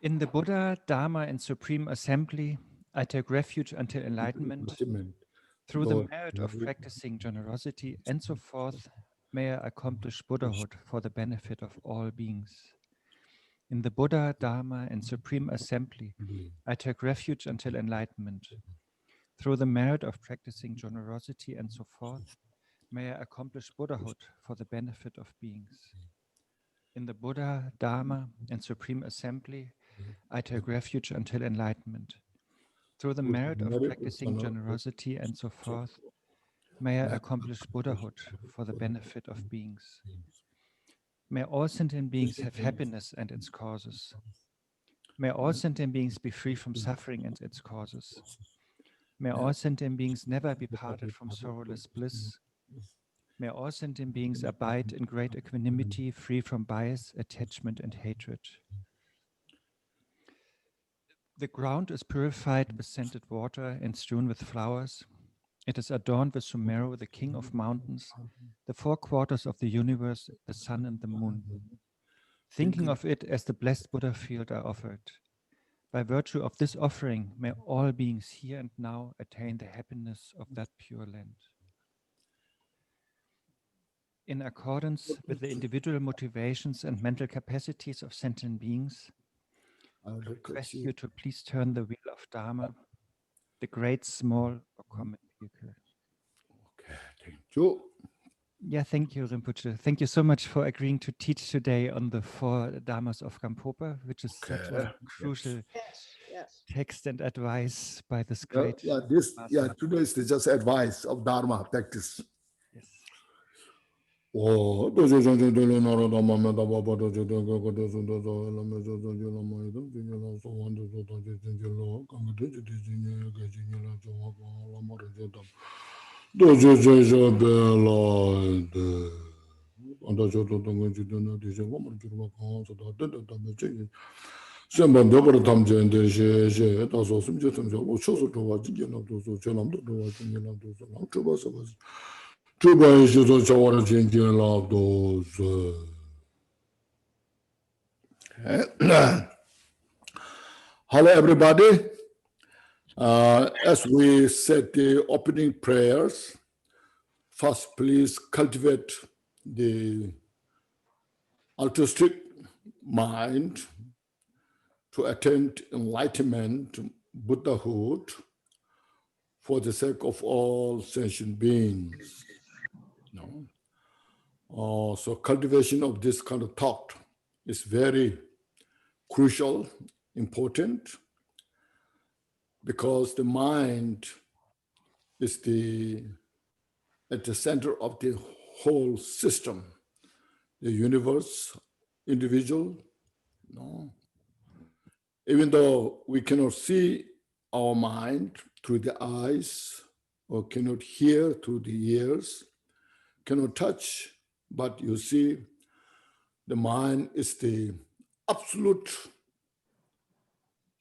In the Buddha, Dharma, and Supreme Assembly, I take refuge until enlightenment. Through the merit of practicing generosity and so forth, may I accomplish Buddhahood for the benefit of all beings. In the Buddha, Dharma, and Supreme Assembly, I take refuge until enlightenment. Through the merit of practicing generosity and so forth, may I accomplish Buddhahood for the benefit of beings. In the Buddha, Dharma, and Supreme Assembly, I take refuge until enlightenment. Through the merit of practicing generosity and so forth, may I accomplish Buddhahood for the benefit of beings. May all sentient beings have happiness and its causes. May all sentient beings be free from suffering and its causes. May all sentient beings never be parted from sorrowless bliss. May all sentient beings abide in great equanimity, free from bias, attachment, and hatred. The ground is purified with scented water and strewn with flowers. It is adorned with Sumeru, the king of mountains, the four quarters of the universe, the sun and the moon. Thinking of it as the blessed Buddha field I offered. By virtue of this offering, may all beings here and now attain the happiness of that pure land. In accordance with the individual motivations and mental capacities of sentient beings, I request you to please turn the wheel of Dharma, the great, small, or common vehicle. Okay, thank you. Yeah, thank you, Rinpoche. Thank you so much for agreeing to teach today on the Four Dharmas of Gampopa, which is such a crucial text and advice by this great master. Today is just advice of Dharma practice. Yes. Oh, Hello, everybody. As we said the opening prayers, first, please cultivate the altruistic mind to attain enlightenment, Buddhahood, for the sake of all sentient beings. So cultivation of this kind of thought is very crucial, important, because the mind is at the center of the whole system, the universe, individual. Even though we cannot see our mind through the eyes, or cannot hear through the ears, cannot touch, but you see, the mind is the absolute,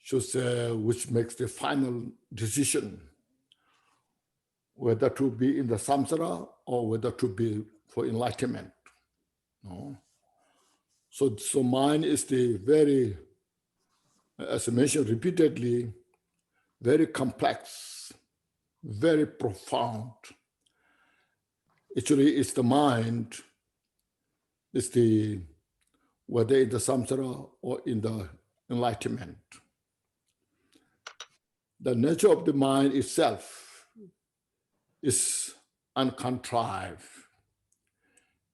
should say, which makes the final decision, whether to be in the samsara or whether to be for enlightenment. So mind is the very, as I mentioned repeatedly, very complex, very profound. Actually, it's the mind, it's the, whether in the samsara or in the enlightenment. The nature of the mind itself is uncontrived,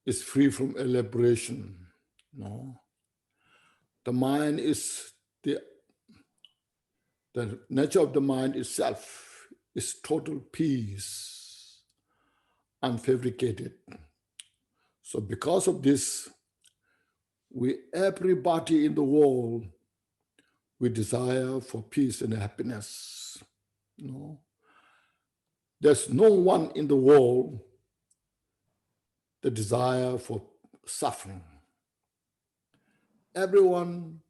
is free from elaboration. The mind is the nature of the mind itself is total peace, unfabricated. So because of this, everybody in the world, we desire for peace and happiness. There's no one in the world that desire for suffering. Everyone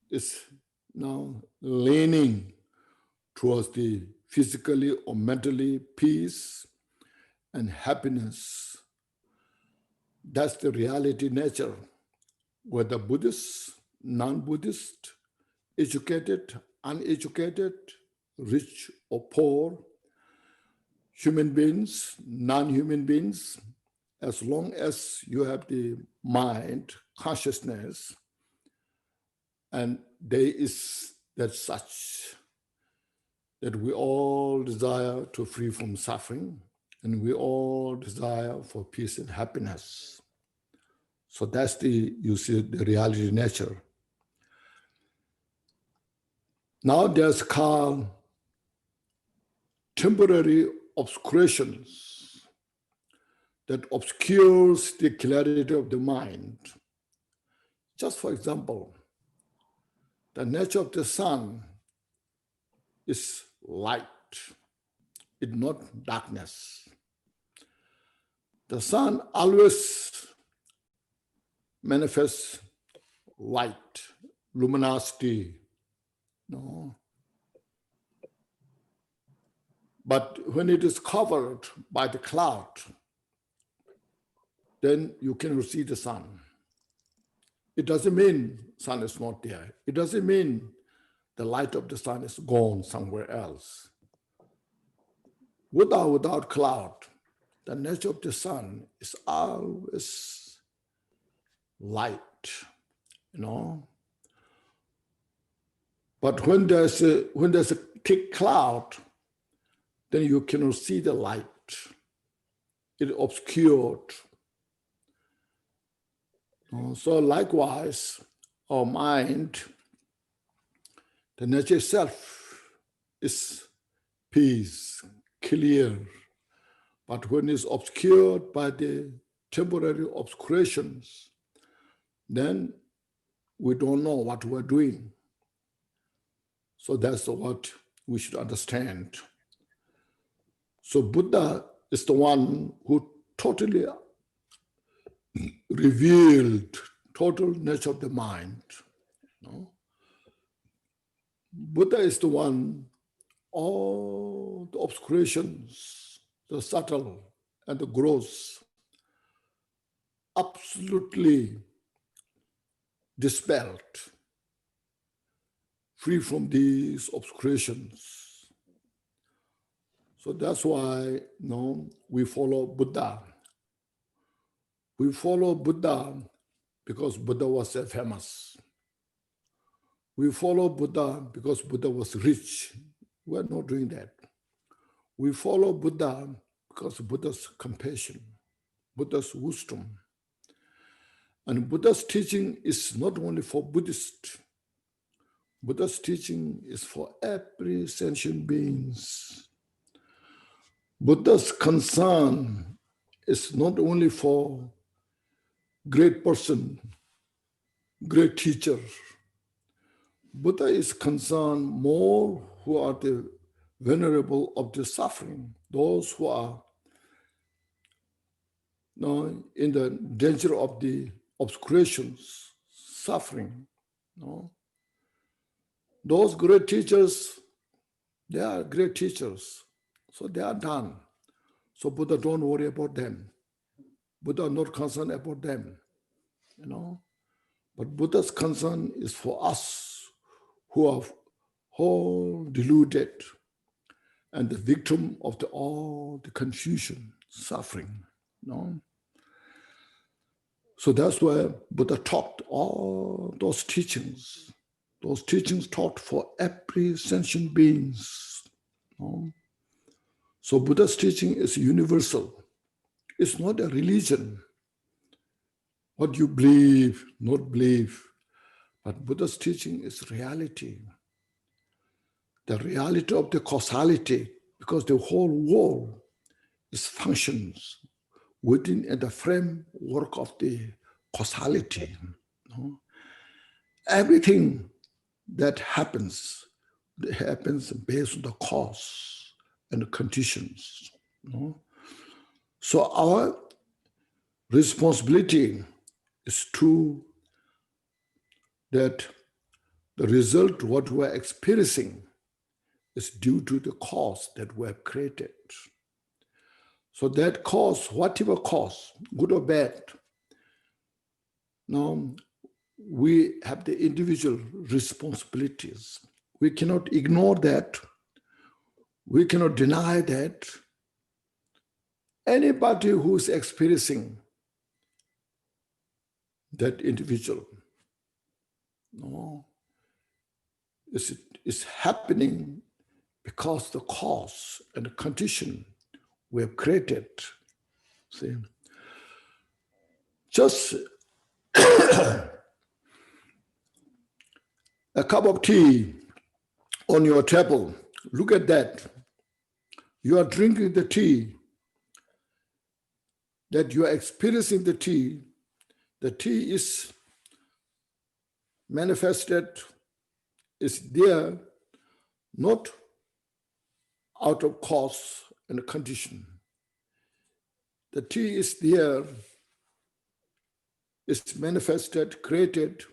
is now leaning towards the physically or mentally peace and happiness. That's the reality nature, whether Buddhist, non-Buddhist, educated, uneducated, rich or poor, human beings, non-human beings, as long as you have the mind, consciousness, and there is that such that we all desire to free from suffering, and we all desire for peace and happiness. So that's you see, the reality nature. Now there's called temporary obscurations that obscures the clarity of the mind. Just for example, the nature of the sun is light, it's not darkness. The sun always manifests light, luminosity. No. But when it is covered by the cloud, then you cannot see the sun. It doesn't mean sun is not there. It doesn't mean the light of the sun is gone somewhere else. With or without cloud, the nature of the sun is always light, you know. But when there's a thick cloud, then you cannot see the light. It obscured. So likewise, our mind, the nature itself is peace, clear. But when it's obscured by the temporary obscurations, then we don't know what we're doing. So that's what we should understand. So Buddha is the one who totally revealed total nature of the mind. You know? Buddha is the one, all the obscurations, the subtle and the gross, absolutely dispelled, free from these obscurations. So that's why we follow Buddha. We follow Buddha because Buddha was famous. We follow Buddha because Buddha was rich. We're not doing that. We follow Buddha because Buddha's compassion, Buddha's wisdom. And Buddha's teaching is not only for Buddhists. Buddha's teaching is for every sentient beings. Buddha's concern is not only for great person, great teacher. Buddha is concerned more who are the vulnerable of the suffering, those who are in the danger of the obscurations, suffering. Those great teachers, they are great teachers, so they are done. So Buddha don't worry about them. Buddha not concerned about them, But Buddha's concern is for us who are whole deluded and the victim of all the confusion, suffering. So that's why Buddha taught all those teachings. Those teachings taught for every sentient beings. So Buddha's teaching is universal. It's not a religion. What you believe, not believe. But Buddha's teaching is reality. The reality of the causality, because the whole world is functions within the framework of the causality. Everything that happens based on the cause and the conditions. So our responsibility is that the result, what we're experiencing, is due to the cause that we have created. So that cause, whatever cause, good or bad, we have the individual responsibilities. We cannot ignore that. We cannot deny that. Anybody who's experiencing that individual, no, is happening because the cause and the condition we have created. See, just a cup of tea on your table. Look at that. You are drinking the tea, that you are experiencing the tea. The tea is manifested, is there, not out of cause and condition. The tea is there, is manifested, created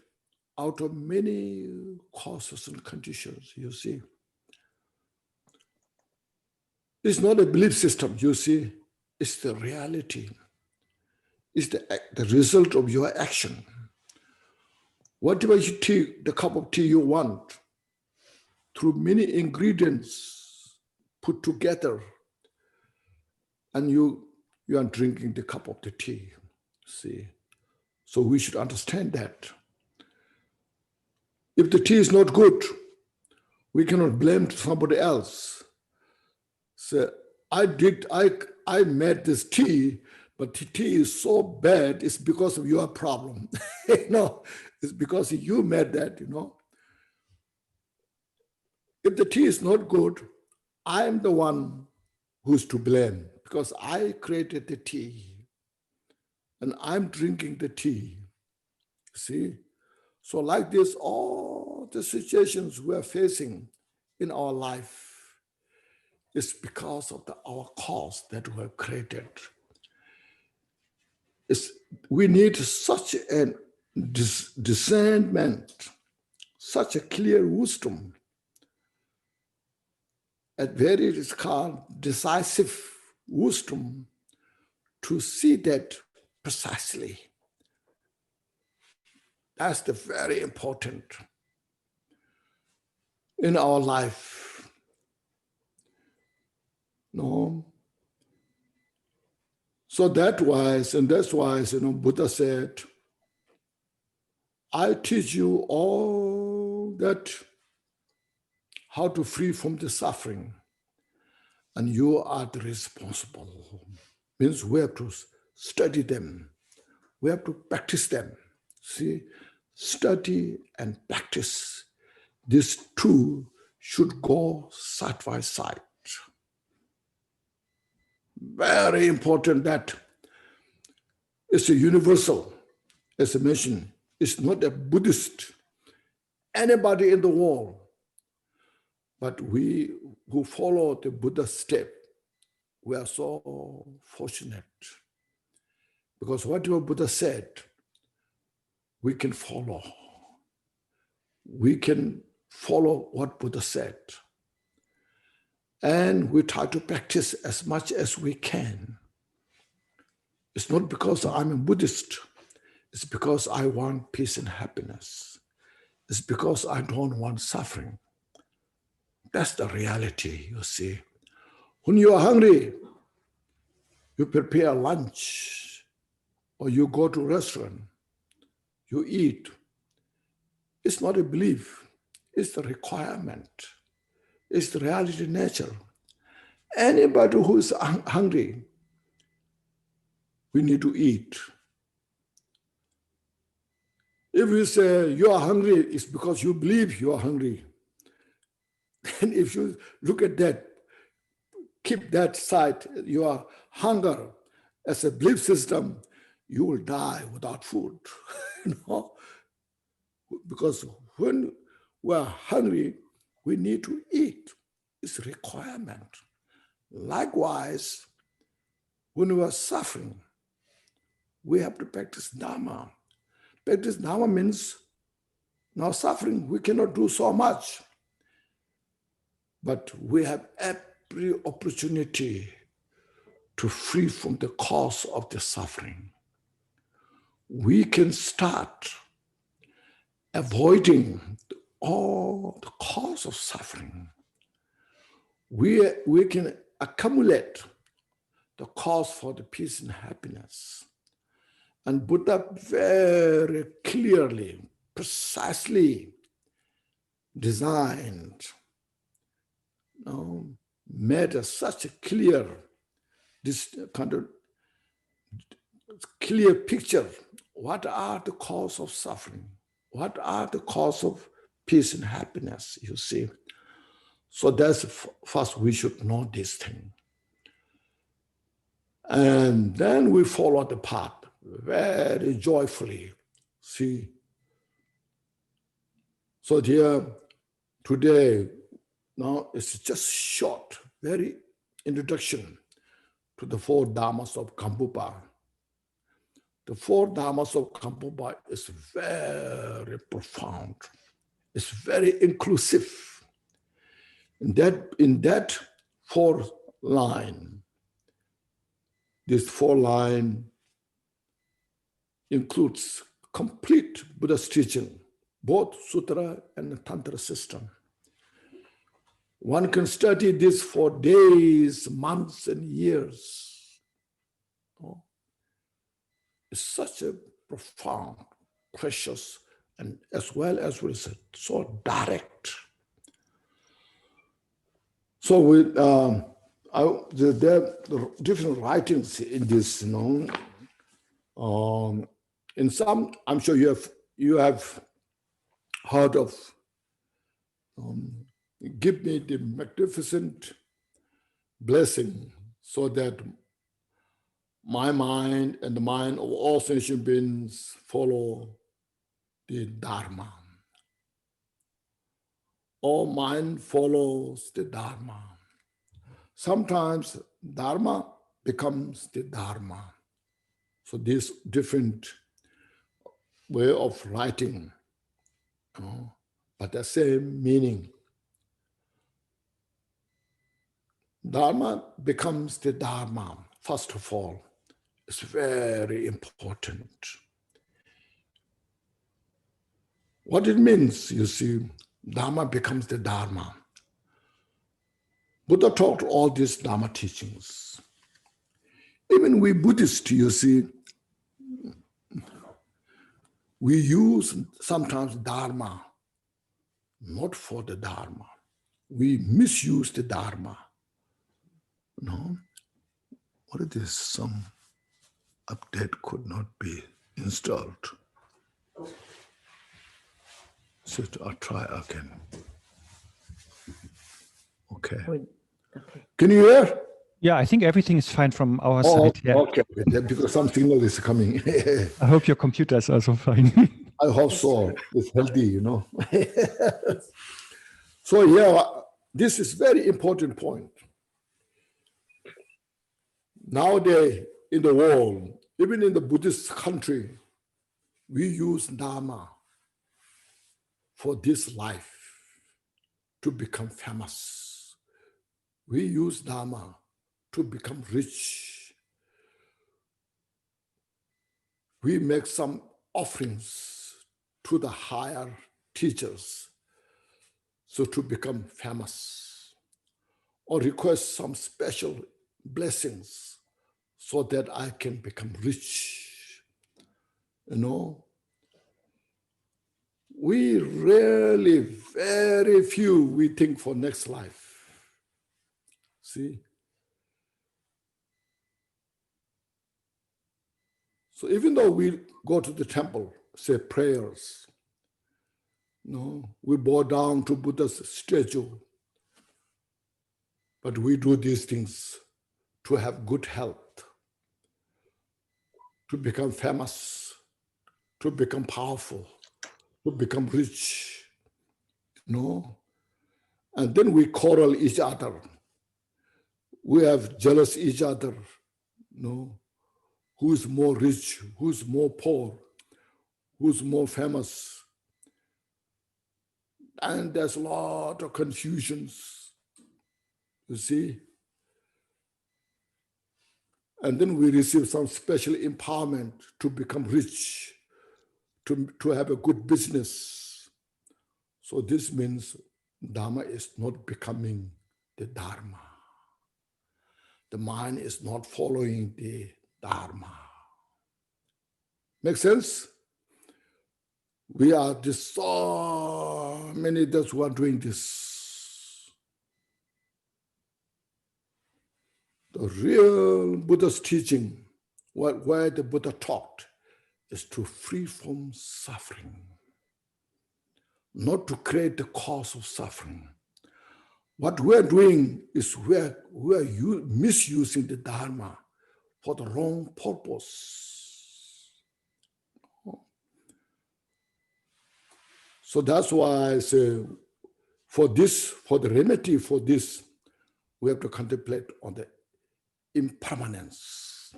out of many causes and conditions, you see. It's not a belief system, you see. It's the reality. It's the result of your action. Whatever tea, the cup of tea you want, through many ingredients put together, and you are drinking the cup of the tea, see. So we should understand that. If the tea is not good, we cannot blame somebody else. So I made this tea, but the tea is so bad, it's because of your problem. No, it's because you made that, you know. If the tea is not good, I am the one who's to blame because I created the tea and I'm drinking the tea. See? So like this, all the situations we're facing in our life is because of our cause that we have created. We need such a discernment, such a clear wisdom. It is called decisive wisdom to see that precisely. That's the very important in our life. No. So that's why, Buddha said, I teach you all that, how to free from the suffering, and you are the responsible. Means we have to study them. We have to practice them. See, study and practice. These two should go side by side. Very important that it's a universal, as I mentioned. It's not a Buddhist, anybody in the world, but we who follow the Buddha step, we are so fortunate because whatever Buddha said, we can follow. We can follow what Buddha said. And we try to practice as much as we can. It's not because I'm a Buddhist. It's because I want peace and happiness. It's because I don't want suffering. That's the reality, you see. When you are hungry, you prepare lunch or you go to a restaurant, you eat. It's not a belief, it's the requirement. It's the reality nature. Anybody who is hungry, we need to eat. If you say you are hungry, it's because you believe you are hungry. And if you look at that, keep that side, your hunger as a belief system, you will die without food. You know? Because when we're hungry, we need to eat. It's a requirement. Likewise, when we are suffering, we have to practice Dharma. Practice Dharma means now suffering, we cannot do so much. But we have every opportunity to free from the cause of the suffering. We can start avoiding all the cause of suffering, we can accumulate the cause for the peace and happiness. And Buddha very clearly, precisely designed, made such a clear, this kind of clear picture. What are the cause of suffering? What are the cause of peace and happiness, you see? So that's first we should know this thing. And then we follow the path very joyfully. See? So here, today, now it's just short, very introduction to the Four Dharmas of Gampopa. The Four Dharmas of Gampopa is very profound. It's very inclusive. In that fourth line, this four line includes complete Buddha's teaching, both Sutra and Tantra system. One can study this for days, months, and years. It's such a profound, precious, and as well as we said, so direct. So there are different writings in this, in some, I'm sure you have heard of give me the magnificent blessing so that my mind and the mind of all sentient beings follow the Dharma. All mind follows the Dharma. Sometimes Dharma becomes the Dharma. So this different way of writing, but the same meaning. Dharma becomes the Dharma, first of all. It's very important. What it means, you see, Dharma becomes the Dharma. Buddha taught all these Dharma teachings. Even we Buddhists, you see, we use sometimes Dharma, not for the Dharma. We misuse the Dharma. No? What is this? Some update could not be installed. So I'll try again. Okay. Can you hear? Yeah, I think everything is fine from our side. Yeah. Okay, because some signal is coming. I hope your computer is also fine. I hope so. It's healthy, So yeah, this is very important point. Nowadays in the world, even in the Buddhist country, we use Dharma for this life to become famous. We use Dharma to become rich. We make some offerings to the higher teachers, so to become famous, or request some special blessings so that I can become rich. We really, very few, we think for next life. See? So even though we go to the temple, say prayers, we bow down to Buddha's statue, but we do these things to have good health, to become famous, to become powerful, to become rich, And then we quarrel each other. We have jealous each other, Who's more rich, who's more poor, who's more famous. And there's a lot of confusions, you see. And then we receive some special empowerment to become rich, to have a good business. So this means Dharma is not becoming the Dharma. The mind is not following the Dharma. Make sense? We are just so many that who are doing this. The real Buddha's teaching, where the Buddha taught, is to free from suffering, not to create the cause of suffering. What we're doing is we're misusing the Dharma for the wrong purpose. So that's why I say, for the remedy for this, we have to contemplate on the impermanence.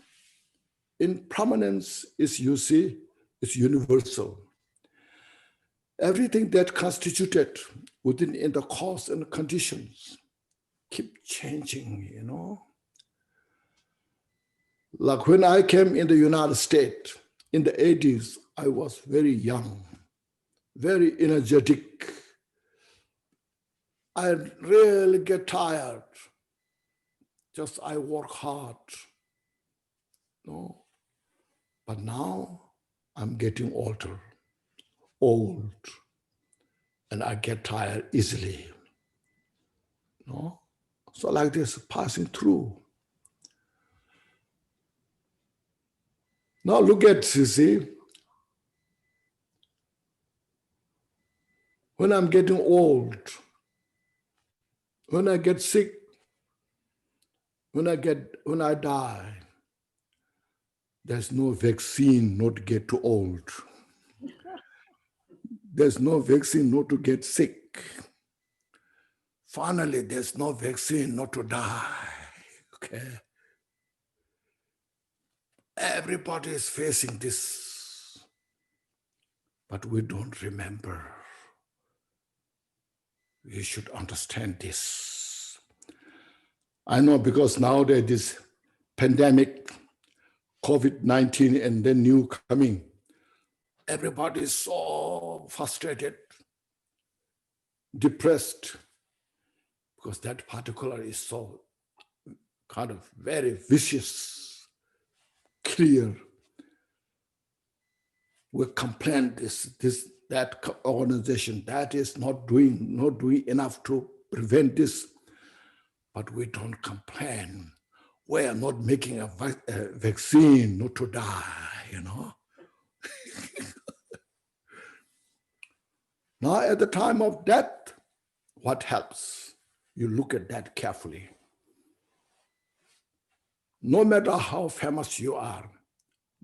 Impermanence is, you see, is universal. Everything that constituted within the cause and conditions keep changing, you know. Like when I came in the United States in the 80s, I was very young, very energetic. I really get tired. Just I work hard. No. But now I'm getting older, old, and I get tired easily. No? So like this, passing through. Now look at, you see, when I'm getting old, when I get sick, when I die, there's no vaccine not to get too old. There's no vaccine not to get sick. Finally, there's no vaccine not to die. Okay? Everybody is facing this, but we don't remember. We should understand this. I know because nowadays this pandemic, COVID-19 and then new coming, everybody is so frustrated, depressed, because that particular is so kind of very vicious, clear. We complain that organization that is not doing enough to prevent this, but we don't complain. We are not making a vaccine not to die, you know. Now at the time of death, what helps? You look at that carefully. No matter how famous you are,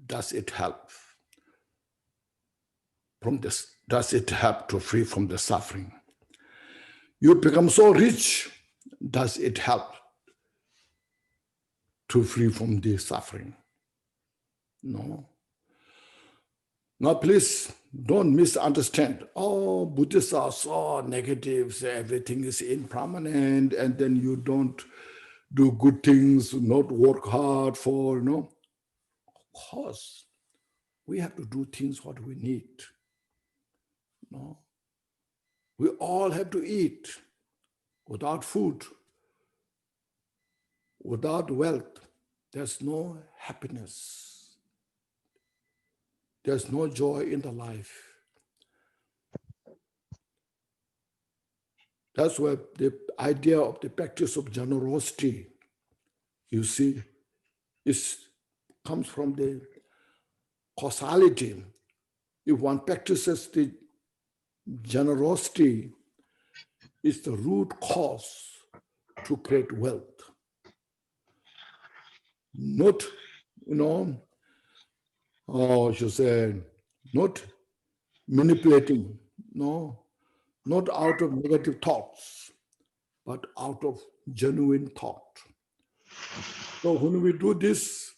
does it help from this? Does it help to free from the suffering? You become so rich, does it help to free from the suffering? No. Now please don't misunderstand. Oh, Buddhists are so negative, so everything is impermanent, and then you don't do good things, not work hard for, you know. Of course, we have to do things what we need. No. We all have to eat. Without food, without wealth, there's no happiness. There's no joy in the life. That's why the idea of the practice of generosity, you see, comes from the causality. If one practices the generosity, it's the root cause to create wealth. Not, you know, I should say, not manipulating, no, not out of negative thoughts, but out of genuine thought. So when we do this,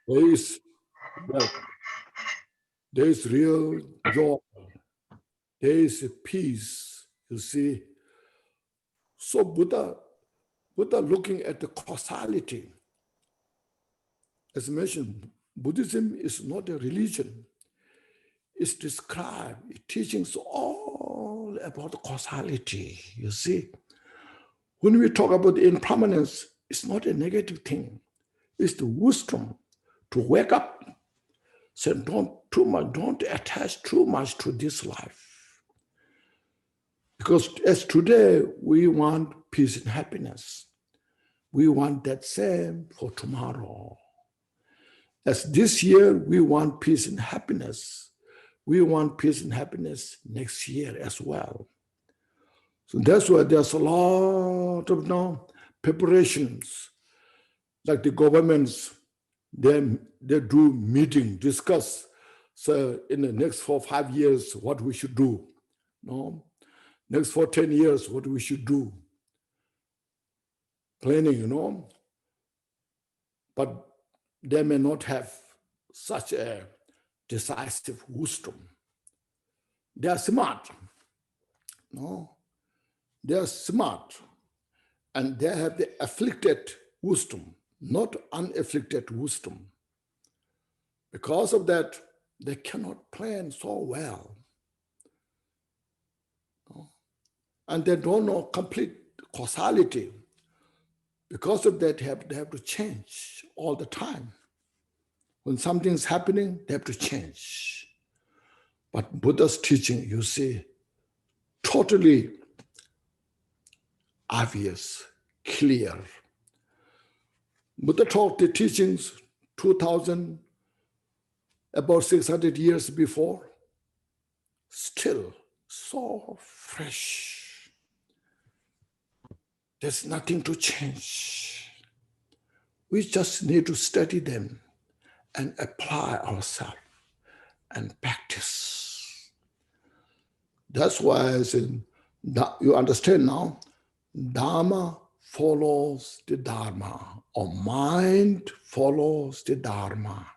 there is wealth, there is real joy, there is a peace, you see. So Buddha looking at the causality. As mentioned, Buddhism is not a religion. is described, teachings all about causality, you see. When we talk about impermanence, it's not a negative thing. It's the wisdom to wake up. So don't attach too much to this life. Because as today, we want peace and happiness. We want that same for tomorrow. As this year, we want peace and happiness. We want peace and happiness next year as well. So that's why there's a lot of preparations. Like the governments, they do meeting, discuss. So in the next 4 or 5 years, what we should do. No? Next 4 10 years, what we should do. Planning, But they may not have such a decisive wisdom. They are smart. No? They are smart. And they have the afflicted wisdom, not unafflicted wisdom. Because of that, they cannot plan so well. And they don't know complete causality. Because of that, they have to change all the time. When something's happening, they have to change. But Buddha's teaching, you see, totally obvious, clear. Buddha taught the teachings 2,000, about 600 years before, still so fresh. There's nothing to change. We just need to study them and apply ourselves and practice. That's why I said, you understand now, Dharma follows the Dharma, or mind follows the Dharma,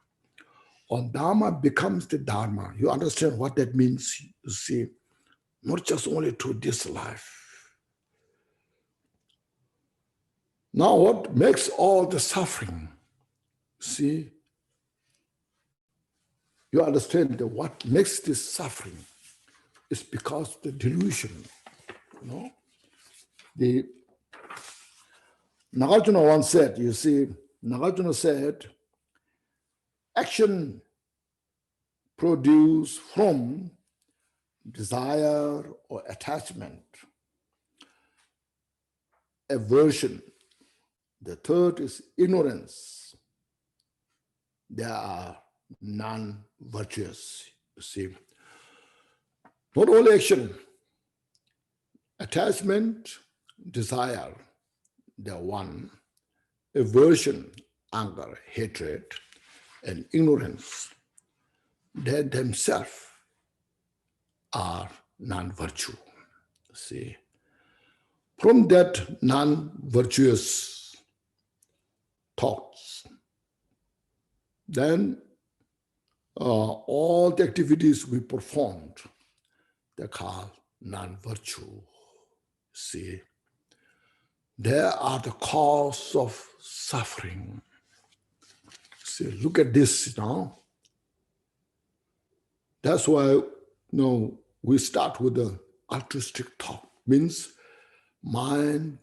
or Dharma becomes the Dharma. You understand what that means, you see, not just only to this life. Now what makes all the suffering, see, you understand that what makes this suffering is because the delusion, The Nagarjuna once said, you see, Nagarjuna said, action produced from desire or attachment, aversion. The third is ignorance. They are non-virtuous, you see. Not only action, attachment, desire, they're one. Aversion, anger, hatred, and ignorance, they themselves are non-virtue, see. From that non-virtuous thoughts, then all the activities we performed, they're called non-virtue, see. They are the cause of suffering. See, look at this now. That's why we start with the altruistic thought, means mind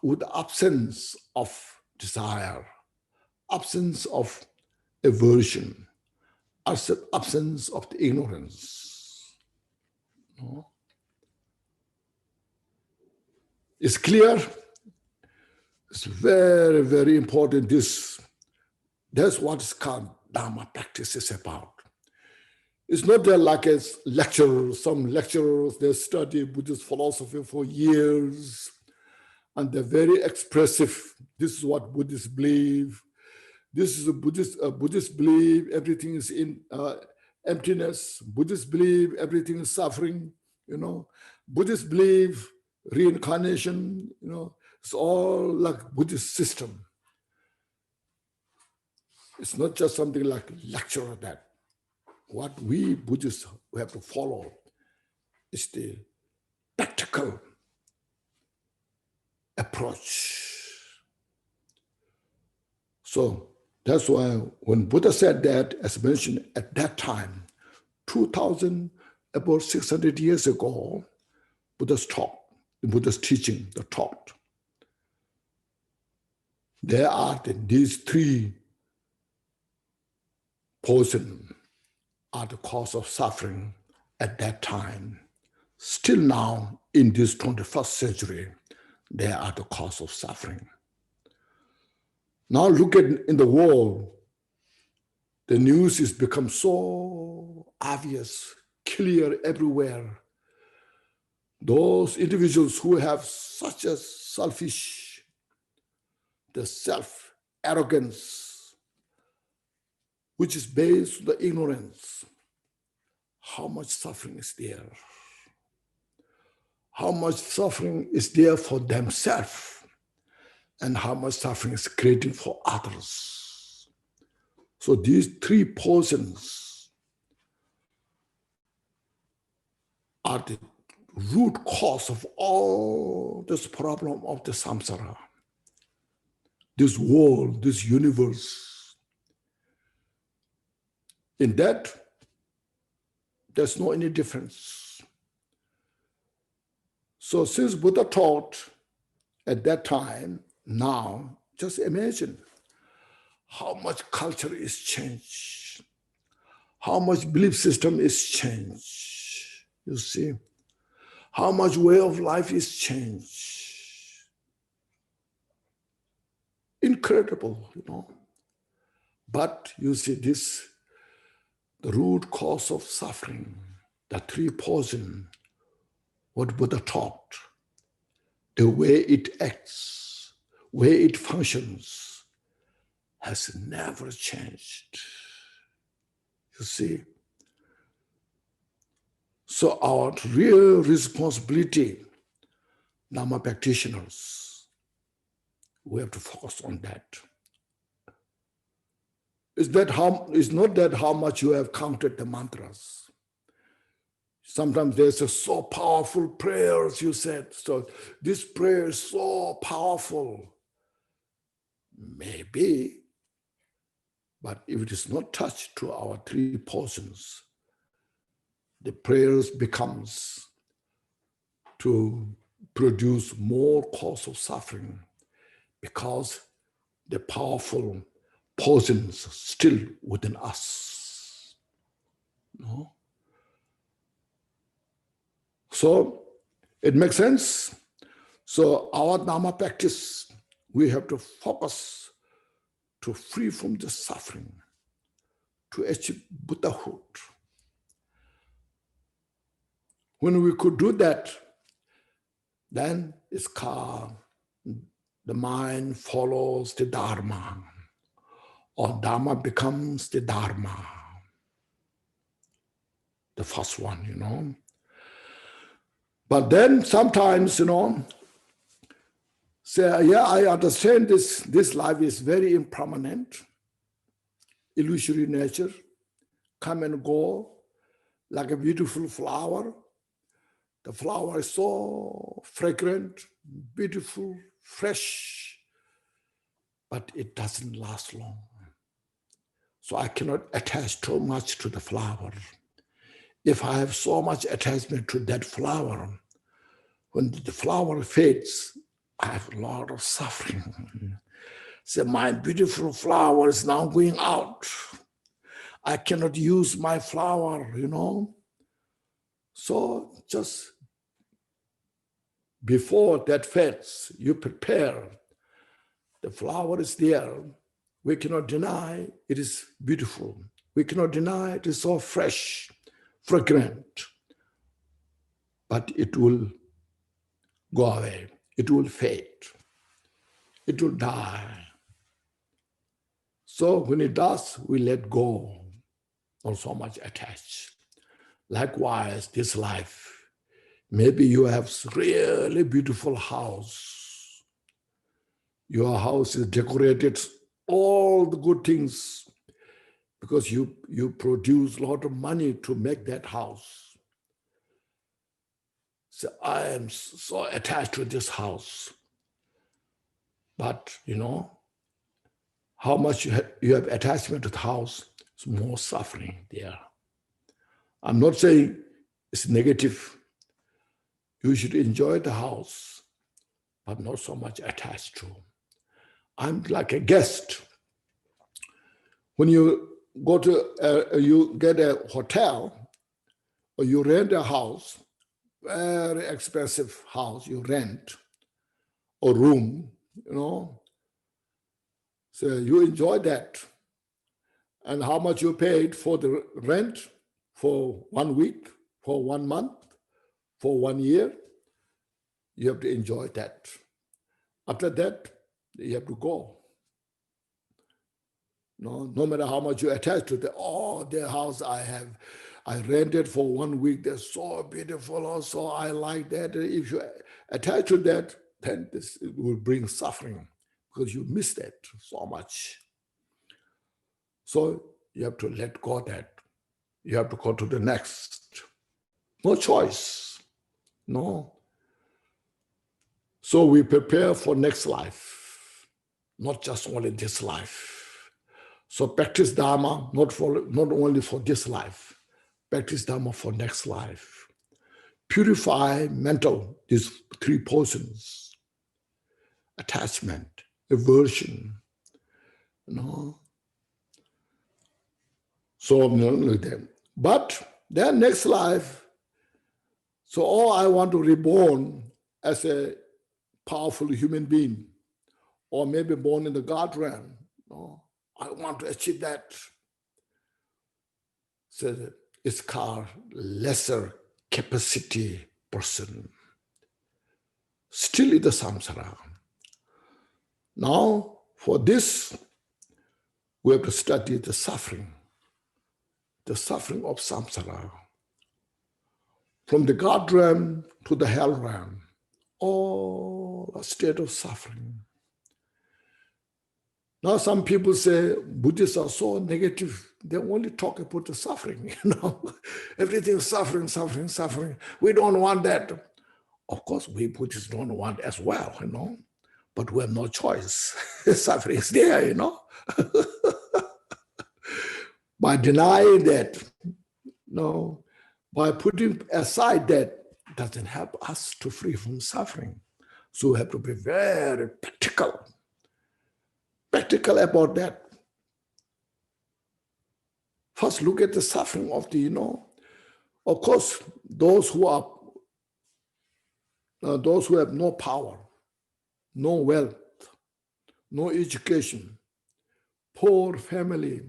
with the absence of desire, absence of aversion, absence of the ignorance. It's clear. It's very, very important. That's what it's called Dharma practice is about. It's not that like a lecturer, some lecturers, they study Buddhist philosophy for years, and they're very expressive. This is what Buddhists believe. This is a Buddhist belief, everything is in emptiness. Buddhists believe everything is suffering, Buddhists believe reincarnation, it's all like Buddhist system. It's not just something like lecture that. What we Buddhists have to follow is the practical approach. So that's why when Buddha said that, as mentioned at that time, 2000, about 600 years ago, Buddha's taught, the Buddha's teaching, the taught. There are these three poisons are the cause of suffering at that time. Still now, in this 21st century, they are the cause of suffering. Now look at in the world, the news has become so obvious, clear everywhere. Those individuals who have such a selfish, the self-arrogance, which is based on the ignorance, how much suffering is there? How much suffering is there for themselves, and how much suffering is created for others? So these three poisons are the root cause of all this problem of the samsara, this world, this universe. In that, there's no any difference. So since Buddha taught at that time, now, just imagine how much culture is changed, how much belief system is changed, you see, how much way of life is changed. Incredible, you know. But you see this, the root cause of suffering, the three poison, what Buddha taught, the way it acts, way it functions, has never changed. You see? So our real responsibility, Dharma practitioners, we have to focus on that. It's not that how much you have counted the mantras. Sometimes there's a so powerful prayers, you said. So this prayer is so powerful. Maybe, but if it is not touched to our three portions, the prayers becomes to produce more cause of suffering because the powerful portions still within us. No? So it makes sense. So our Dharma practice, we have to focus to free from the suffering, to achieve Buddhahood. When we could do that, then it's calm. The mind follows the Dharma, or Dharma becomes the Dharma. The first one, you know. But then sometimes, you know, say, yeah, I understand this life is very impermanent, illusory nature, come and go, like a beautiful flower. The flower is so fragrant, beautiful, fresh, but it doesn't last long. So I cannot attach too much to the flower. If I have so much attachment to that flower, when the flower fades, I have a lot of suffering. So my beautiful flower is now going out. I cannot use my flower, you know. So just before that fades, you prepare. The flower is there. We cannot deny it is beautiful. We cannot deny it is so fresh, fragrant. But it will go away. It will fade. It will die. So when it does, we let go. Not so much attached. Likewise, this life, maybe you have really beautiful house. Your house is decorated, all the good things, because you produce a lot of money to make that house. So I am so attached to this house. But, you know, how much you have attachment to the house, is more suffering there. I'm not saying it's negative. You should enjoy the house, but not so much attached to. I'm like a guest. When you go to, you get a hotel, or you rent a house, very expensive house, you rent, or room, so you enjoy that. And how much you paid for the rent for 1 week, for 1 month, for 1 year, you have to enjoy that. After that, you have to go. No matter how much you attach to the house I rented for 1 week, they're so beautiful also, I like that. If you attach to that, then this will bring suffering because you miss that so much. So you have to let go of that. You have to go to the next. No choice. No. So we prepare for next life, not just only this life. So practice Dharma not only for this life, practice Dharma for next life. Purify mental, these 3 portions: attachment, aversion, So like that. But then next life, so I want to reborn as a powerful human being, or maybe born in the God realm. I want to achieve that. So it's called lesser capacity person. Still in the samsara. Now, for this, we have to study the suffering of samsara. From the God realm to the hell realm, all a state of suffering. Now some people say Buddhists are so negative. They only talk about the suffering, Everything is suffering, suffering, suffering. We don't want that. Of course, we Buddhists don't want as well, But we have no choice. Suffering is there, By denying that, by putting aside that, doesn't help us to free from suffering. So we have to be very practical about that. First, look at the suffering of the, Of course, those who have no power, no wealth, no education, poor family,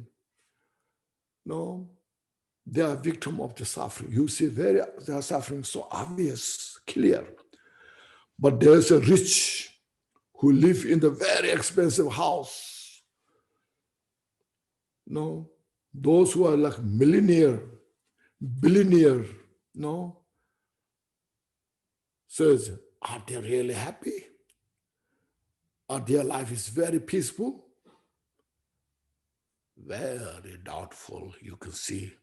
they are victim of the suffering. You see, their suffering so obvious, clear. But there's a rich who live in the very expensive house. Those who are like millionaire, billionaire, says, are they really happy? Or their life is very peaceful? Very doubtful, you can see.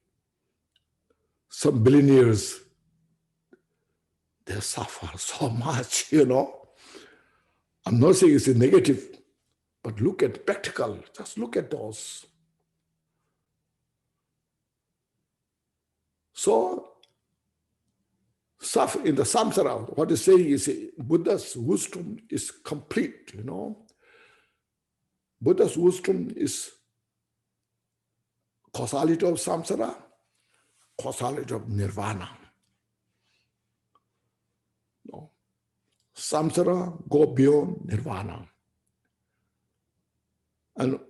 Some billionaires, they suffer so much, I'm not saying it's a negative, but look at practical, just look at those. So, suffer in the samsara, what is saying is Buddha's wisdom is complete, Buddha's wisdom is causality of samsara, causality of nirvana. Samsara go beyond nirvana. And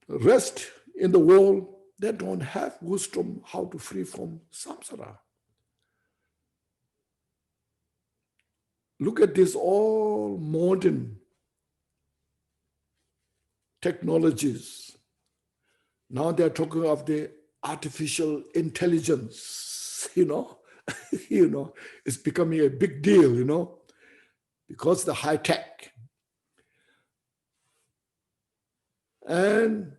rest in the world, they don't have wisdom how to free from samsara. Look at this all modern technologies. Now they're talking of the artificial intelligence, it's becoming a big deal, because the high tech. And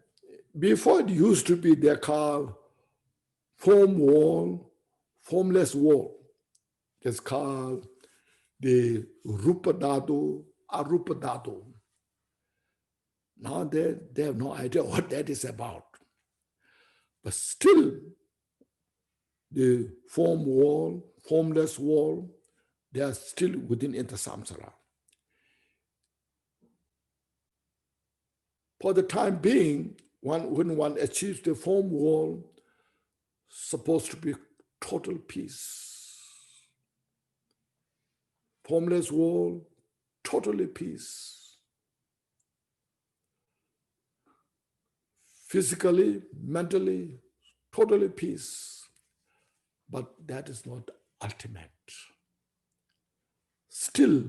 before it used to be, they're called foam wall, formless wall. It's called the rupa dhatu, arupa dhatu. Now they have no idea what that is about. But still, the form world, formless world, they are still within the samsara. For the time being, when one achieves the form world, supposed to be total peace. Formless world, totally peace. Physically, mentally, totally peace. But that is not ultimate. Still,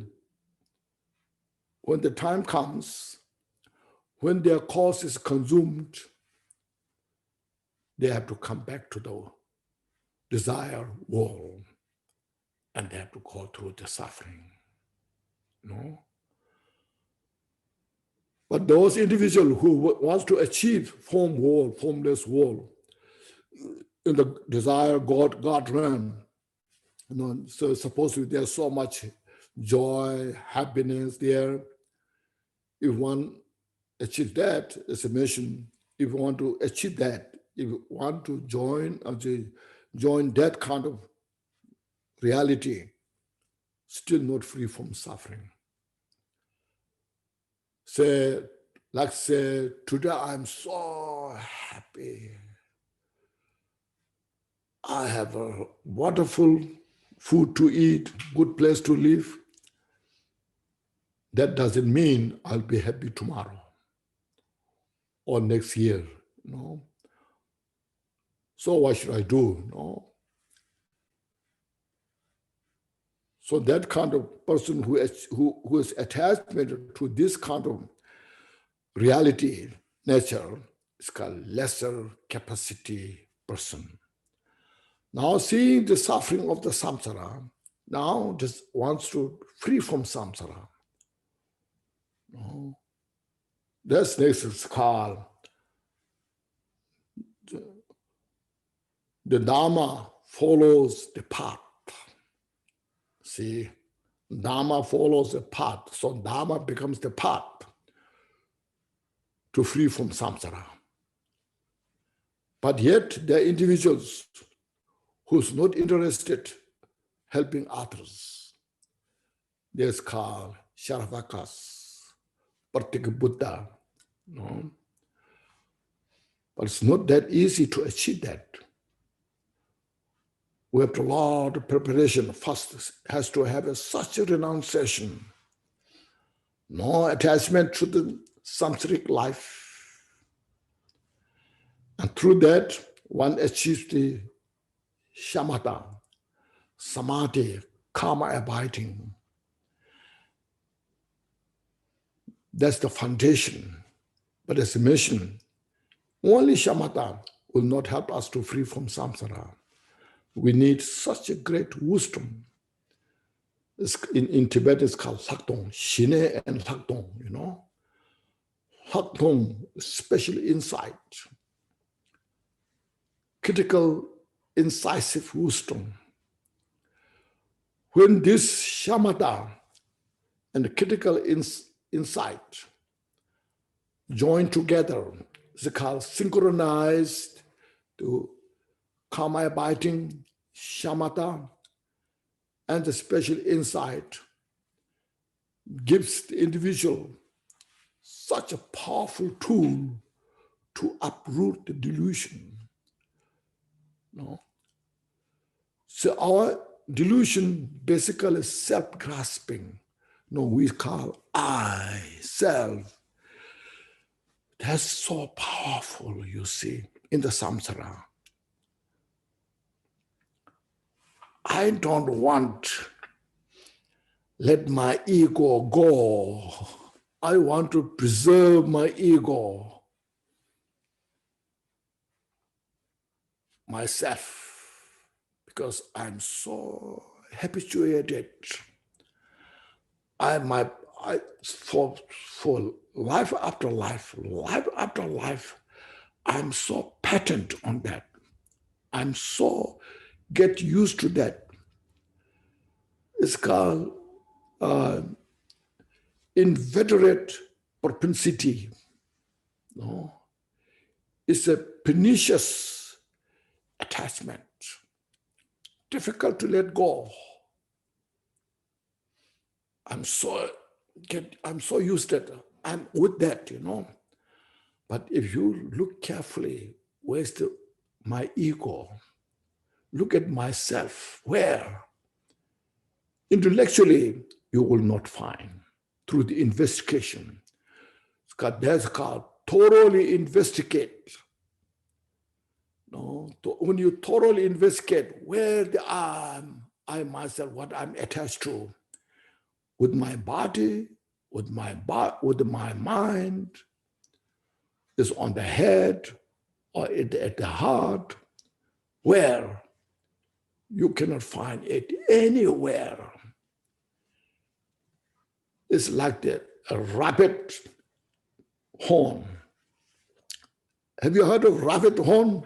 when the time comes, when their cause is consumed, they have to come back to the desire world, and they have to go through the suffering. No? But those individuals who want to achieve form world, formless world, in the desire God realm, so supposedly there's so much joy, happiness there. If one achieves that, as a mission, if you want to achieve that, if you want to join that kind of reality, still not free from suffering. Say, today I'm so happy. I have a wonderful food to eat, good place to live. That doesn't mean I'll be happy tomorrow or next year. No. So what should I do? No. So that kind of person who is attachment to this kind of reality, nature, is called lesser capacity person. Now seeing the suffering of the samsara, now just wants to free from samsara. No. That's next is called the Dharma follows the path. See, Dharma follows the path. So Dharma becomes the path to free from samsara. But yet there are individuals who's not interested helping others. There's called Sharavakas, practicable Buddha. No? But it's not that easy to achieve that. We have a lot of preparation. First has to have such a renunciation. No attachment to the samsaric life. And through that, one achieves the shamatha, samadhi, karma abiding. That's the foundation. But as a mission, only shamatha will not help us to free from samsara. We need such a great wisdom. In Tibet, it's called Lakdong, Shine and Lakdong, you know. Lakdong, special insight, critical, incisive wisdom. When this shamatha and critical insight join together, it's called synchronized to karma abiding, shamatha, and the special insight gives the individual such a powerful tool to uproot the delusion. No? So our delusion basically is self-grasping. No, we call I, self. That's so powerful, you see, in the samsara. I don't want let my ego go. I want to preserve my ego, myself, because I'm so habituated. For life after life, I'm so patent on that. I'm so get used to that. It's called inveterate propensity. No? It's a pernicious attachment. difficult to let go. I'm so used to it. I'm with that, you know. But if you look carefully, where's my ego? Look at myself. Where? Intellectually, you will not find through the investigation. That's called thoroughly investigate. No, when you thoroughly investigate where I myself, what I'm attached to, with my body, with my mind, is on the head or at the heart, where you cannot find it anywhere. It's like a rabbit horn. Have you heard of rabbit horn?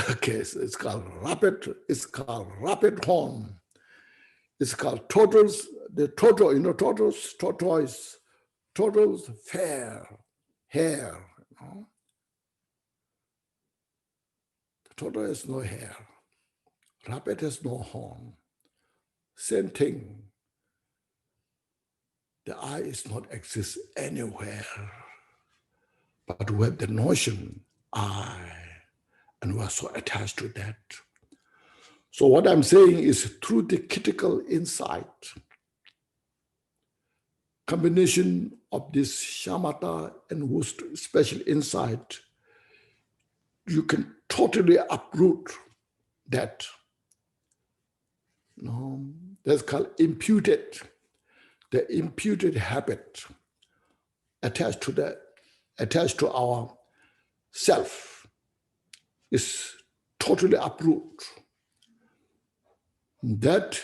Okay, so it's called rabbit horn. It's called turtles. The turtle, you know, tortoise, hair. You know? The turtle has no hair. Rabbit has no horn. Same thing. The I is not exist anywhere, but we have the notion I, and we are so attached to that. So what I'm saying is through the critical insight, combination of this shamatha and wust special insight, you can totally uproot that. No, that's called imputed. The imputed habit attached to our self is totally uproot. That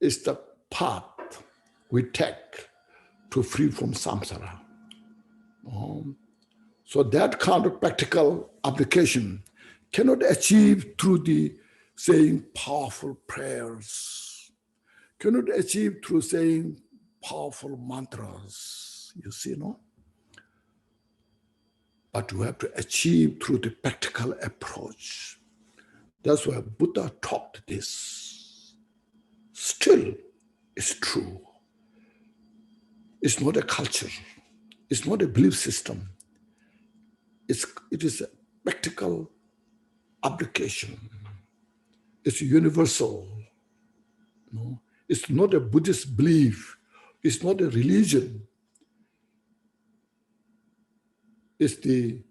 is the path we take to free from samsara. So that kind of practical application cannot achieve through the saying powerful prayers, cannot achieve through saying powerful mantras, you see, no? But you have to achieve through the practical approach. That's why Buddha taught this. Still, it's true. It's not a culture. It's not a belief system. It is a practical application. It's universal. No? It's not a Buddhist belief. It's not a religion. It's the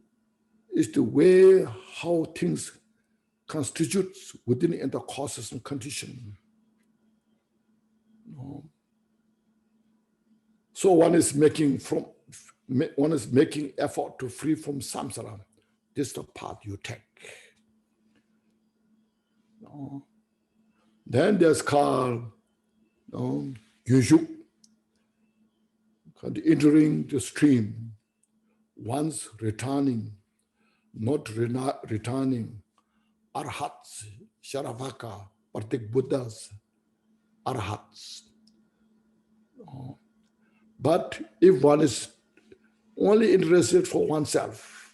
way how things constitute within the causes and condition. No? So one is making effort to free from samsara. This is the path you take. No? Then there's called Gyujuk, entering the stream, once returning, not returning, arhats, sharavaka, partik Buddhas, arhats. But if one is only interested for oneself,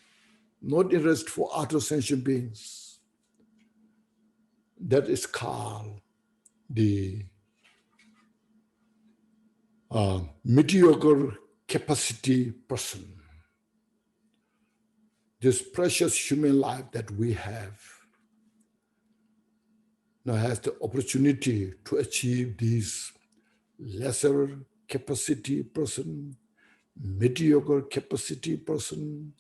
not interested for other sentient beings, that is called the mediocre capacity person. This precious human life that we have now has the opportunity to achieve these lesser capacity person, mediocre capacity person,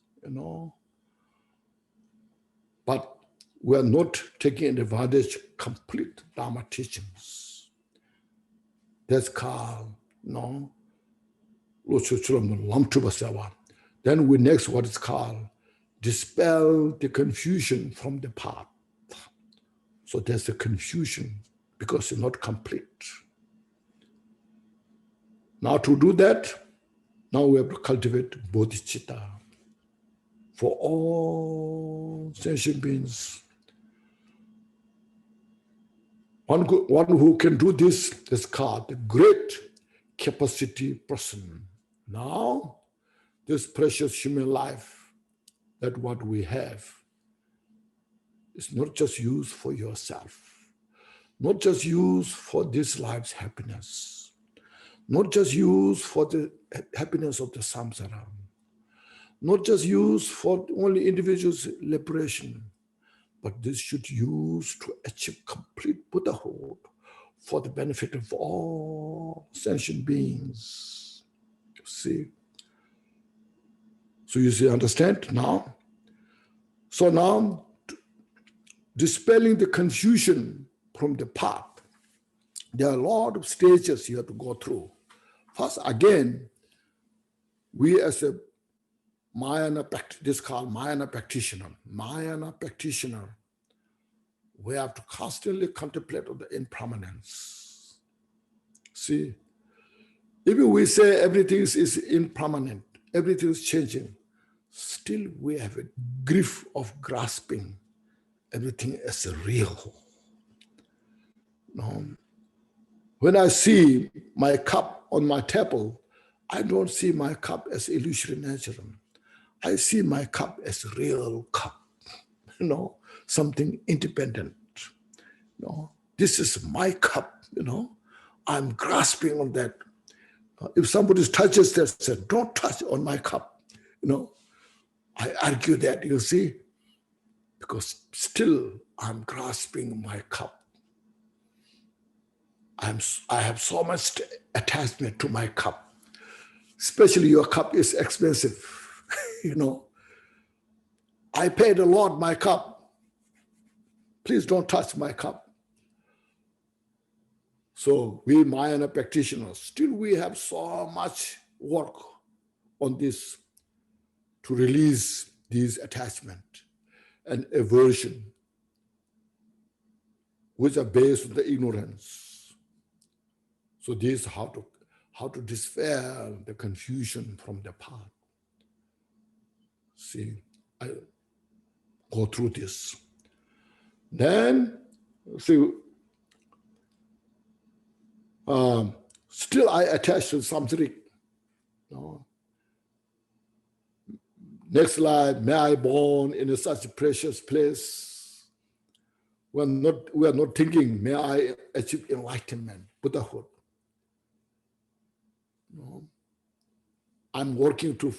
but we are not taking advantage of complete Dharma teachings. That's called, then we next what is called dispel the confusion from the path. So there's a confusion because it's not complete. Now to do that, now we have to cultivate Bodhichitta for all sentient beings. One who can do this is called the great capacity person. Now, this precious human life, that what we have, is not just used for yourself. not just use for this life's happiness, not just use for the happiness of the samsara, not just use for only individuals' liberation, but this should use to achieve complete Buddhahood for the benefit of all sentient beings. You see? So you see, understand now? So now, dispelling the confusion from the path, there are a lot of stages you have to go through. First, again, we as a Mahayana, this is called Mahayana practitioner. Mahayana practitioner, we have to constantly contemplate on the impermanence. See, even we say everything is impermanent, everything is changing, still we have a grief of grasping everything as real. No. When I see my cup on my table, I don't see my cup as illusory natural. I see my cup as real cup, something independent. This is my cup, I'm grasping on that. If somebody touches that, say, don't touch on my cup, I argue that, you see, because still I'm grasping my cup. I have so much attachment to my cup. Especially your cup is expensive, I paid a lot my cup. Please don't touch my cup. So we Mahayana practitioners, still we have so much work on this to release these attachment and aversion, which are based on the ignorance. So this is how to dispel the confusion from the path. See, I go through this. Then, see, still I attach to samsaric. Next slide, may I born in such a precious place. We are not thinking, may I achieve enlightenment, Buddhahood. I'm working to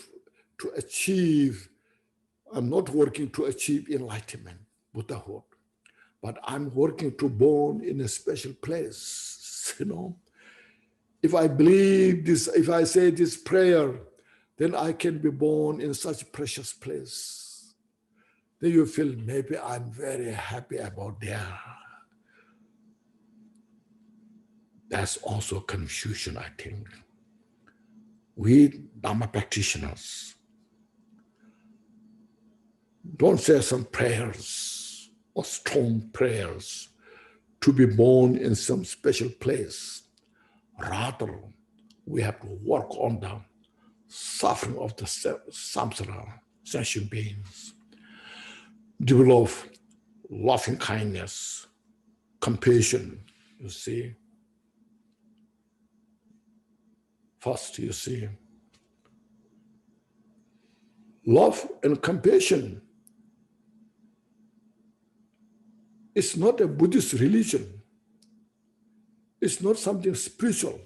achieve, I'm not working to achieve enlightenment, Buddhahood, but I'm working to born in a special place, If I believe this, if I say this prayer, then I can be born in such a precious place. Then you feel maybe I'm very happy about there. That's also confusion, I think. We Dharma practitioners don't say some prayers or strong prayers to be born in some special place. Rather, we have to work on the suffering of the samsara, sentient beings. Develop loving kindness, compassion, you see. First, you see, love and compassion is not a Buddhist religion. It's not something spiritual.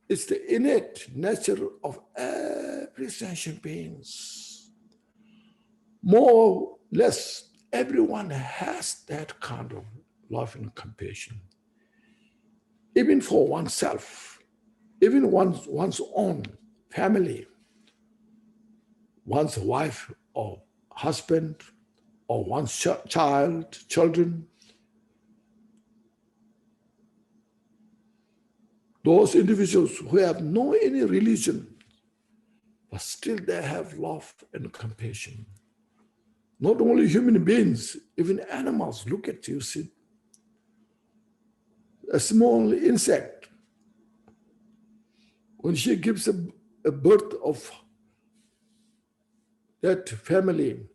It's the innate nature of every sentient beings. More or less, everyone has that kind of love and compassion. Even for oneself, even one's own family, one's wife or husband, or one's children. Those individuals who have no any religion, but still they have love and compassion. Not only human beings, even animals. Look at you, see. A small insect, when she gives a birth of that family,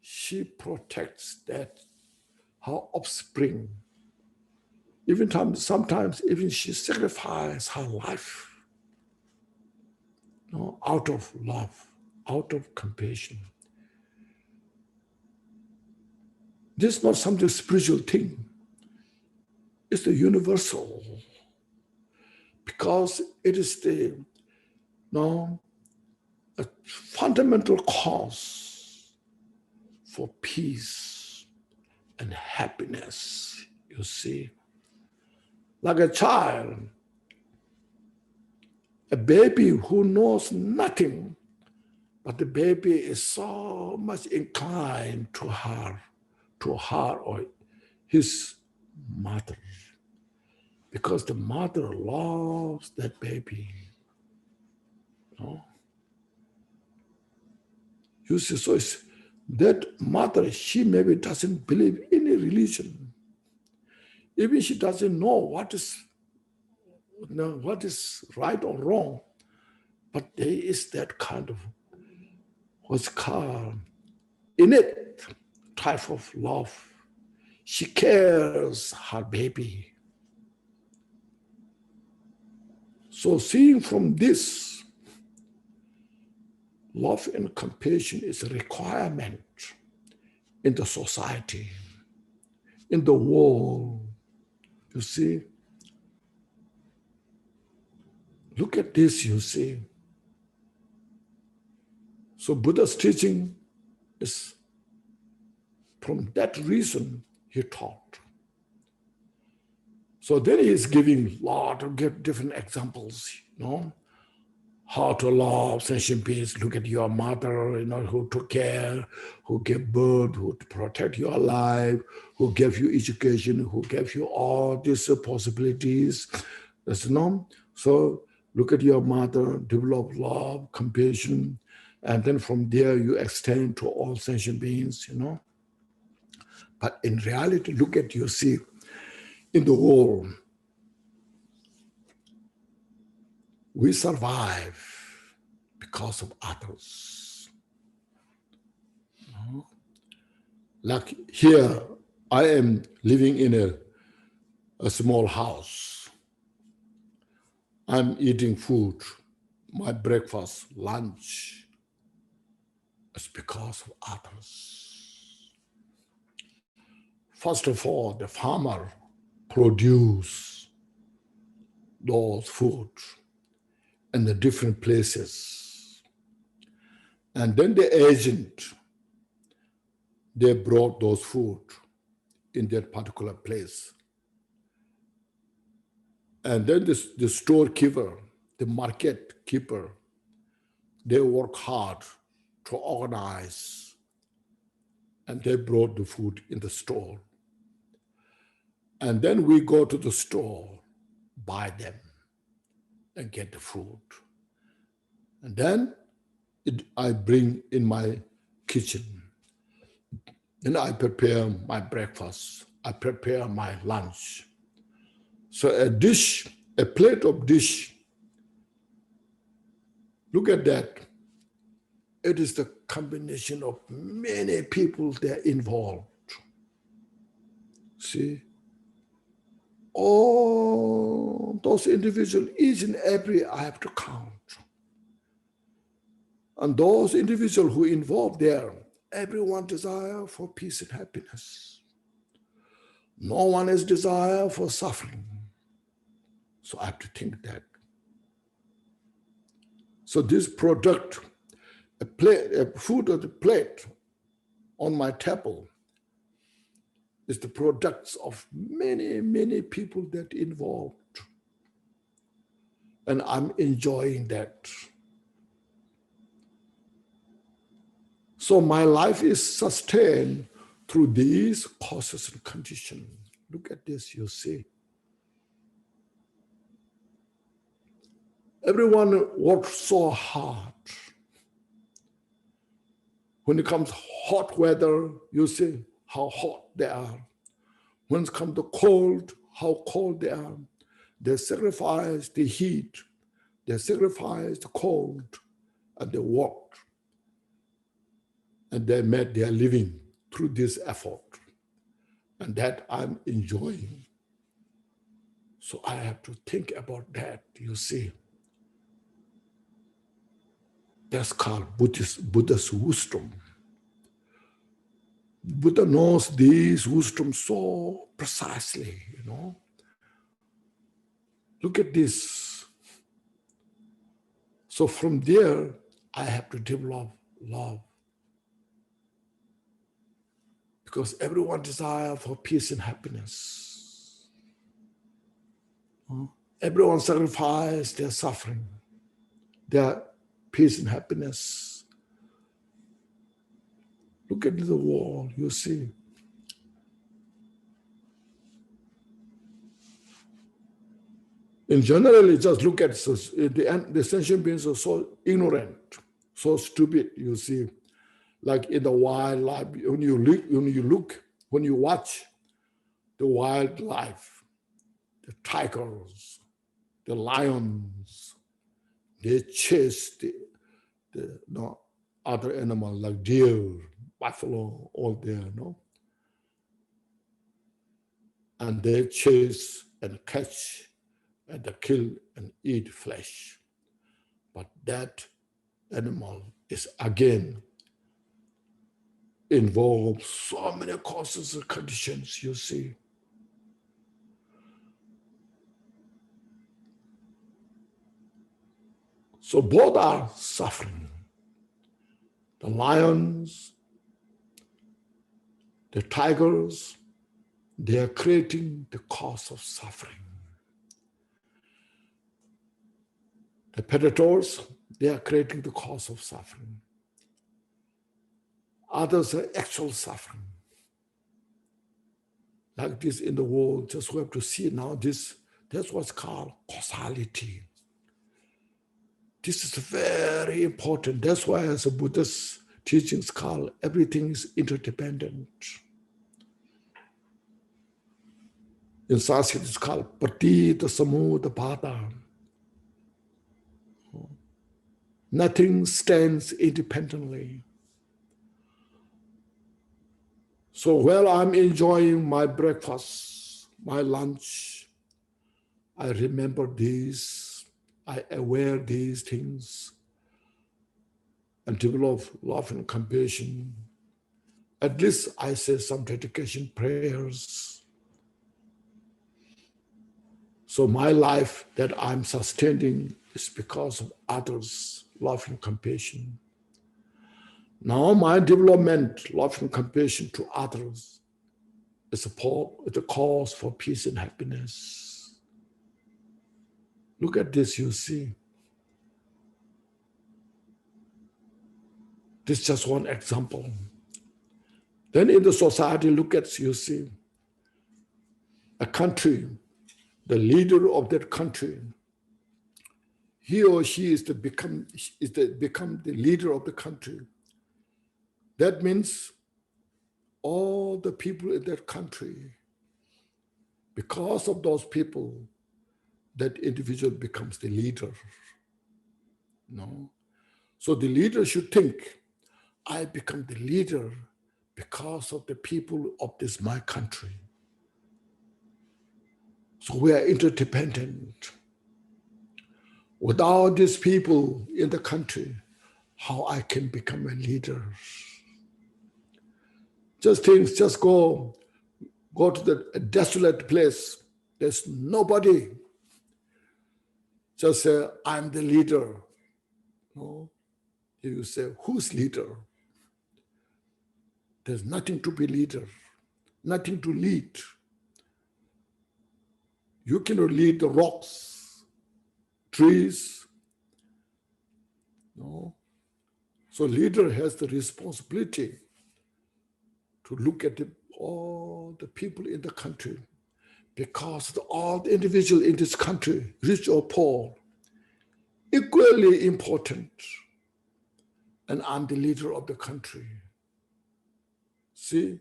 she protects that, her offspring. Even sometimes even she sacrifices her life, out of love, out of compassion. This is not something spiritual thing. It's the universal. Because it is the a fundamental cause for peace and happiness, you see. Like a child, a baby who knows nothing, but the baby is so much inclined to her or his mother, because the mother loves that baby. You see, so it's that mother, she maybe doesn't believe in any religion. Even she doesn't know what is right or wrong, but there is that kind of what's called innate type of love. She cares her baby. So seeing from this, love and compassion is a requirement in the society, in the world. You see, look at this, you see. So Buddha's teaching is from that reason he taught. So then he is giving a lot of different examples, how to love sentient beings. Look at your mother, who took care, who gave birth, who protect your life, who gave you education, who gave you all these possibilities. So look at your mother, develop love, compassion, and then from there you extend to all sentient beings, But in reality, look at you see, in the world, we survive because of others. Like here, I am living in a small house. I'm eating food, my breakfast, lunch. It's because of others. First of all, the farmer produce those food in the different places. And then the agent, they brought those food in that particular place. And then the storekeeper, the market keeper, they work hard to organize, and they brought the food in the store. And then we go to the store, buy them, and get the food. And then I bring in my kitchen. Then I prepare my breakfast. I prepare my lunch. So a plate of dish, look at that. It is the combination of many people that are involved. See? All those individuals, each and every, I have to count. And those individuals who involved there, everyone desire for peace and happiness. No one has desire for suffering. So I have to think that. So this product, a food on the plate on my table, is the products of many, many people that involved. And I'm enjoying that. So my life is sustained through these causes and conditions. Look at this, you see. Everyone works so hard. When it comes hot weather, you see how hot they are. When it comes to cold, how cold they are. They sacrifice the heat, they sacrifice the cold, and they work. And they made their living through this effort. And that I'm enjoying. So I have to think about that, you see. That's called Buddha's wisdom. Buddha knows these wisdom so precisely, you know. Look at this. So from there, I have to develop love. Because everyone desires for peace and happiness. Everyone sacrifices their suffering, their peace and happiness. Look at the world, you see. In general, just look at the sentient beings are so ignorant, so stupid, you see. Like in the wildlife, when you watch the wildlife, the tigers, the lions, they chase the other animals like deer, buffalo, all there, no? And they chase and catch and they kill and eat flesh. But that animal is again involved so many causes and conditions, you see. So both are suffering. The lions, the tigers, they are creating the cause of suffering. The predators, they are creating the cause of suffering. Others are actual suffering. Like this in the world, just we have to see now this, that's what's called causality. This is very important. That's why as a Buddhist teachings called everything is interdependent. In Sanskrit it's called Patita Samudapata. Nothing stands independently. So while I'm enjoying my breakfast, my lunch, I remember these, I aware these things and develop love and compassion. At least I say some dedication prayers. So my life that I'm sustaining is because of others' love and compassion. Now my development, love and compassion to others is a cause for peace and happiness. Look at this, you see. This is just one example. Then in the society, look at, you see, a country, the leader of that country, he or she is to become the leader of the country. That means all the people in that country, because of those people, that individual becomes the leader. No? So the leader should think, I become the leader because of the people of this my country. So we are interdependent. Without these people in the country, how I can become a leader? Just think, just go to the desolate place. There's nobody. Just say, I'm the leader. No? You say, who's leader? There's nothing to be leader, nothing to lead. You cannot lead the rocks, trees. No. So leader has the responsibility to look at all the people in the country, because all the individuals in this country, rich or poor, equally important. And I'm the leader of the country. See?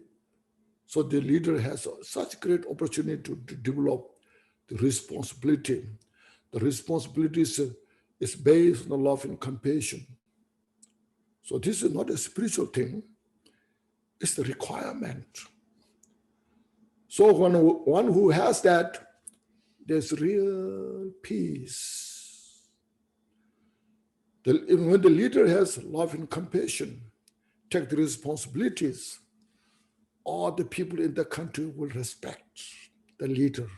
So the leader has such great opportunity to develop the responsibility. The responsibility is based on love and compassion. So this is not a spiritual thing, it's the requirement. So when one who has that, there's real peace. When the leader has love and compassion, take the responsibilities, all the people in the country will respect the leader.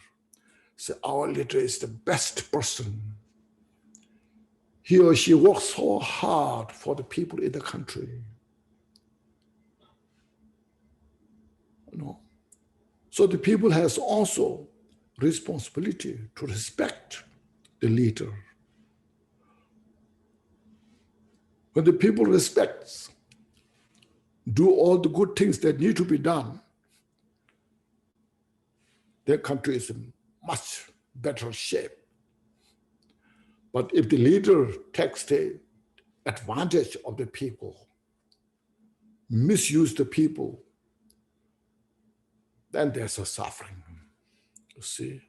Say, our leader is the best person. He or she works so hard for the people in the country. So the people has also responsibility to respect the leader. When the people respect, do all the good things that need to be done, their country is in much better shape. But if the leader takes the advantage of the people, misuse the people, then there's a suffering, you see.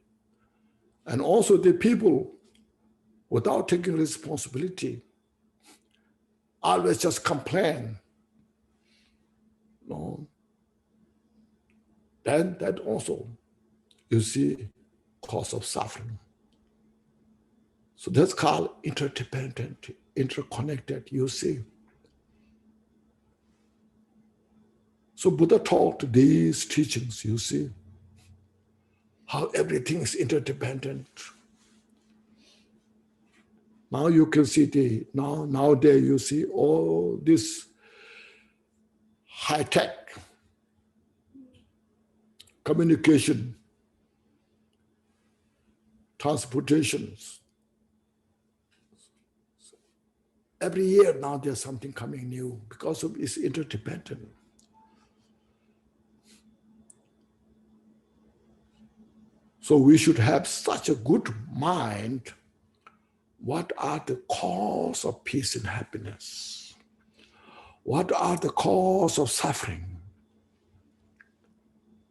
And also the people, without taking responsibility, always just complain. Then that also, you see, cause of suffering. So that's called interdependent, interconnected, you see. So Buddha taught these teachings, you see, how everything is interdependent. Now you can see nowadays you see all this high-tech communication, transportations. Every year now there's something coming new because of it's interdependent. So we should have such a good mind. What are the cause of peace and happiness? What are the cause of suffering?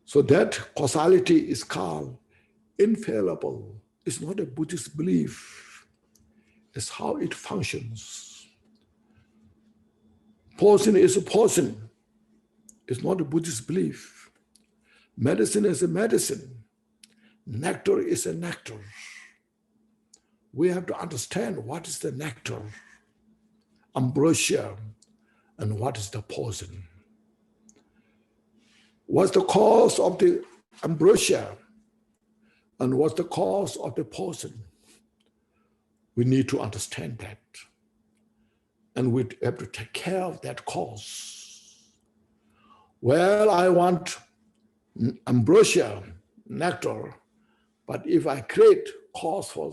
So that causality is called infallible. It's not a Buddhist belief. It's how it functions. Poison is a poison. It's not a Buddhist belief. Medicine is a medicine. Nectar is a nectar. We have to understand what is the nectar, ambrosia, and what is the poison. What's the cause of the ambrosia and what's the cause of the poison? We need to understand that. And we have to take care of that cause. Well, I want ambrosia, nectar, but if I create cause for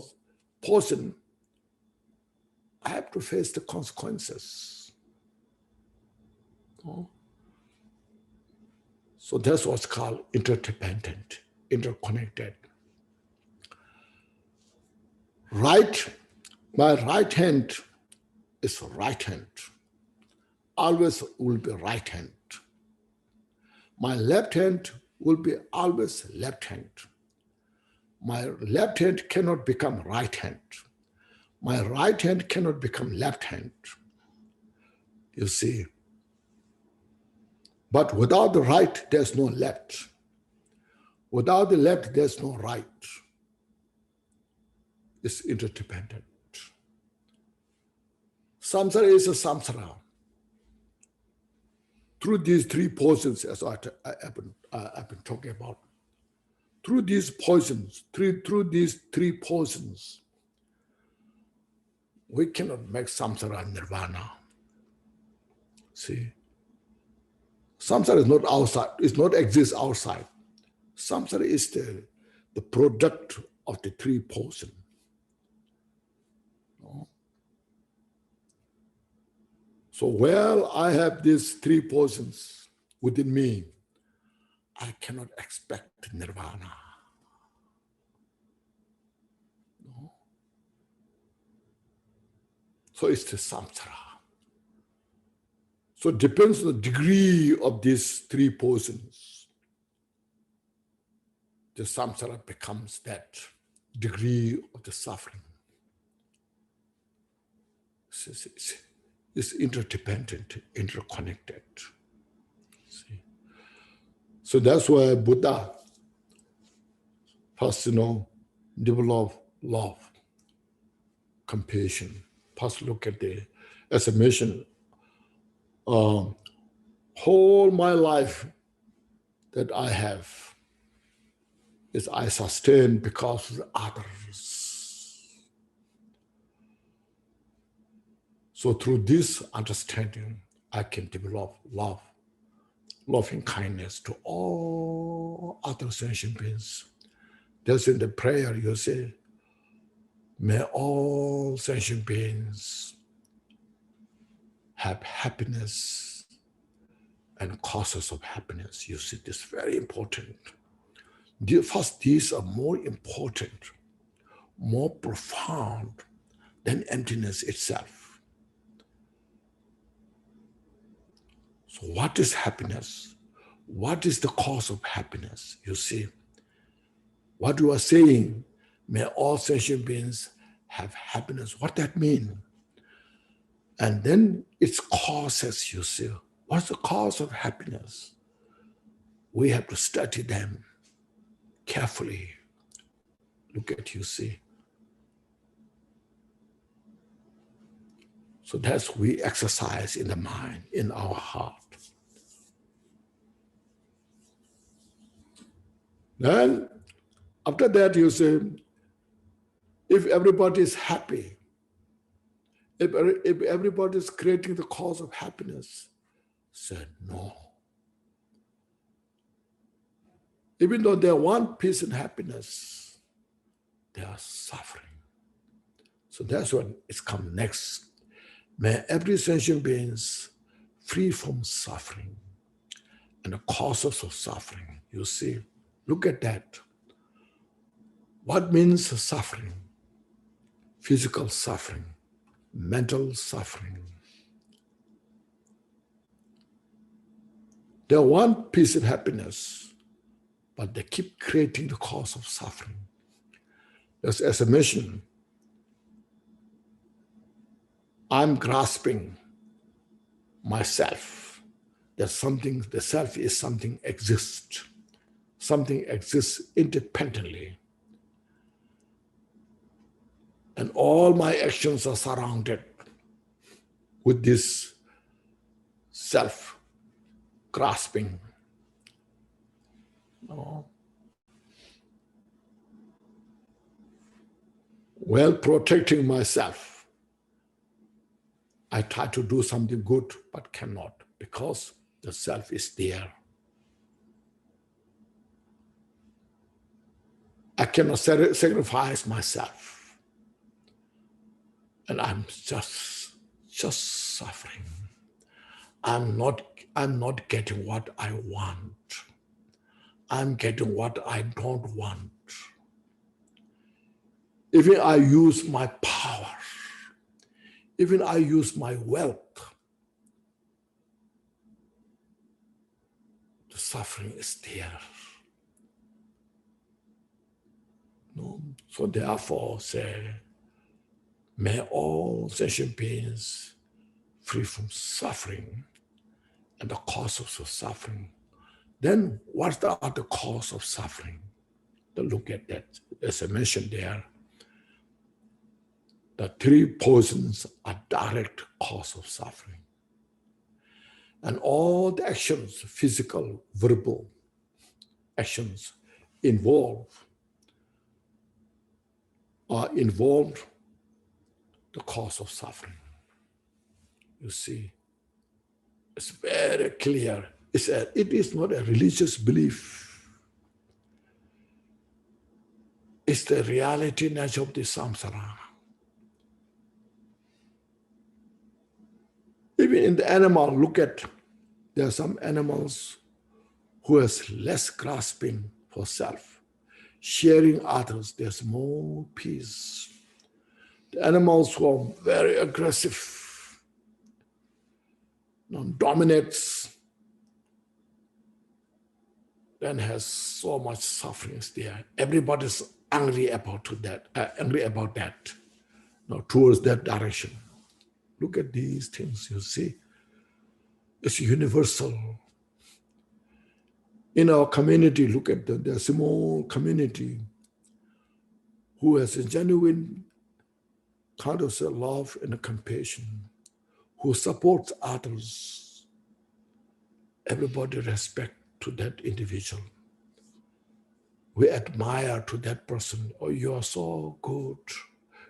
poison, I have to face the consequences. So that's what's called interdependent, interconnected. Right, my right hand is right hand. Always will be right hand. My left hand will be always left hand. My left hand cannot become right hand. My right hand cannot become left hand. You see. But without the right, there's no left. Without the left, there's no right. It's interdependent. Samsara is a samsara. Through these three poisons, as I've been talking about, through these poisons, through these three poisons, we cannot make samsara nirvana. See, samsara is not outside, it's not exist outside. Samsara is the product of the three poisons. So while I have these three poisons within me, I cannot expect nirvana. No? So it's the samsara. So it depends on the degree of these three poisons. The samsara becomes that degree of the suffering. It's interdependent, interconnected. See? So that's why Buddha first, develop love, compassion. First look at as I mentioned, whole my life, that I have is I sustain because of the others. So through this understanding, I can develop love, loving kindness to all other sentient beings. That's in the prayer you say, may all sentient beings have happiness and causes of happiness. You see, this is very important. First, these are more important, more profound than emptiness itself. So what is happiness? What is the cause of happiness? You see, what you are saying, may all sentient beings have happiness. What that mean? And then its causes, you see. What's the cause of happiness? We have to study them carefully. Look at, you see. So that's we exercise in the mind, in our heart. Then, after that, you say, if everybody is happy, if everybody is creating the cause of happiness, say no. Even though they want peace and happiness, they are suffering. So that's what it's come next. May every sentient being free from suffering and the causes of suffering. You see, look at that. What means suffering? Physical suffering, mental suffering. They want peace and happiness, but they keep creating the cause of suffering. As I mentioned, I'm grasping myself. That something, the self is something exists. Something exists independently. And all my actions are surrounded with this self-grasping. While protecting myself, I try to do something good, but cannot, because the self is there. I cannot sacrifice myself. And I'm just suffering. I'm not getting what I want. I'm getting what I don't want. Even I use my power, even I use my wealth, the suffering is there. No? So therefore say, may all sentient beings free from suffering and the causes of suffering. Then what are the cause of suffering? To look at that, as I mentioned there, the three poisons are direct cause of suffering. And all the actions, physical, verbal actions are involved the cause of suffering. You see, it's very clear. It is not a religious belief. It's the reality nature of the samsara. Even in the animal, look at, there are some animals who has less grasping for self. Sharing others, there's more peace. The animals who are very aggressive, dominates, then has so much sufferings there. Everybody's angry about that, towards that direction. Look at these things, you see. It's universal. In our community, look at the small community who has a genuine kind of love and compassion, who supports others. Everybody respect to that individual. We admire to that person. Oh, you are so good.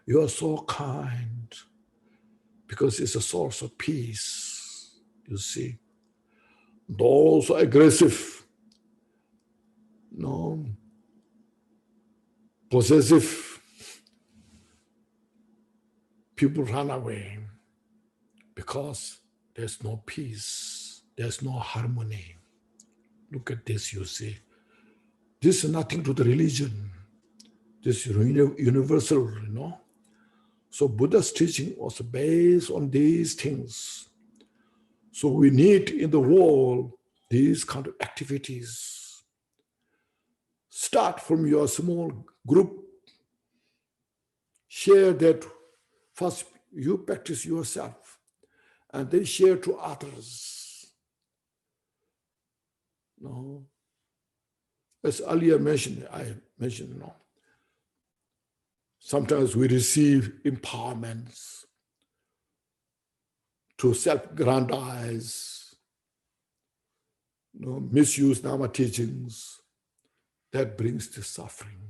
You are so kind. Because it's a source of peace, you see. Those aggressive, no, possessive people run away because there's no peace, there's no harmony. Look at this, you see. This is nothing to the religion. This is universal, you know. So Buddha's teaching was based on these things. So we need in the world these kind of activities. Start from your small group. Share that. First, you practice yourself, and then share to others. No. As earlier mentioned, I mentioned, no. Sometimes we receive empowerments to self-grandize, misuse Dharma teachings. That brings the suffering.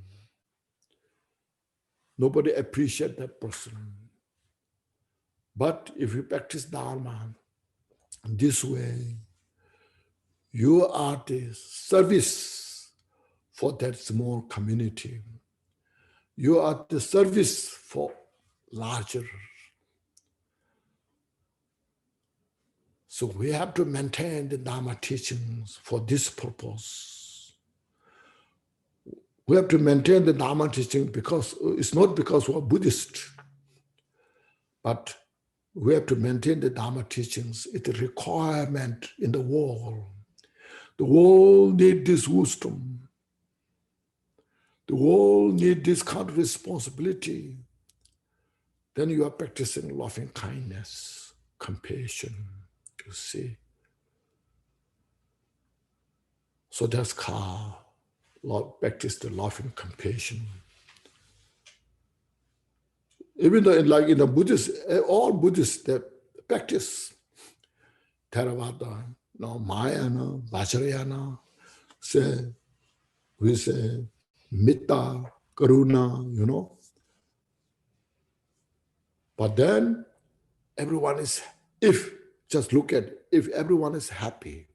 Nobody appreciates that person. But if you practice Dharma this way, you are the service for that small community. You are the service for larger. So we have to maintain the Dharma teachings for this purpose. We have to maintain the Dharma teaching because it's not because we're Buddhist, but we have to maintain the Dharma teachings. It's a requirement in the world. The world needs this wisdom. The world needs this kind of responsibility. Then you are practicing loving kindness, compassion, you see. So that's how Lord practice the loving compassion. Even though in the Buddhists, all Buddhists that practice Theravada, Mahayana, Vajrayana, we say Metta, Karuna, But then everyone is, if everyone is happy,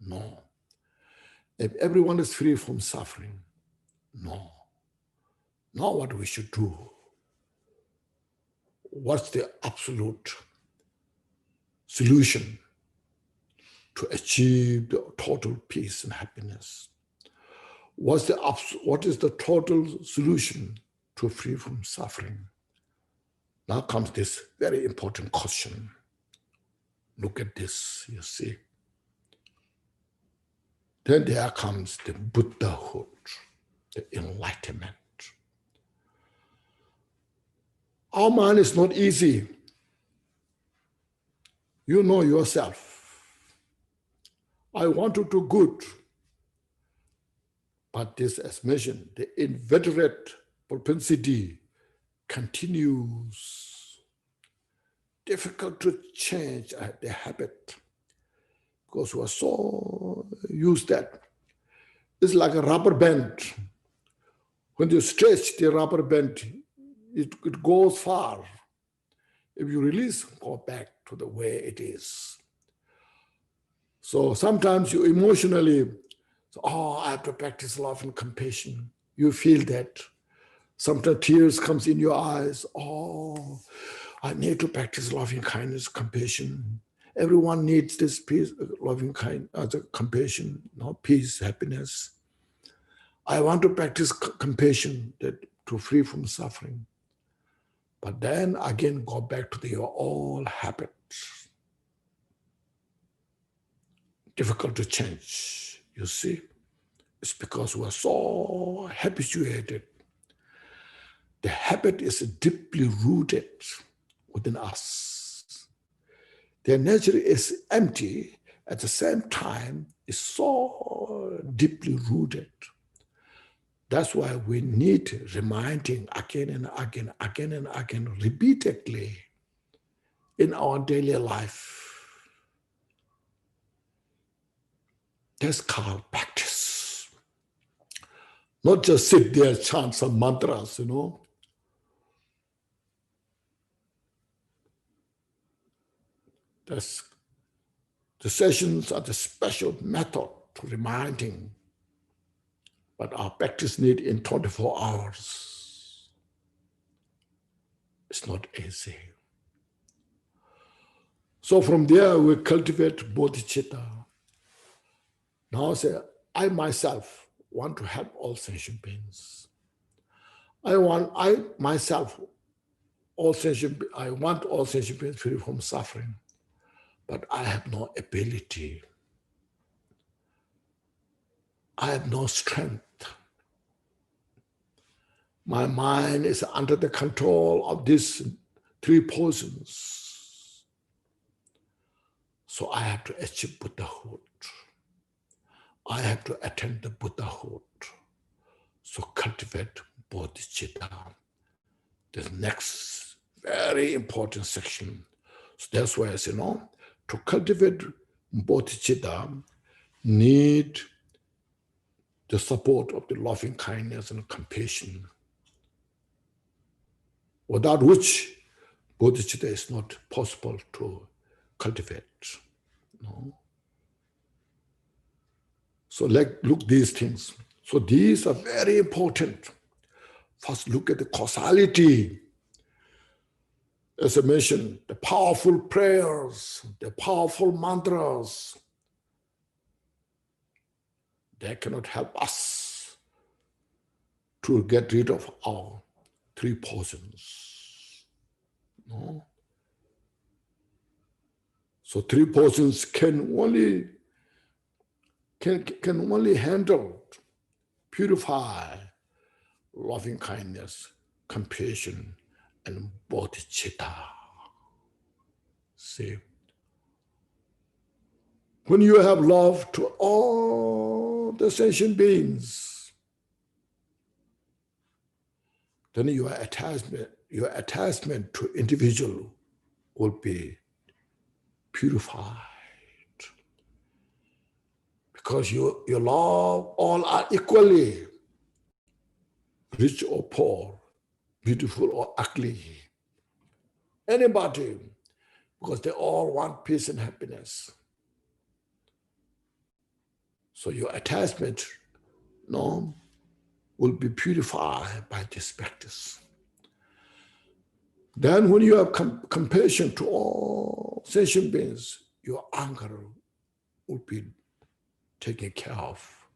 no. If everyone is free from suffering, no. Not what we should do. What's the absolute solution to achieve the total peace and happiness? What is the total solution to free from suffering? Now comes this very important question. Look at this, you see. Then there comes the Buddhahood, the enlightenment. Our mind is not easy. You know yourself. I want to do good. But this, as mentioned, the inveterate propensity continues. Difficult to change the habit because we are so used that. It's like a rubber band. When you stretch the rubber band, it goes far. If you release, go back to the way it is. So sometimes you emotionally, I have to practice love and compassion. You feel that. Sometimes tears comes in your eyes. I need to practice loving kindness, compassion. Everyone needs this peace, loving kindness, compassion, peace, happiness. I want to practice compassion to free from suffering. But then again, go back to your old habits. Difficult to change, you see. It's because we are so habituated. The habit is deeply rooted within us. Their nature is empty, at the same time, is so deeply rooted. That's why we need reminding again and again, repeatedly in our daily life. That's called practice. Not just sit there, chant some mantras, That's, the sessions are the special method to reminding, but our practice need in 24 hours. It's not easy. So from there, we cultivate bodhichitta. Now say, I myself want to help all sentient beings. I want all sentient beings free from suffering, but I have no ability. I have no strength. My mind is under the control of these three poisons. So I have to achieve Buddhahood. I have to attain the Buddhahood. So cultivate bodhichitta. The next very important section. So that's why I say, to cultivate bodhichitta, need the support of the loving kindness and compassion, without which bodhichitta is not possible to cultivate. So look these things. So these are very important. First, look at the causality. As I mentioned, the powerful prayers, the powerful mantras, they cannot help us to get rid of our three poisons. So three poisons can only handle, purify loving kindness, compassion, and bodhicitta. See, when you have love to all the sentient beings, then your attachment to individual will be purified. Because you love all are equally, rich or poor, beautiful or ugly. Anybody, because they all want peace and happiness. So your attachment, will be purified by this practice. Then when you have compassion to all sentient beings, your anger will be taken care of,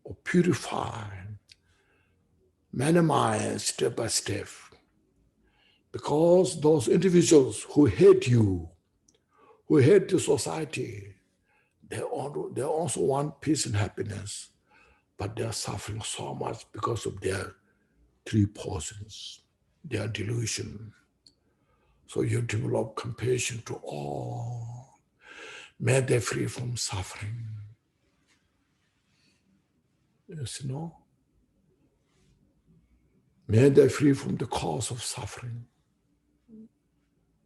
or purified, minimized step by step. Because those individuals who hate you, who hate the society, they also want peace and happiness, but they are suffering so much because of their three poisons, their delusion. So you develop compassion to all. May they free from suffering. Yes, May they free from the cause of suffering.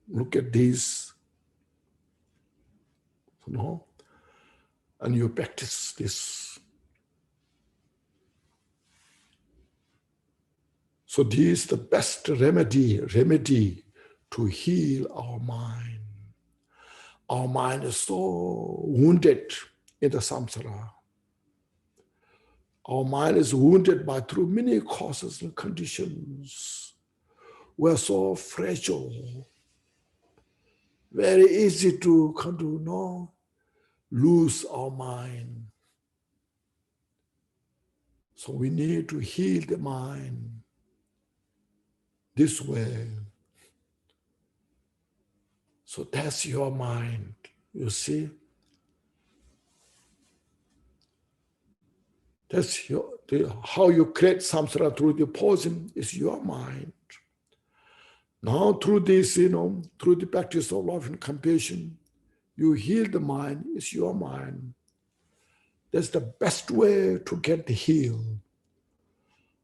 Look at these, and you practice this. So this is the best remedy to heal our mind. Our mind is so wounded in the samsara. Our mind is wounded through many causes and conditions. We are so fragile. Very easy to lose our mind. So we need to heal the mind this way. So that's your mind, you see. That's how you create samsara through the poison is your mind. Now through this, through the practice of love and compassion, you heal the mind, it's your mind. That's the best way to get the heal.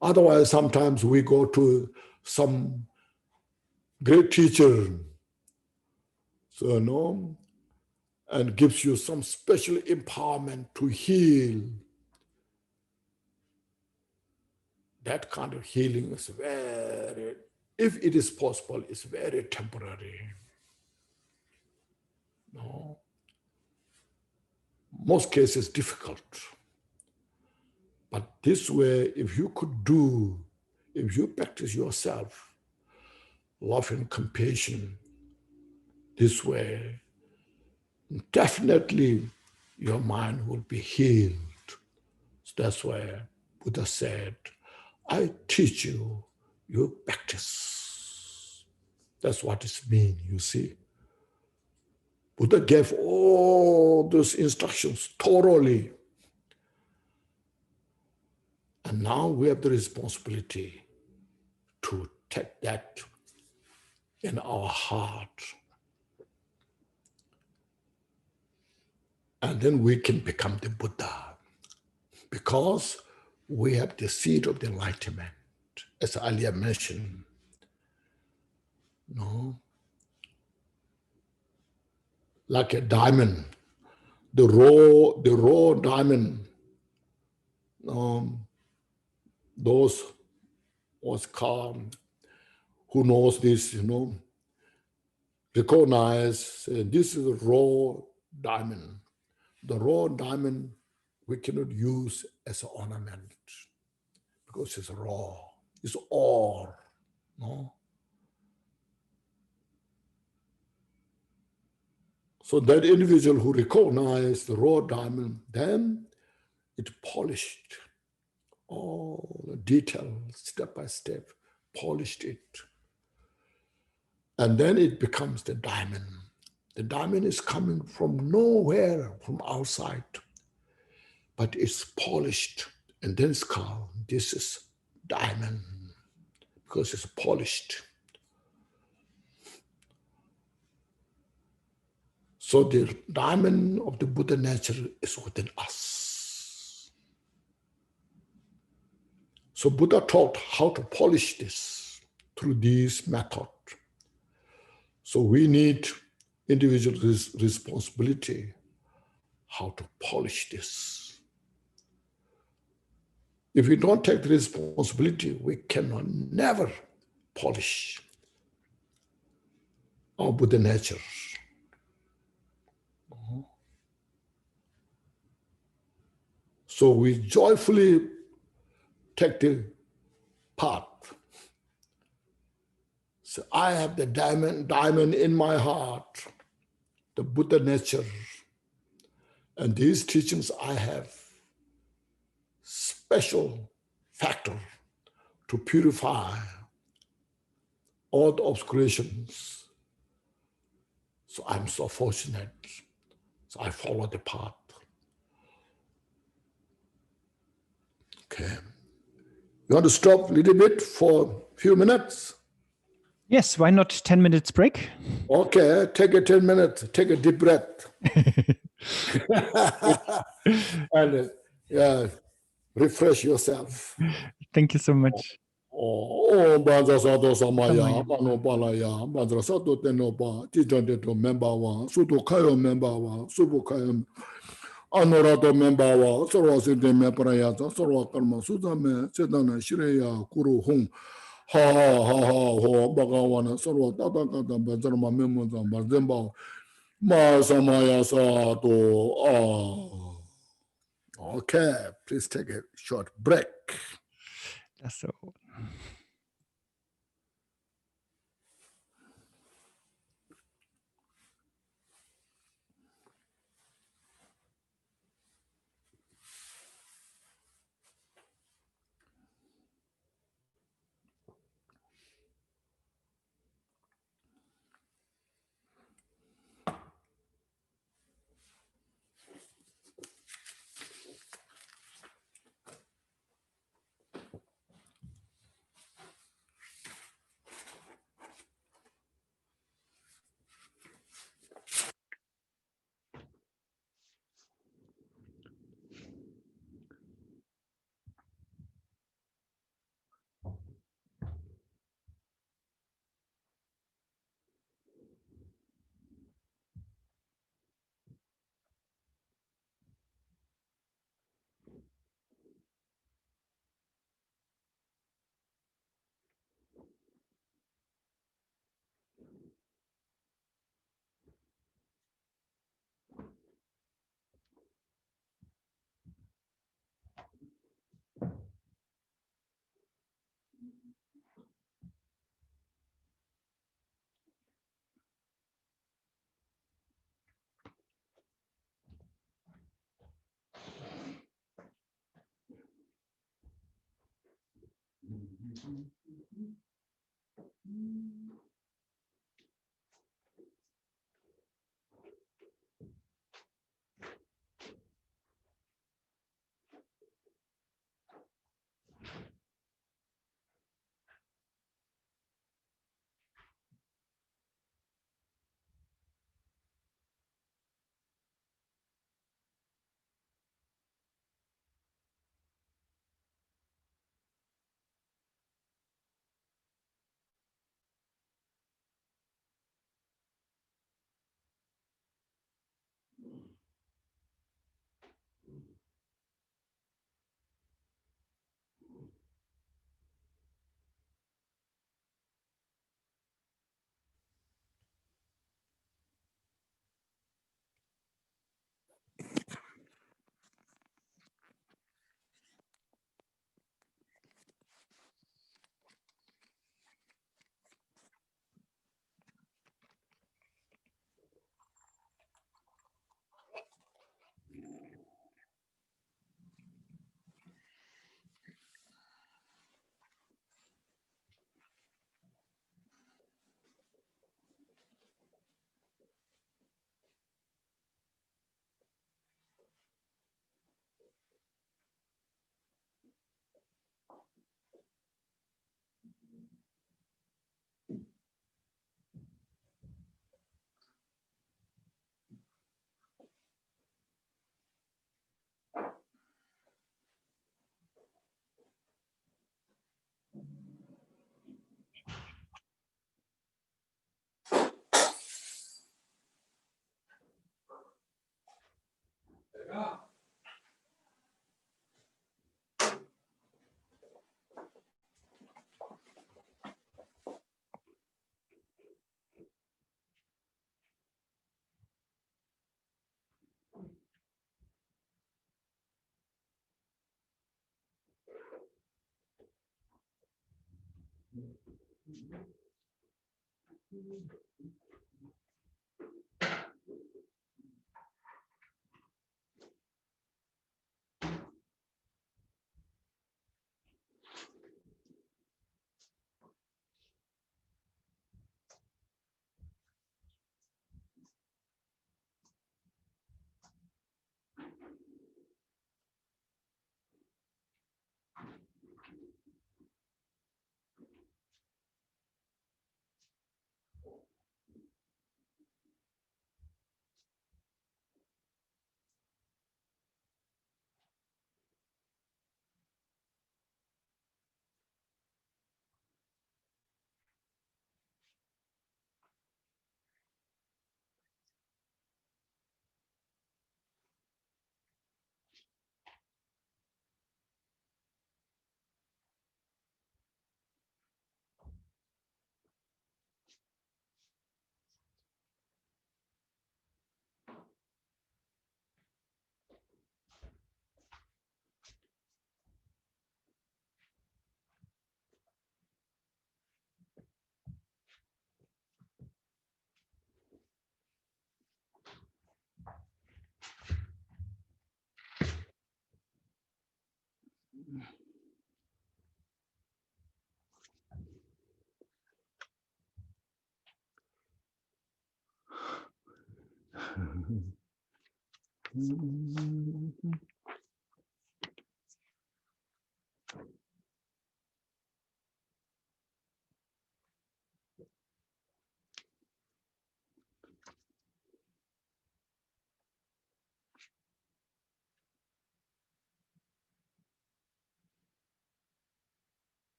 Otherwise, sometimes we go to some great teacher. So and gives you some special empowerment to heal. That kind of healing is very, if it is possible, it's very temporary. No. Most cases difficult. But this way, if you practice yourself, love and compassion, this way, definitely your mind will be healed. So that's why Buddha said, I teach you, you practice. That's what it means, you see. Buddha gave all those instructions thoroughly. And now we have the responsibility to take that in our heart. And then we can become the Buddha, because we have the seed of the enlightenment, as I earlier mentioned. No? Like a diamond, the raw diamond, those was calm, who knows this, recognize this is a raw diamond. The raw diamond we cannot use as an ornament because it's raw, it's ore. No? So that individual who recognized the raw diamond, then it polished all the details, step by step, polished it. And then it becomes the diamond. The diamond is coming from nowhere, from outside, but it's polished. And then it's called, this is diamond, because it's polished. So the diamond of the Buddha nature is within us. So Buddha taught how to polish this through this method. So we need individual responsibility how to polish this. If we don't take the responsibility, we cannot never polish our Buddha nature. So we joyfully take the path. So I have the diamond in my heart, the Buddha nature. And these teachings I have special factor to purify all the obscurations. So I'm so fortunate. So I follow the path. Okay. You want to stop a little bit for a few minutes? Yes, why not 10 minutes break? Okay, take a 10 minutes, take a deep breath. And refresh yourself. Thank you so much. Banza Sato Samaya, Mano Palaya, Banza Sato Tenopa, Titanto Membawa, Suto Kayo Membawa, Subo Kayo, Anorato Membawa, Sorosite Meprayata, Sorwa Karma, Sudame, Sedana, Shreya, Kuru Hung, Ha ha ha ha, Bagawana, Sorwa Tata Kata, Bazarma Memoza, Bazemba, Ma Samaya Sato. Okay, please take a short break. That's so.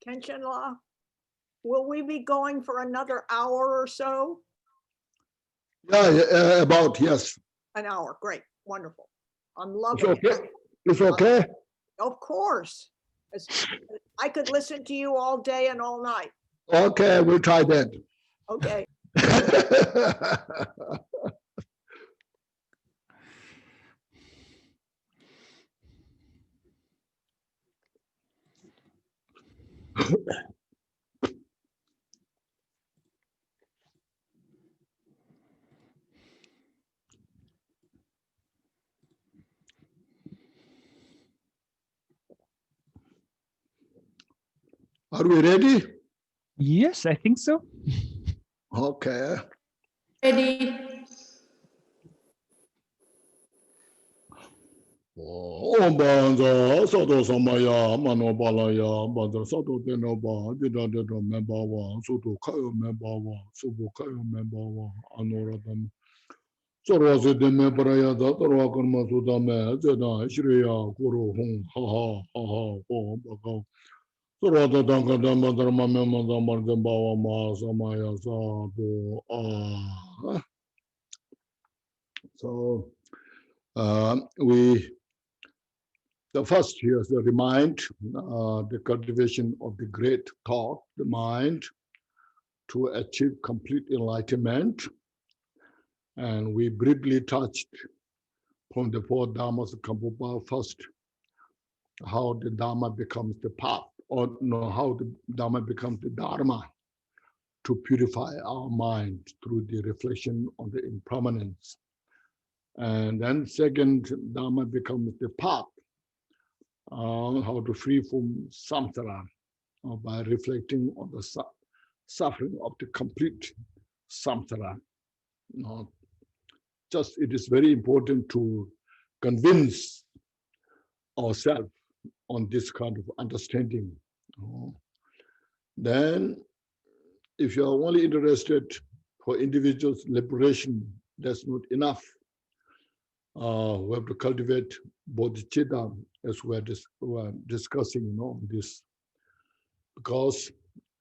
Khenchen La, will we be going for another hour or so? Yeah, about, yes. An hour, great, wonderful. I'm It's loving okay. it. It's okay. Of course. I could listen to you all day and all night. Okay, we'll try that. Okay. Are we ready? Yes, I think so. Okay. Ready. Om Banza Sato Samaya Mano Balaya Bandra Sato Tenova Dida Dida Membawa Sutu Kayo Membawa Subu Kayo Membawa Anoradam Sorwasi Deme Paraya Datarwa Karma Sudame Zeda Shriya Kuru Hung Ha Ha Ha Ha Ho Baka Sorwata Tanka Dama Dharma Memanda Mardembawa Ma Samaya Sato Ah. So the first here is the remind, the cultivation of the great thought, the mind, to achieve complete enlightenment. And we briefly touched from the Four Dharmas of Gampopa first, how the Dharma becomes the path, or no, how the Dharma becomes the Dharma to purify our mind through the reflection on the impermanence. And then second, Dharma becomes the path, how to free from samsara, by reflecting on the suffering of the complete samsara. Just it is very important to convince ourselves on this kind of understanding. Then, if you are only interested for individuals' liberation, that's not enough. We have to cultivate Bodhichitta, as we're discussing, this. Because,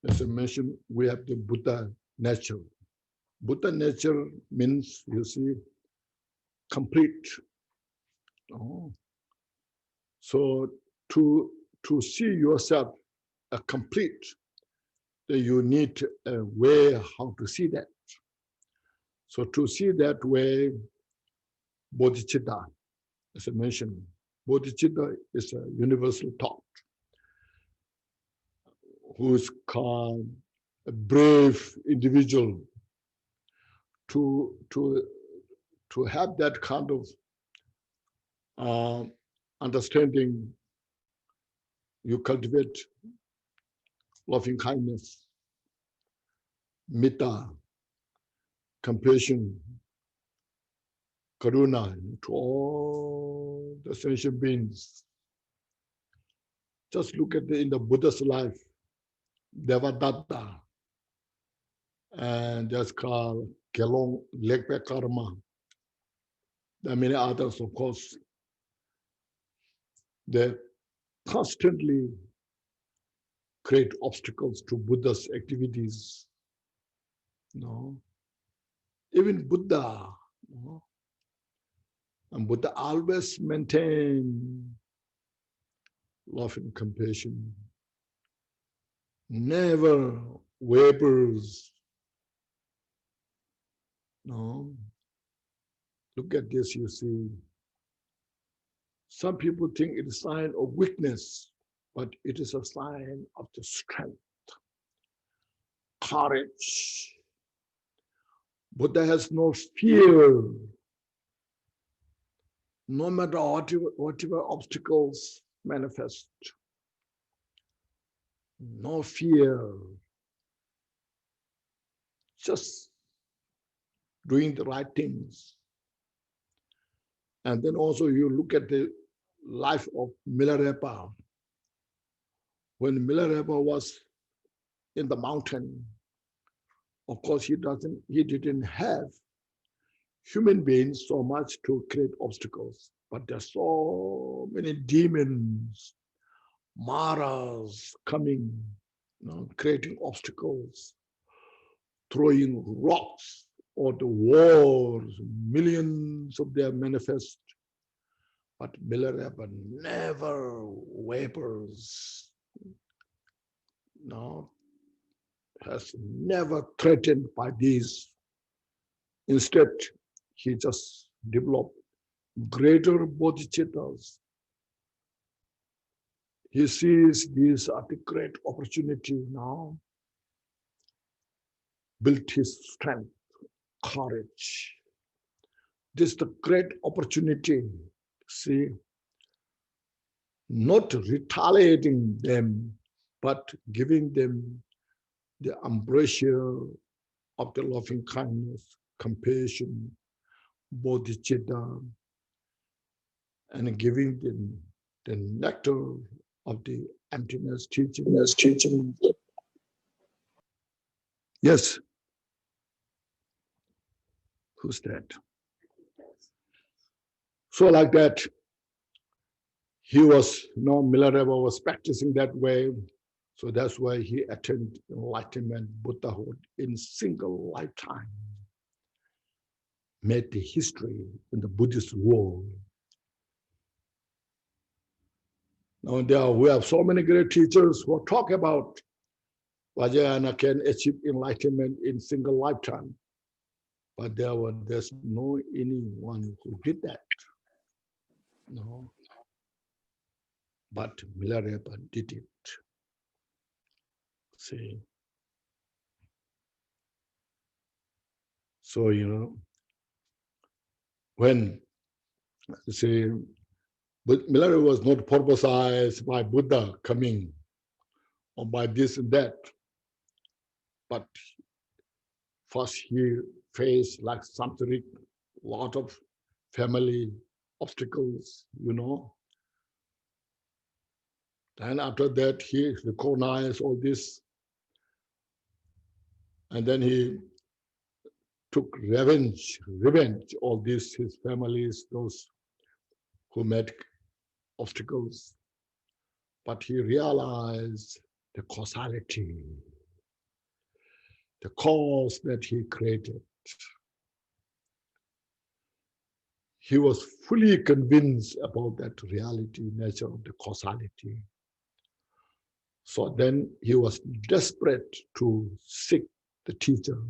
as I mentioned, we have the Buddha nature. Buddha nature means, you see, complete. So to see yourself a complete, you need a way how to see that. So to see that way, Bodhichitta, as I mentioned, Bodhichitta is a universal thought, who is called a brave individual. To have that kind of understanding, you cultivate loving kindness, metta, compassion, karuna to all the sentient beings. Just look at in the Buddha's life, Devadatta, and that's called Gelong Lekpe Karma. There are many others, of course. They constantly create obstacles to Buddha's activities. Even Buddha, and Buddha always maintain love and compassion, never wavers. Look at this, you see. Some people think it is a sign of weakness, but it is a sign of the strength, courage. Buddha has no fear. No matter whatever obstacles manifest, no fear, just doing the right things. And then also you look at the life of Milarepa. When Milarepa was in the mountain, of course he didn't have human beings so much to create obstacles, but there's so many demons, maras coming creating obstacles, throwing rocks on the walls, millions of them manifest. But Milarepa never wavers, has never threatened by these. Instead, he just developed greater bodhicittas. He sees these as a great opportunity now, built his strength, courage. This is the great opportunity, see, not retaliating them, but giving them the ambrosia of the loving kindness, compassion, bodhicitta, and giving them the nectar of the emptiness teaching. Yes. Who's that? So like that, he was, Milarepa was practicing that way. So that's why he attained enlightenment, Buddhahood in single lifetime. Made the history in the Buddhist world. Now we have so many great teachers who talk about Vajrayana can achieve enlightenment in single lifetime. But there's no anyone who did that. No. But Milarepa did it. See. So, when, see, but Milarepa was not purposed by Buddha coming or by this and that. But first he faced like samsaric, lot of family obstacles, And after that, he recognized all this. And then he took revenge, all this, his families, those who met obstacles. But he realized the causality, the cause that he created. He was fully convinced about that reality, nature of the causality. So then he was desperate to seek the teacher.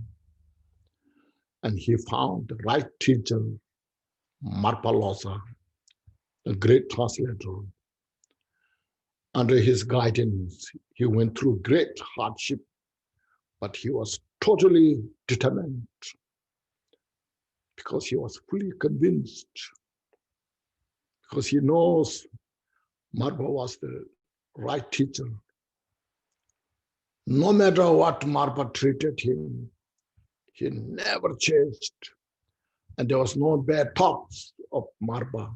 And he found the right teacher, Marpalosa, a great translator. Under his guidance, he went through great hardship, but he was totally determined because he was fully convinced, because he knows Marpa was the right teacher. No matter what Marpa treated him, he never changed. And there was no bad thoughts of Marpa.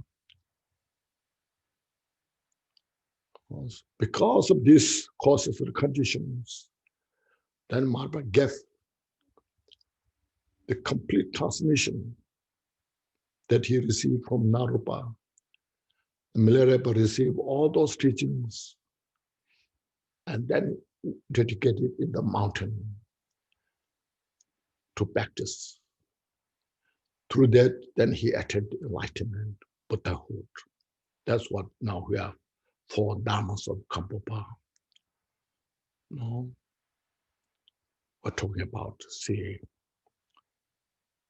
Because of these causes and conditions, then Marpa gave the complete transmission that he received from Narupa. Milarepa received all those teachings and then dedicated in the mountain to practice. Through that, then he attained enlightenment, Buddhahood. That's what now we have Four Dharmas of Gampopa. We're talking about seeing.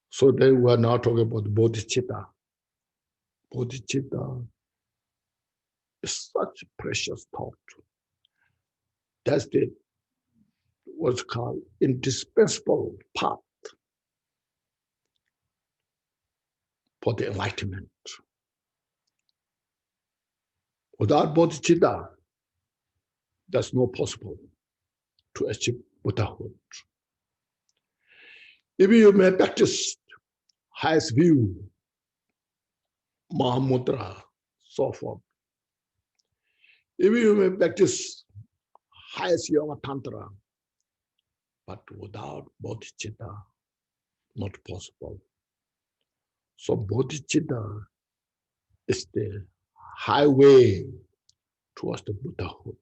So then we're now talking about Bodhichitta. Bodhichitta is such a precious thought. That's what's called indispensable path for the enlightenment. Without bodhicitta, that's not possible to achieve Buddhahood. If you may practice highest view, Mahamudra, so forth. If you may practice highest yoga tantra, but without bodhicitta, not possible. So bodhicitta is the highway towards the Buddhahood.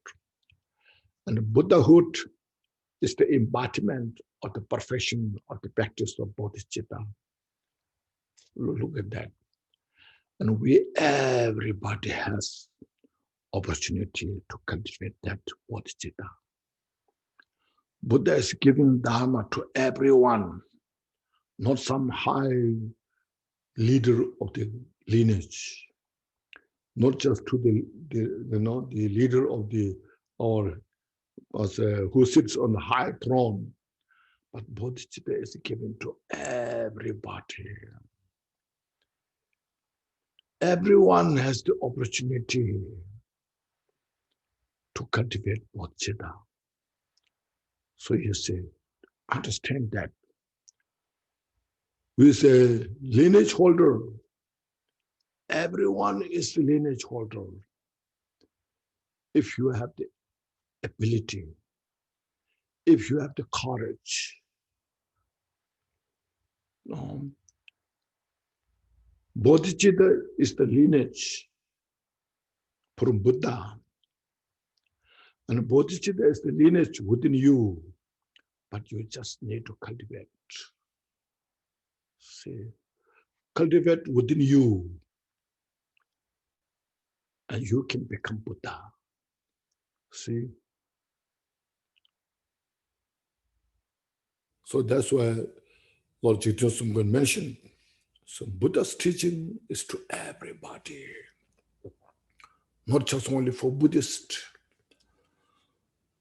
And the Buddhahood is the embodiment of the perfection of the practice of Bodhichitta. Look at that. And everybody has opportunity to cultivate that Bodhichitta. Buddha is giving Dharma to everyone, not some high leader of the lineage, not just to the leader of the, or who sits on the high throne, but Bodhichitta is given to everybody. Everyone has the opportunity to cultivate Bodhichitta. So you say, understand that. With a lineage holder, everyone is the lineage holder. If you have the ability, if you have the courage. Bodhichitta is the lineage from Buddha. And Bodhichitta is the lineage within you, but you just need to cultivate. See, cultivate within you, and you can become Buddha. See? So that's why Lord Chaitanya Sungpan mentioned, so Buddha's teaching is to everybody, not just only for Buddhists.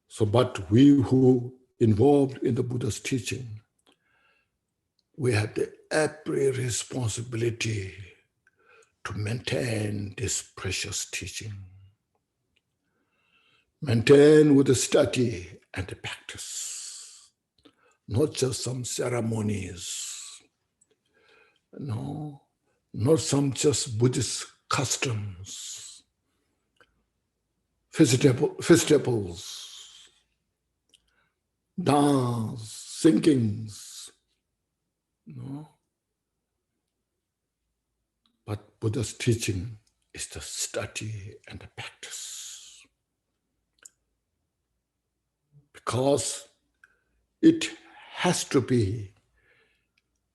So, but we who involved in the Buddha's teaching, we have the every responsibility to maintain this precious teaching. Maintain with the study and the practice, not just some ceremonies. No, not some just Buddhist customs, festivals, dance, singings. No. But Buddha's teaching is the study and the practice. Because it has to be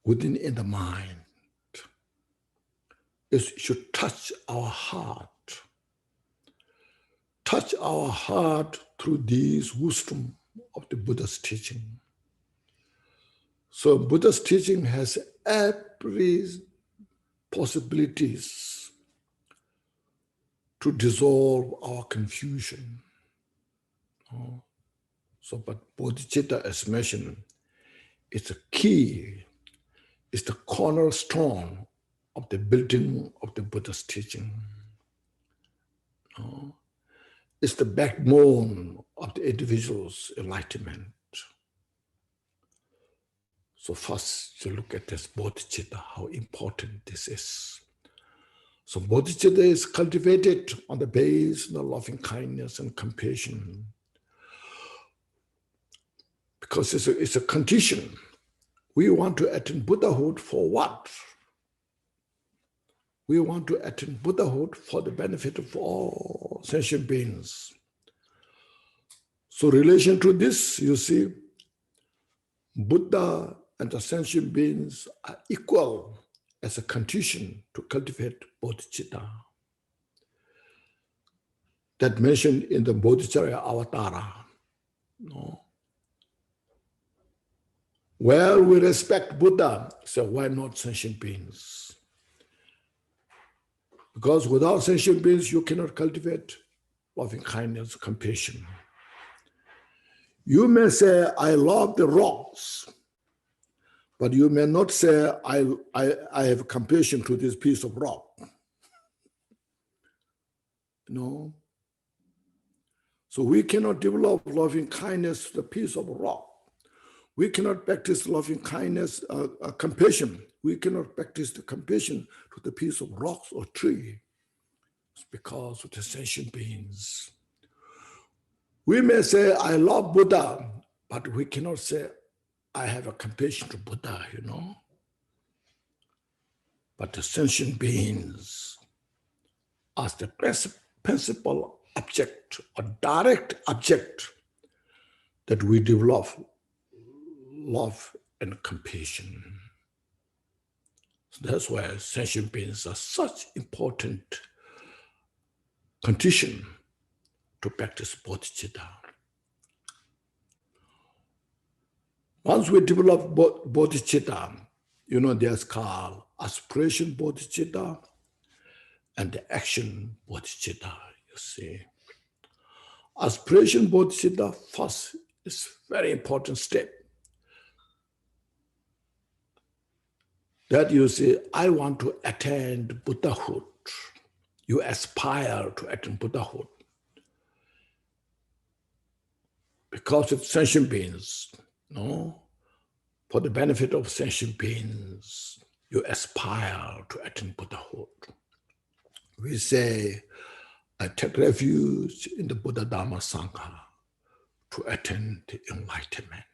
within in the mind. It should touch our heart. Touch our heart through this wisdom of the Buddha's teaching. So Buddha's teaching has every possibilities to dissolve our confusion. So, but Bodhichitta, as mentioned, is a key, is the cornerstone of the building of the Buddha's teaching. It's the backbone of the individual's enlightenment. So first, you look at this Bodhichitta, how important this is. So Bodhichitta is cultivated on the base of loving kindness and compassion. Because it's a condition. We want to attain Buddhahood for what? We want to attain Buddhahood for the benefit of all sentient beings. So in relation to this, you see, Buddha and the sentient beings are equal as a condition to cultivate Bodhicitta. That mentioned in the Bodhicharya Avatara. No. Well, we respect Buddha, so why not sentient beings? Because without sentient beings, you cannot cultivate loving kindness, compassion. You may say, I love the rocks, but you may not say, I have compassion to this piece of rock. No. So we cannot develop loving kindness to the piece of rock. We cannot practice loving kindness, compassion. We cannot practice the compassion to the piece of rocks or tree. It's because of the sentient beings. We may say, I love Buddha, but we cannot say, I have a compassion to Buddha, you know. But the sentient beings, as the principal object or direct object, that we develop love and compassion. So that's why sentient beings are such important condition to practice bodhicitta. Once we develop bodhicitta, there's called aspiration bodhicitta and the action bodhicitta, you see. Aspiration bodhicitta first is very important step. That you say, I want to attain Buddhahood. You aspire to attain Buddhahood. Because it's sentient beings, for the benefit of sentient beings, you aspire to attain Buddhahood. We say, I take refuge in the Buddha Dharma Sangha to attain the enlightenment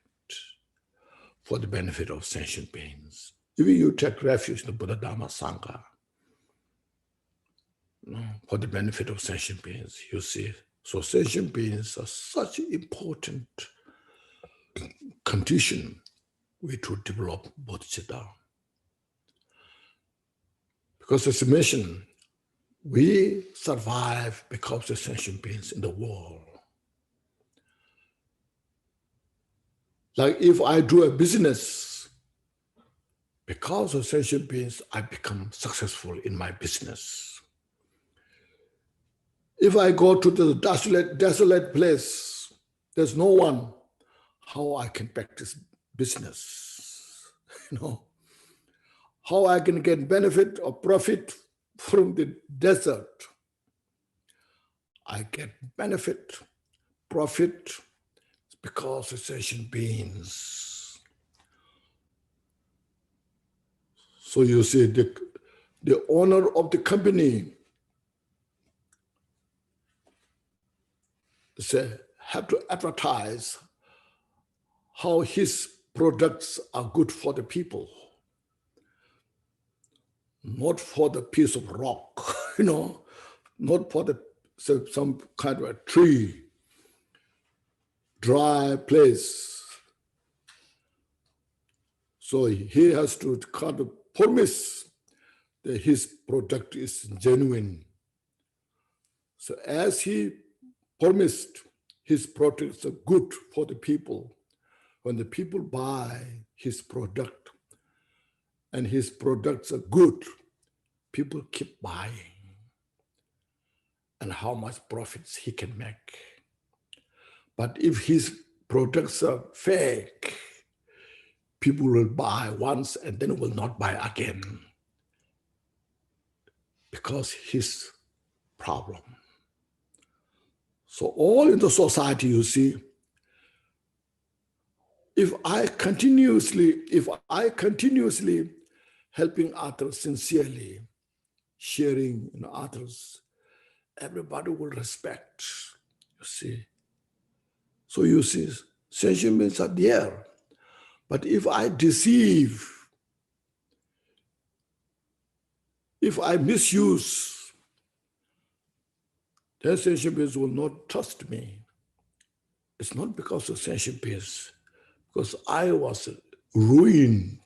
for the benefit of sentient beings. If you take refuge in the Buddha Dharma Sangha for the benefit of sentient beings, you see. So sentient beings are such an important condition to develop bodhicitta. Because as I mentioned, we survive because of sentient beings in the world. Like if I do a business, because of sentient beings, I become successful in my business. If I go to the desolate place, there's no one, how I can practice business, how I can get benefit or profit from the desert. I get benefit, profit, because of sentient beings. So you see, the owner of the company have to advertise how his products are good for the people, not for the piece of rock, not for some kind of a tree, dry place. So he has to kind of promise that his product is genuine. So as he promised his products are good for the people, when the people buy his product and his products are good, people keep buying. And how much profits he can make. But if his products are fake, people will buy once and then will not buy again because his problem. So all in the society, you see, if I continuously helping others sincerely, sharing in others, everybody will respect, you see. So you see, sentient beings are there. But if I deceive, if I misuse, then sentient beings will not trust me. It's not because of sentient beings, because I was ruined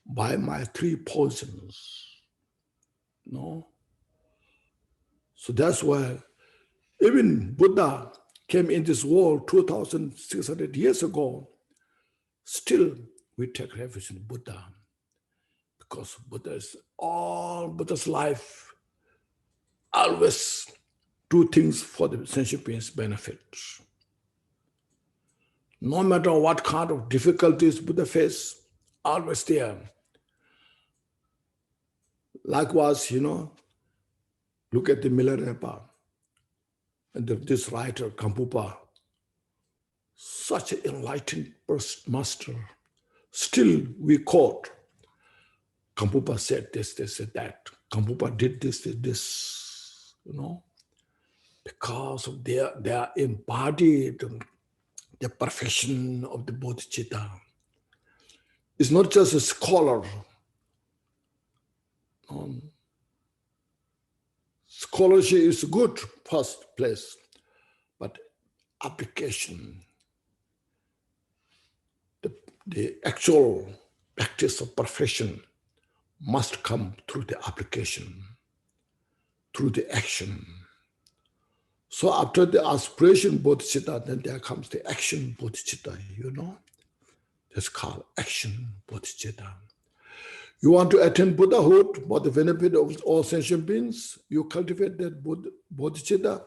by my 3 poisons. So that's why even Buddha came in this world 2,600 years ago. Still, we take refuge in Buddha because Buddha's life always do things for the sentient beings' benefit. No matter what kind of difficulties Buddha faced, always there. Likewise, look at the Milarepa and this writer, Gampopa, such an enlightened master. Still, we quote, Gampopa said this, said that. Gampopa did this, because of their embodied the perfection of the Bodhichitta. It's not just a scholar. Scholarship is good, first place, but application the actual practice of perfection must come through the application, through the action. So after the aspiration bodhicitta, then there comes the action bodhicitta, you know. That's called action bodhicitta. You want to attain Buddhahood for the benefit of all sentient beings, you cultivate that bodhicitta,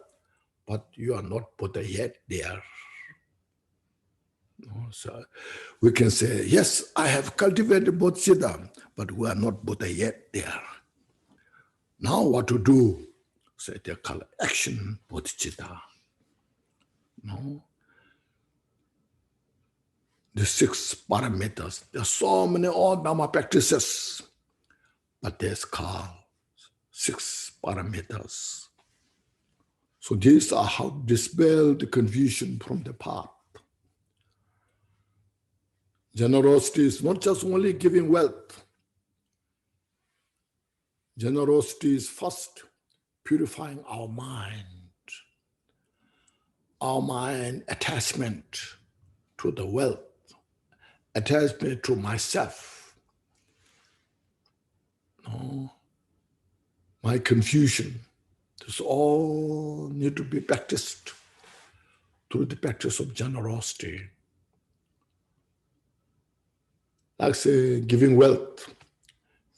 but you are not Buddha yet there. So we can say, yes, I have cultivated bodhicitta, but we are not Buddha yet there. Now what to do? So they call it action bodhicitta. No? The 6 parameters. There are so many all Dharma practices, but there's called 6 parameters. So these are how to dispel the confusion from the path. Generosity is not just only giving wealth. Generosity is first purifying our mind attachment to the wealth, attachment to myself, no, my confusion. This all need to be practiced through the practice of generosity. Like say, giving wealth,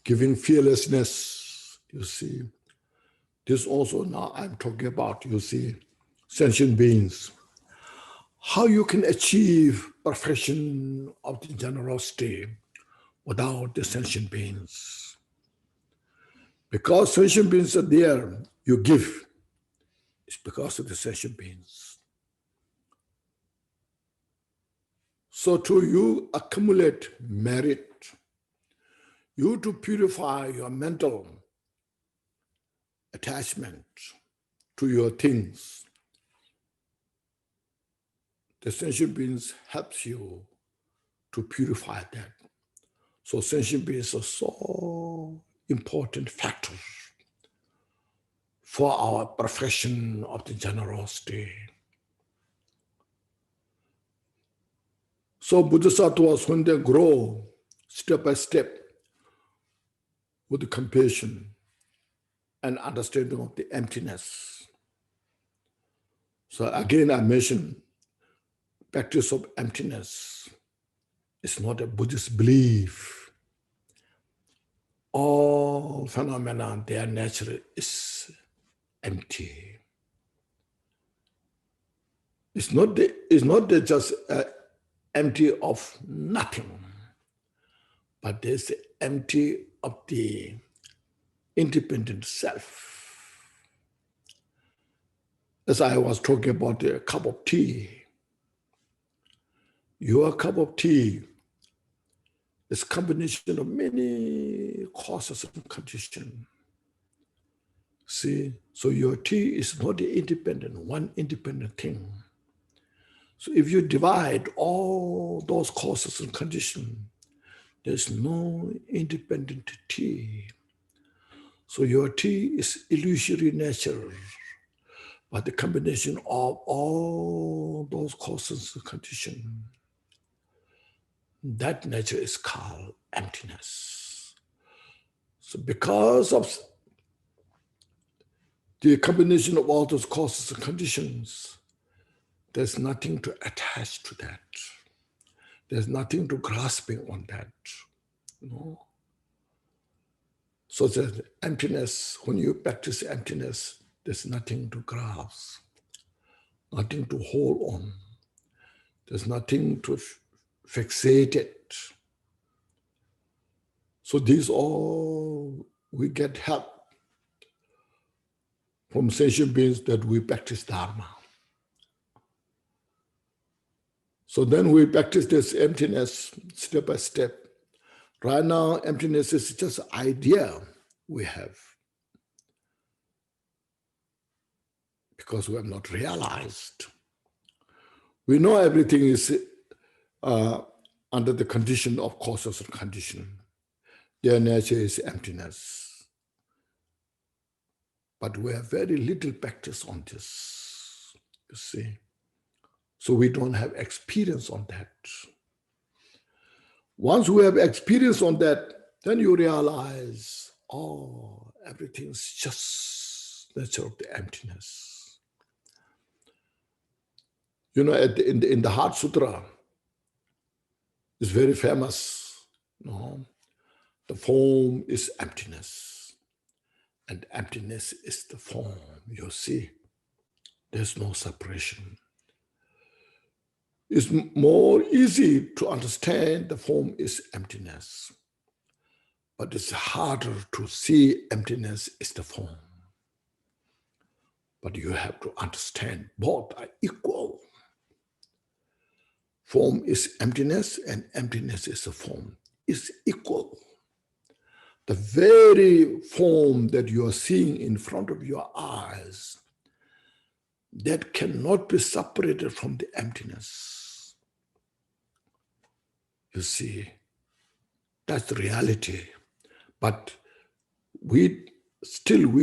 giving fearlessness, you see. This also now I'm talking about, you see, sentient beings. How you can achieve perfection of the generosity without the sentient beings. Because sentient beings are there, you give. It's because of the sentient beings. So to you accumulate merit, you to purify your mental attachment to your things. The sentient beings helps you to purify that. So sentient beings are so important factors for our perfection of the generosity. So Bodhisattvas, when they grow step by step with the compassion and understanding of the emptiness. So again, I mentioned practice of emptiness. It's not a Buddhist belief. All phenomena, their nature is empty. It's not just empty of nothing, but there's empty of the independent self. As I was talking about a cup of tea, your cup of tea is a combination of many causes and conditions. See, so your tea is not one independent thing. So if you divide all those causes and conditions, there's no independent tea. So your tea is illusory nature, but the combination of all those causes and conditions, that nature is called emptiness. So because of the combination of all those causes and conditions, there's nothing to attach to that. There's nothing to grasping on that. No. So the emptiness, when you practice emptiness, there's nothing to grasp, nothing to hold on. There's nothing to fixate it. So these all, we get help from sentient beings that we practice Dharma. So then we practice this emptiness step by step. Right now, emptiness is just an idea we have because we have not realized. We know everything is under the condition of causes and condition. Their nature is emptiness. But we have very little practice on this, you see. So we don't have experience on that. Once we have experience on that, then you realize, oh, everything's just nature of the emptiness. You know, in the Heart Sutra, it's very famous. No? The form is emptiness, and emptiness is the form. You see, there's no separation. It's more easy to understand the form is emptiness, but it's harder to see emptiness is the form. But you have to understand both are equal. Form is emptiness and emptiness is the form. It's equal. The very form that you are seeing in front of your eyes, that cannot be separated from the emptiness. You see, that's the reality. But we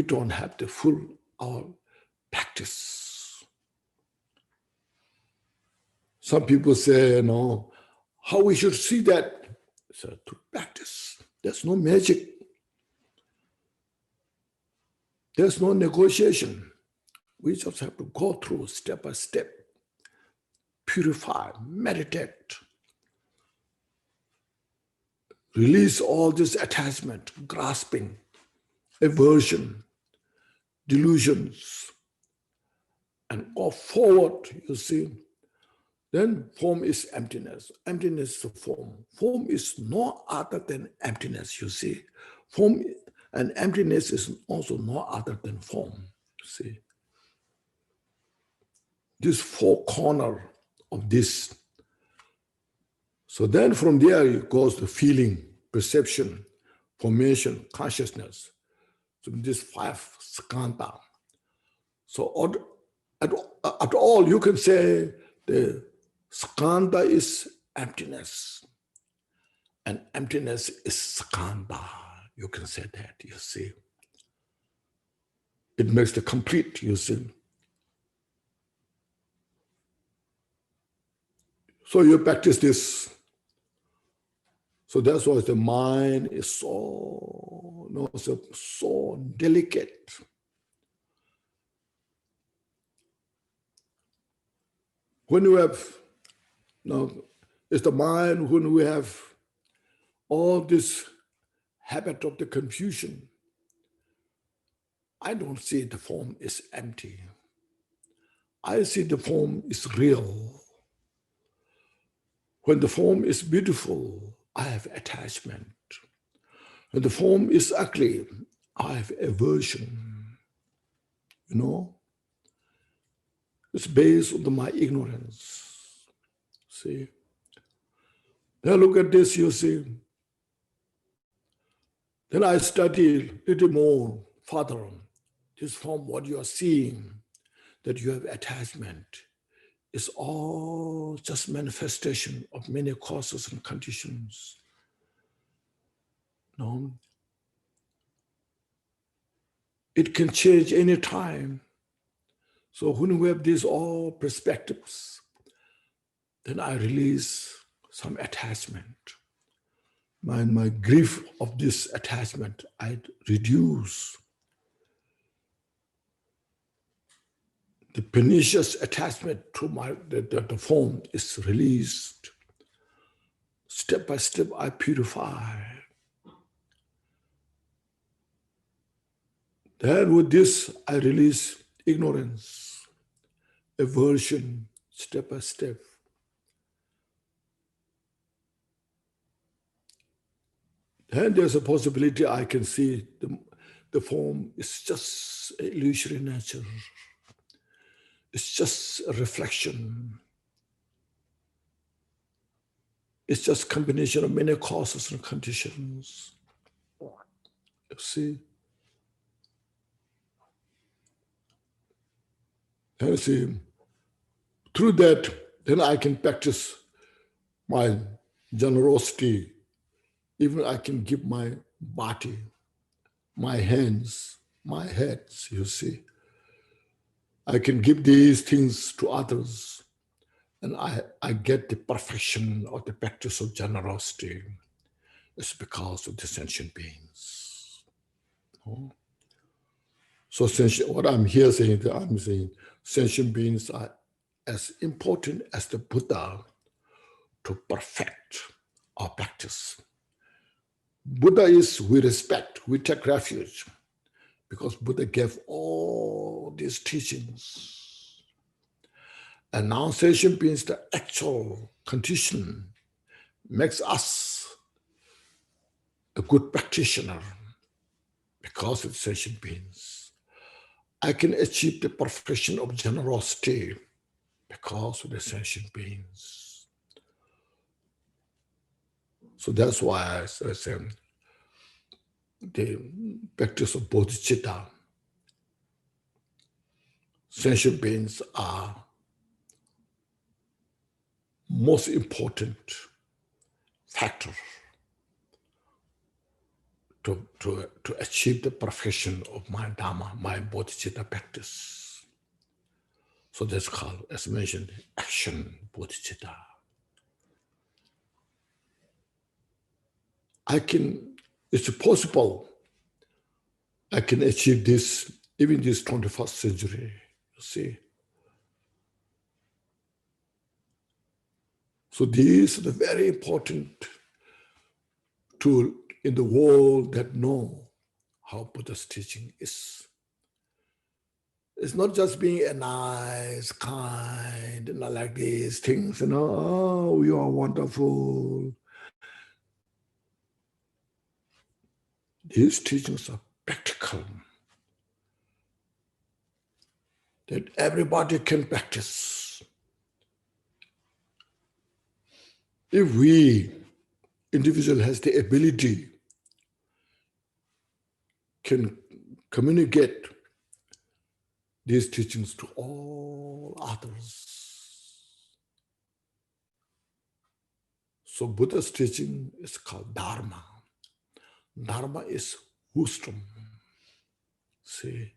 don't have the full our practice. Some people say, how we should see that? So to practice. There's no magic. There's no negotiation. We just have to go through step by step, purify, meditate, release all this attachment, grasping, aversion, delusions, and go forward, you see. Then form is emptiness. Emptiness is the form. Form is no other than emptiness, you see. Form and emptiness is also no other than form, you see. This four corner of this. So then from there it goes to feeling, perception, formation, consciousness. So this five skandha. So at all you can say the skandha is emptiness and emptiness is skandha. You can say that, you see. It makes the complete, you see. So you practice this. So that's why the mind is so delicate. When you have, it's the mind when we have all this habit of the confusion. I don't see the form is empty. I see the form is real. When the form is beautiful, I have attachment. When the form is ugly, I have aversion. It's based on my ignorance. See? Now look at this, you see. Then I study a little more further. This form, what you are seeing, that you have attachment, is all just manifestation of many causes and conditions. It can change any time. So when we have these all perspectives, then I release some attachment. My grief of this attachment, I reduce. The pernicious attachment to the form is released. Step by step, I purify. Then with this, I release ignorance, aversion, step by step. Then there's a possibility I can see the form is just illusory nature. It's just a reflection. It's just a combination of many causes and conditions. You see? And you see, through that, then I can practice my generosity. Even I can give my body, my hands, my heads, you see. I can give these things to others. and I get the perfection of the practice of generosity, it's because of the sentient beings. So what I'm here saying, I'm saying sentient beings are as important as the Buddha to perfect our practice. Buddha is, we respect, we take refuge, because Buddha gave all these teachings. And now sentient beings, the actual condition makes us a good practitioner because of sentient beings. I can achieve the perfection of generosity because of the sentient beings. So that's why I say the practice of Bodhichitta, sentient beings are most important factor to achieve the perfection of my Dharma, my Bodhichitta practice. So that's called, as mentioned, action Bodhichitta. It's possible I can achieve this, even this 21st century, you see. So this is a very important tool in the world that know how Buddha's teaching is. It's not just being a nice, kind, like these things, oh, you are wonderful. These teachings are practical, that everybody can practice. If we, individual, has the ability, can communicate these teachings to all others. So Buddha's teaching is called Dharma. Dharma is wisdom. See?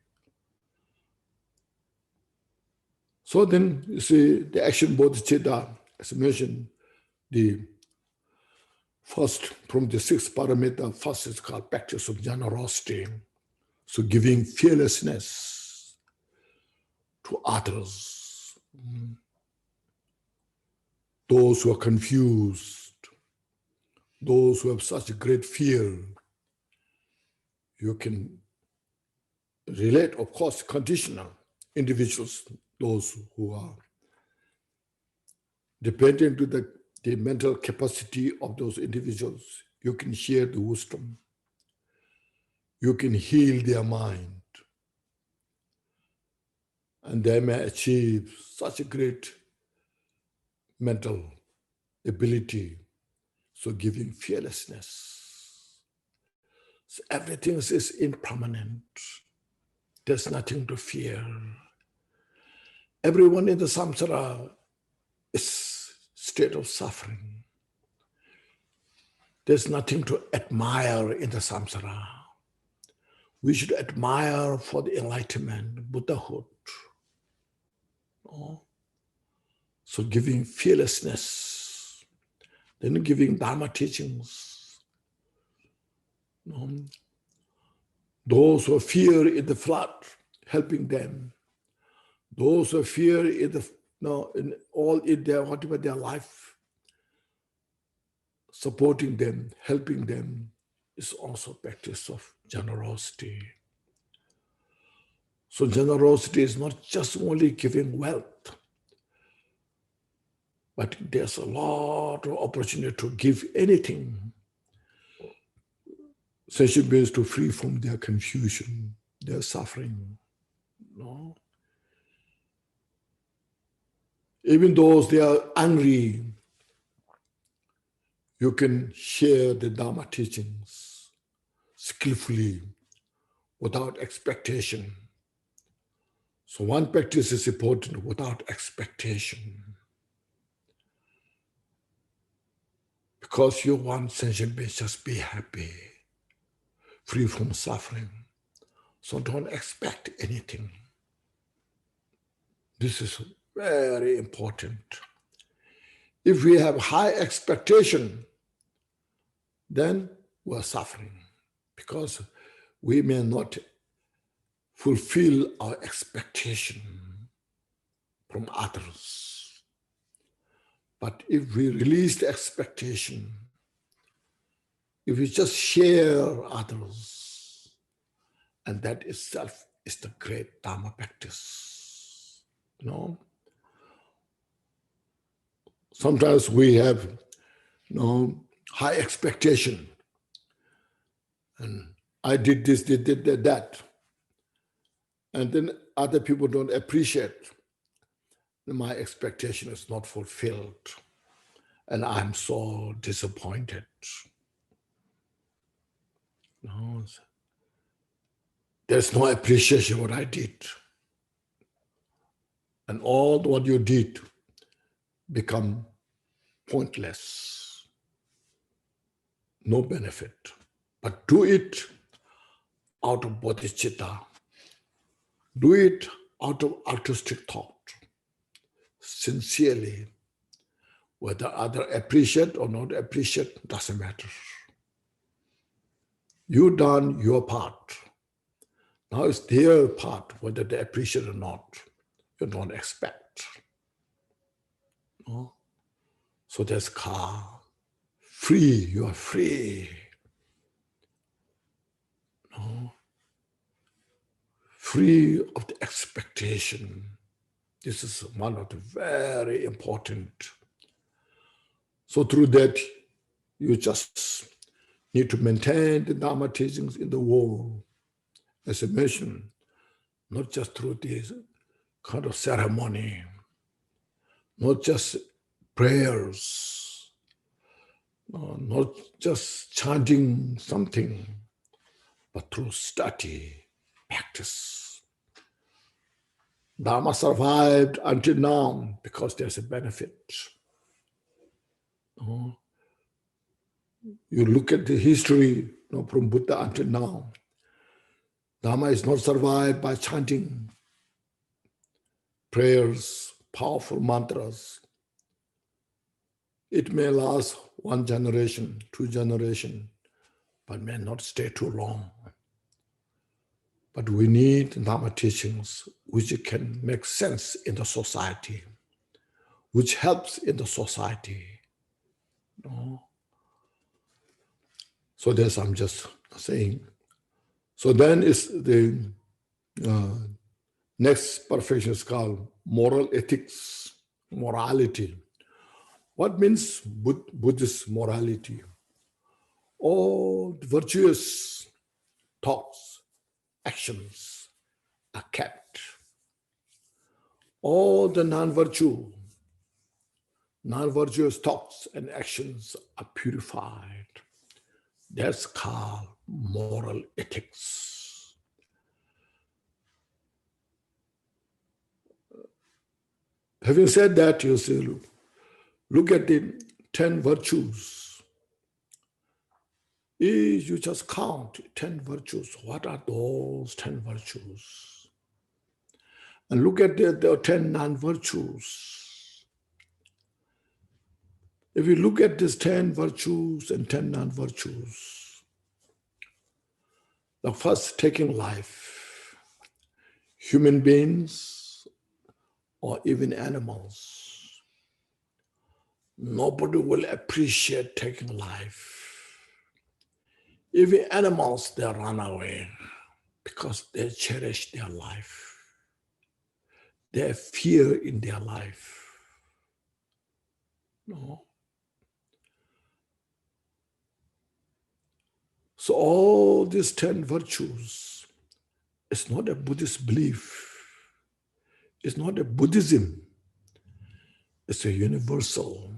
So then, you see, the action Bodhichitta, as I mentioned, the first from the 6 paramita, first is called practice of generosity. So giving fearlessness to others. Those who are confused, those who have such a great fear, you can relate, of course, conditional individuals, those who are dependent to the mental capacity of those individuals. You can share the wisdom. You can heal their mind. And they may achieve such a great mental ability. So giving fearlessness. So everything is impermanent. There's nothing to fear. Everyone in the samsara is state of suffering. There's nothing to admire in the samsara. We should admire for the enlightenment, Buddhahood. So giving fearlessness, then giving Dharma teachings. Those who fear in the flood, helping them. Those who fear in whatever their life, supporting them, helping them, is also practice of generosity. So generosity is not just only giving wealth, but there's a lot of opportunity to give anything. Sentient beings to free from their confusion, their suffering. No? Even those they are angry, you can share the Dharma teachings skillfully, without expectation. So one practice is important, without expectation. Because you want sentient beings just be happy, free from suffering. So don't expect anything. This is very important. If we have high expectation, then we're suffering because we may not fulfill our expectation from others. But if we release the expectation, if we just share others, and that itself is the great Dharma practice. You know? Sometimes we have high expectation. And I did this, did that. And then other people don't appreciate. My expectation is not fulfilled. And I'm so disappointed. No, there's no appreciation what I did. And all what you did become pointless. No benefit. But do it out of bodhicitta. Do it out of altruistic thought. Sincerely. Whether others appreciate or not appreciate, doesn't matter. You done your part. Now it's their part, whether they appreciate or not. You don't expect. No? So there's free, you are free. No? Free of the expectation. This is one of the very important. So through that, you just need to maintain the Dharma teachings in the world. As I mentioned, not just through this kind of ceremony, not just prayers, not just chanting something, but through study, practice. Dharma survived until now because there's a benefit. You look at the history from Buddha until now. Dharma is not survived by chanting prayers, powerful mantras. It may last 1 generation, 2 generations, but may not stay too long. But we need Dharma teachings which can make sense in the society, which helps in the society. So this I'm just saying. So then is the next perfection is called moral ethics, morality. What means Buddhist morality? All the virtuous thoughts, actions are kept. All the non-virtuous thoughts and actions are purified. That's called moral ethics. Having said that, you see, look at the 10 virtues. If you just count 10 virtues, what are those 10 virtues? And look at the 10 non-virtues. If you look at these 10 virtues and 10 non-virtues, the first, taking life, human beings or even animals, nobody will appreciate taking life. Even animals, they run away because they cherish their life. They have fear in their life. No. So all these 10 virtues, it's not a Buddhist belief. It's not a Buddhism. It's a universal.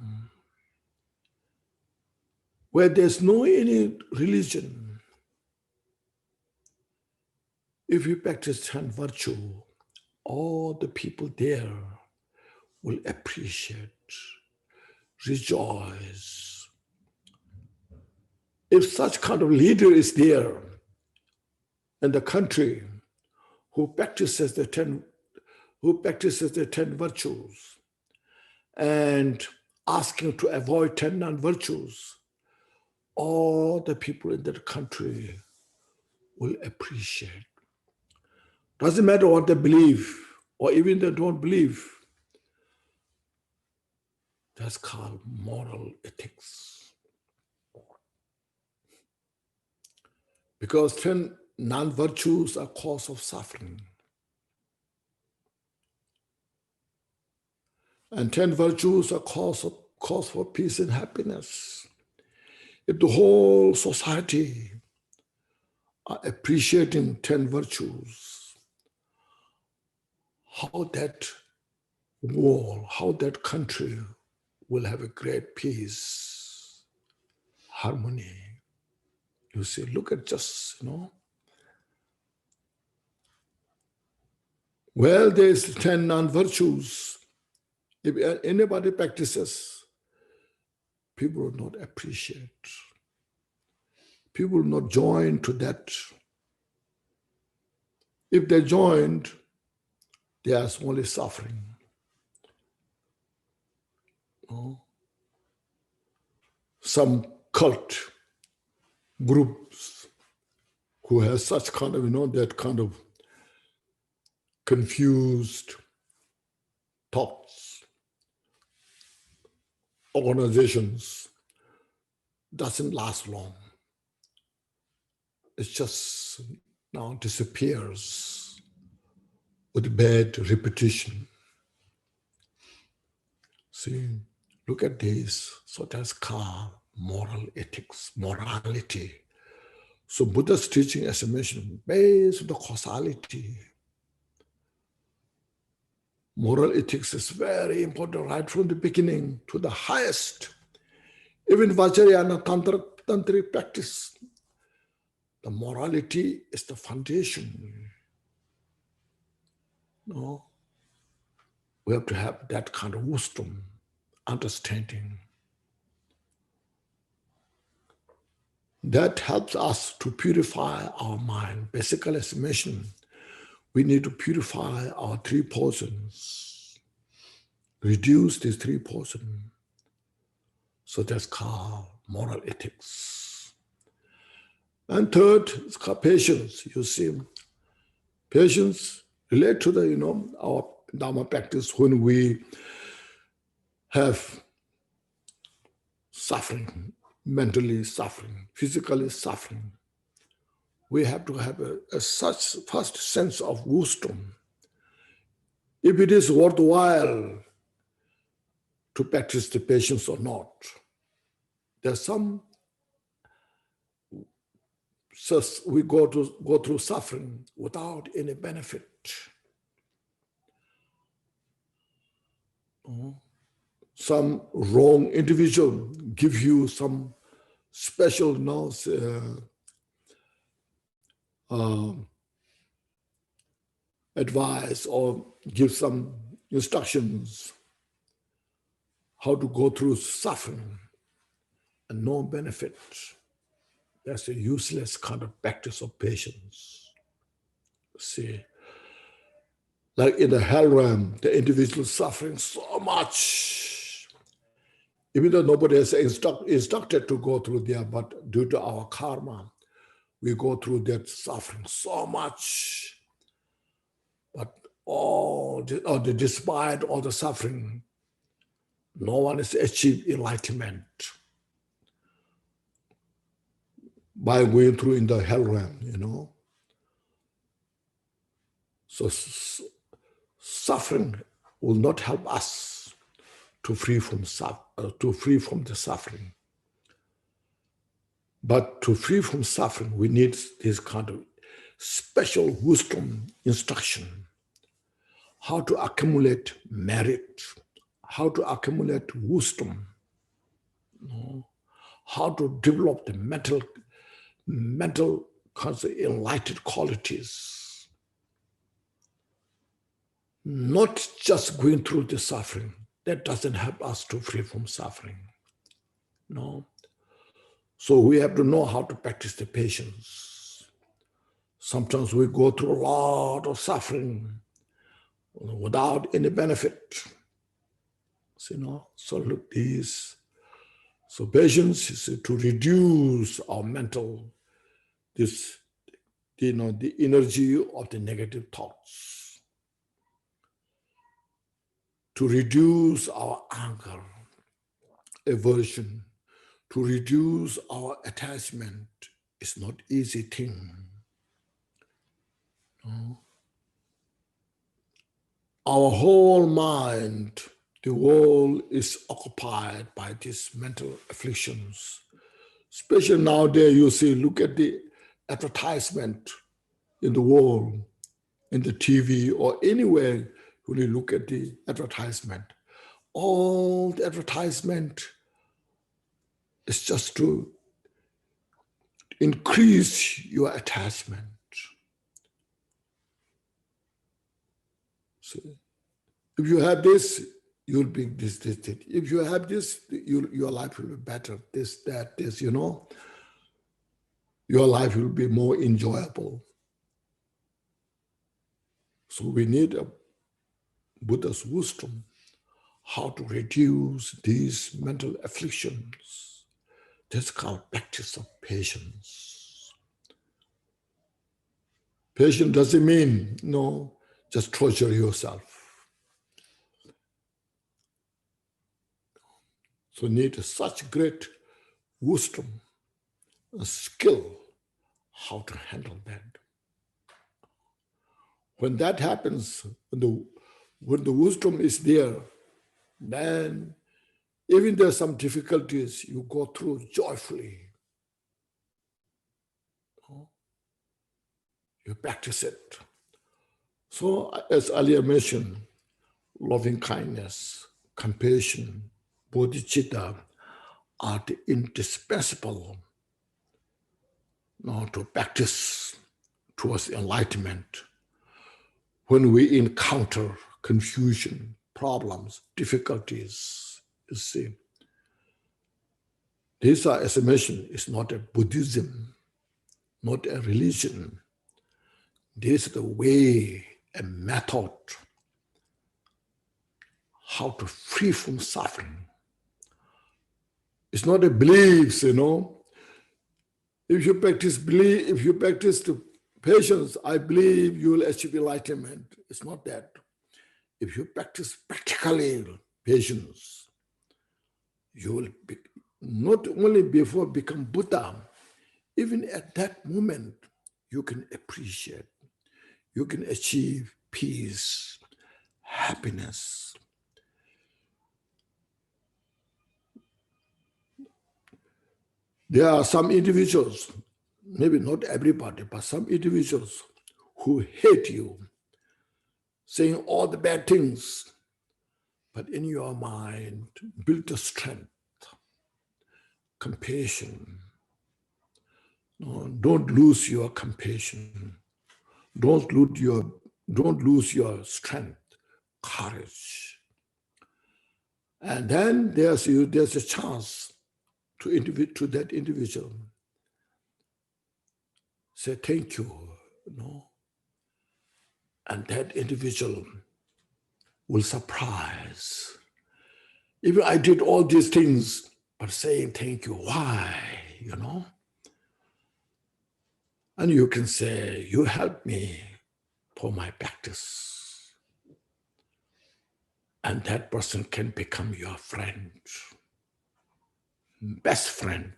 Where there's no any religion, if you practice 10 virtue, all the people there will appreciate, rejoice. If such kind of leader is there in the country who practices the 10 virtues, and asking to avoid 10 non-virtues, all the people in that country will appreciate. Doesn't matter what they believe, or even they don't believe. That's called moral ethics. Because 10 non-virtues are cause of suffering. And 10 virtues are cause for peace and happiness. If the whole society are appreciating 10 virtues, how that world, how that country will have a great peace, harmony. You see, look at just, well, there's 10 non-virtues. If anybody practices, people will not appreciate. People will not join to that. If they joined, there's only suffering. Some cult groups who has such kind of, that kind of confused thoughts, organizations, doesn't last long. It just now disappears with bad repetition. See, look at this. So that's called moral ethics, morality. So Buddha's teaching, as I mentioned, based on the causality. Moral ethics is very important right from the beginning to the highest. Even Vajrayana tantric practice, the morality is the foundation. We have to have that kind of wisdom, understanding. That helps us to purify our mind. Basically, as I mentioned, we need to purify our 3 poisons, reduce these 3 poisons. So that's called moral ethics. And third, it's called patience. You see, patience relate to the, our Dharma practice when we have suffering, mentally suffering, physically suffering. We have to have a such first sense of wisdom. If it is worthwhile to practice the patience or not. There's some, so we go through suffering without any benefit. Some wrong individual give you some special advice or give some instructions how to go through suffering and no benefit. That's a useless kind of practice of patience. See, like in the hell realm, the individual is suffering so much. Even though nobody has instructed to go through there, but due to our karma, we go through that suffering so much. But despite all the suffering, no one has achieved enlightenment by going through in the hell realm, So suffering will not help us to free from the suffering. But to free from suffering, we need this kind of special wisdom instruction. How to accumulate merit, how to accumulate wisdom, how to develop the mental kinds of enlightened qualities. Not just going through the suffering. That doesn't help us to free from suffering. No. So we have to know how to practice the patience. Sometimes we go through a lot of suffering without any benefit. So look this. So patience is to reduce our mental, the energy of the negative thoughts, to reduce our anger, aversion, to reduce our attachment. It's not easy thing. No. Our whole mind, the world is occupied by these mental afflictions. Especially nowadays, you see, look at the advertisement in the world, in the TV or anywhere, when you look at the advertisement. All the advertisement is just to increase your attachment. So if you have this, you'll be this. If you have this, your life will be better. This, that, this, your life will be more enjoyable. So we need a Buddha's wisdom, how to reduce these mental afflictions. That's called practice of patience. Patience doesn't mean, just torture yourself. So need such great wisdom, a skill, how to handle that. When that happens, when the wisdom is there, then even there's some difficulties, you go through joyfully. You practice it. So as earlier mentioned, loving kindness, compassion, bodhichitta are the indispensable to practice towards enlightenment. When we encounter confusion, problems, difficulties, you see, these are, as I mentioned, it's not a Buddhism, not a religion. This is the way, a method, how to free from suffering. It's not a belief, If you practice belief, if you practice the patience, I believe you will achieve enlightenment. It's not that. If you practice practically patience, you will be, not only before become Buddha, even at that moment, you can appreciate, you can achieve peace, happiness. There are some individuals, maybe not everybody, but some individuals who hate you, saying all the bad things, but in your mind, build the strength, compassion. No, don't lose your compassion. Don't lose your strength, courage. And then there's a chance to that individual. Say thank you, and that individual will surprise. Even I did all these things, but saying thank you, why, And you can say, you helped me for my practice. And that person can become your friend, best friend.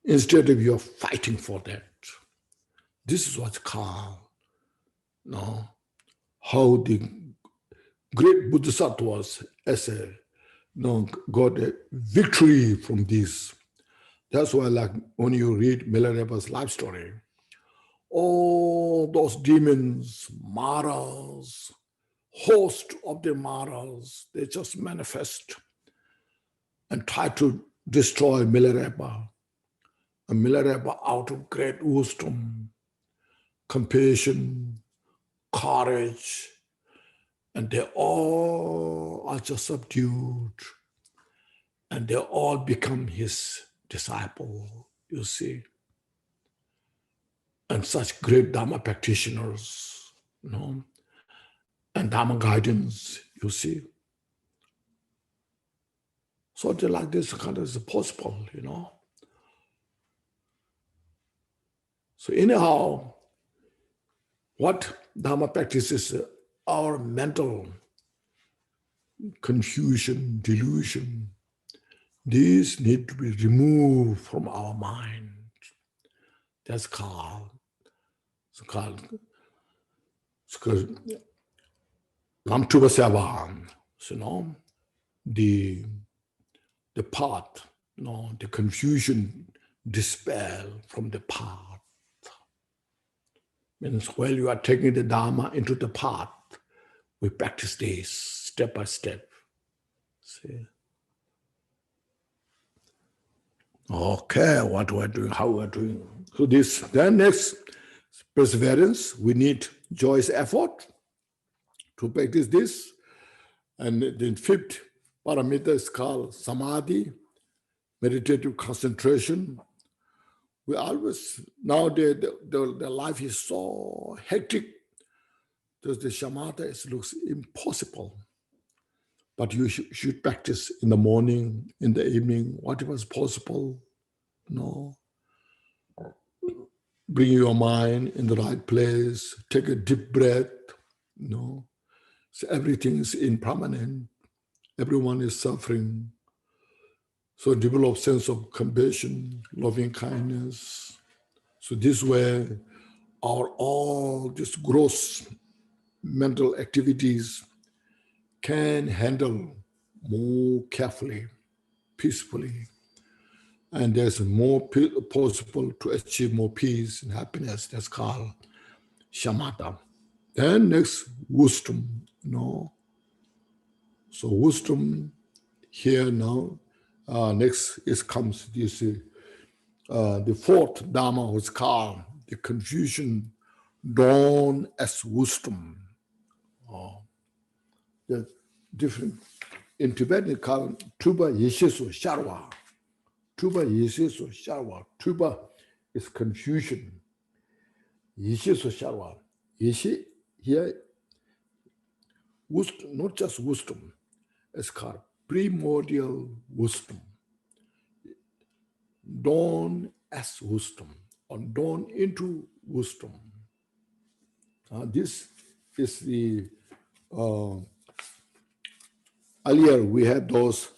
Instead of you fighting for that. This is what's called, how the great Bodhisattvas got a victory from this. That's why, like when you read Milarepa's life story, all those demons, Maras, host of the Maras, they just manifest and try to destroy Milarepa. And Milarepa, out of great wisdom, compassion, courage, and they all are just subdued, and they all become his disciple, you see. And such great Dharma practitioners, and Dharma guidance, you see. Something like this kind of is possible, you know. So anyhow, what Dharma practices our mental confusion, delusion, these need to be removed from our mind. That's called Lamtuba Seva, you know, the path, you know, the confusion dispel from the path. Means while you are taking the Dharma into the path, we practice this step by step. See? Okay, what we're doing, how we're doing. So this, then next, perseverance. We need joyous effort to practice this. And the fifth parameter is called samadhi, meditative concentration. We always, nowadays, the life is so hectic that the shamatha looks impossible. But you should practice in the morning, in the evening, whatever is possible. No. Bring your mind in the right place, take a deep breath. No. So everything is impermanent. Everyone is suffering. So develop sense of compassion, loving kindness. So this way, all these gross mental activities can handle more carefully, peacefully. And there's more possible to achieve more peace and happiness. That's called shamatha. Then next, wisdom, you know. So wisdom here now, next comes this, the fourth Dharma was called the confusion dawn as wisdom. The different, in Tibetan it's called tuba yeshiso sharwa. Tuba yeshiso sharwa. Tuba is confusion. Yeshiso sharwa. Yeshi here, wisdom, not just wisdom, it's called primordial wisdom. Dawn as wisdom, or dawn into wisdom. This is the, earlier we had those,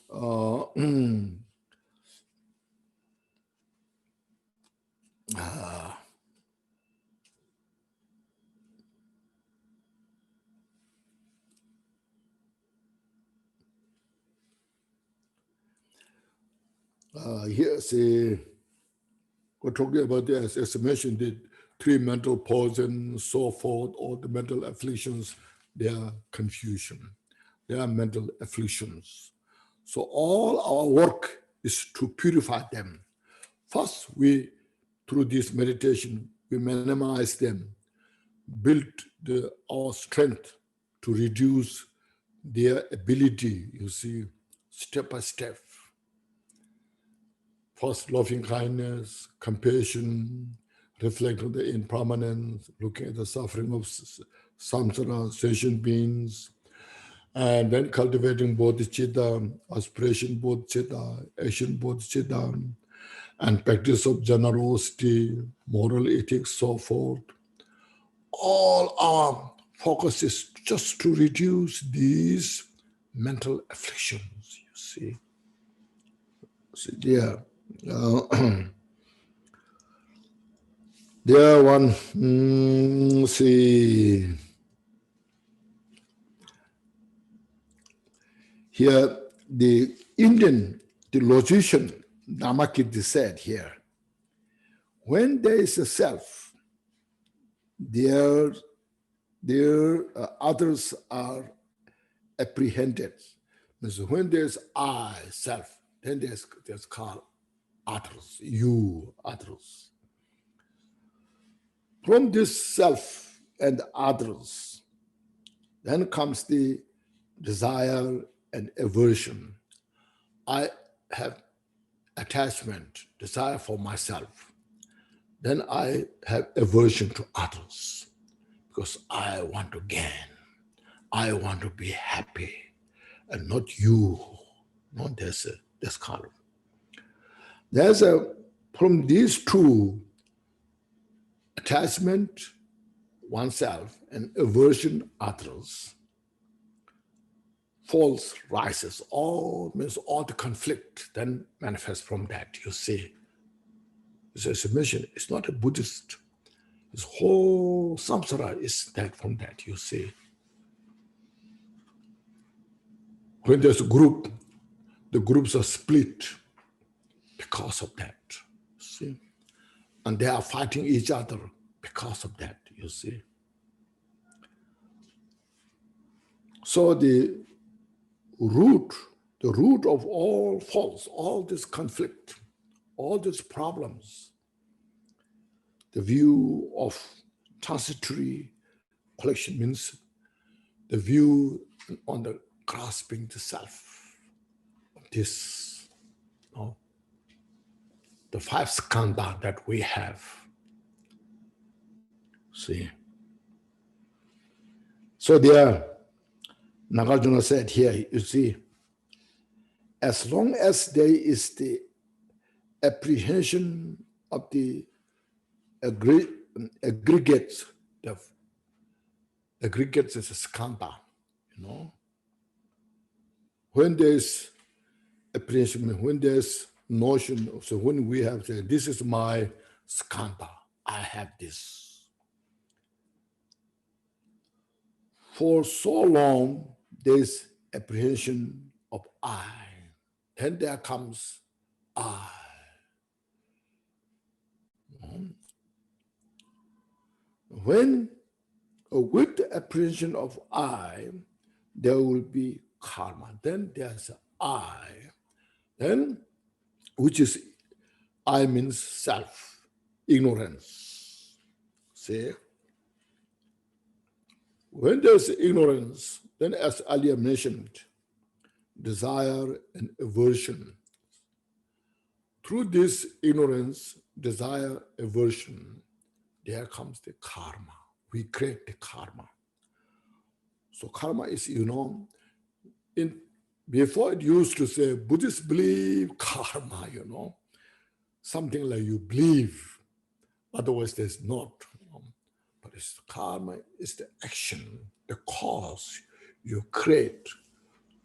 here's a, we're talking about this, as I mentioned, the three mental poisons, so forth, all the mental afflictions, they are confusion. They are mental afflictions. So all our work is to purify them. First, we, through this meditation, we minimize them, build our strength to reduce their ability, you see, step by step. First, loving kindness, compassion, reflect on the impermanence, looking at the suffering of samsara, sentient beings, and then cultivating bodhichitta, aspiration bodhichitta, action bodhichitta, and practice of generosity, moral ethics, so forth. All our focus is just to reduce these mental afflictions, you see. See there. There one, see, here the Indian, the logician, Dharmakirti said here, when there is a self, there others are apprehended. So when there's I, self, then there's called others, you, others. From this self and others, then comes the desire and aversion. I have attachment, desire for myself. Then I have aversion to others because I want to gain. I want to be happy and not you. No, there's this kind of. There's from these two, attachment, oneself, and aversion, others, false rises, all means all the conflict then manifests from that, you see. It's a submission, it's not a Buddhist. This whole samsara is that from that, you see. When there's a group, the groups are split because of that, you see. And they are fighting each other because of that, you see. So the root of all faults, all this conflict, all these problems, the view of transitory collection means the view on the grasping the self, this, you know, the five skandha that we have. See. So there, Nagarjuna said here, you see, as long as there is the apprehension of the aggregates, the aggregates is a skandha, you know. When there's apprehension, when there's notion, so when we have said, this is my skandha, I have this. For so long, there's apprehension of I. Then there comes I. When, with the apprehension of I, there will be karma. Then there's I. Then, which is I means self, ignorance. See? When there's ignorance, then as earlier mentioned, desire and aversion. Through this ignorance, desire, aversion, there comes the karma. We create the karma. So karma is, you know, before it used to say, Buddhists believe karma, you know, something like you believe, otherwise there's not. But it's karma is the action, the cause you create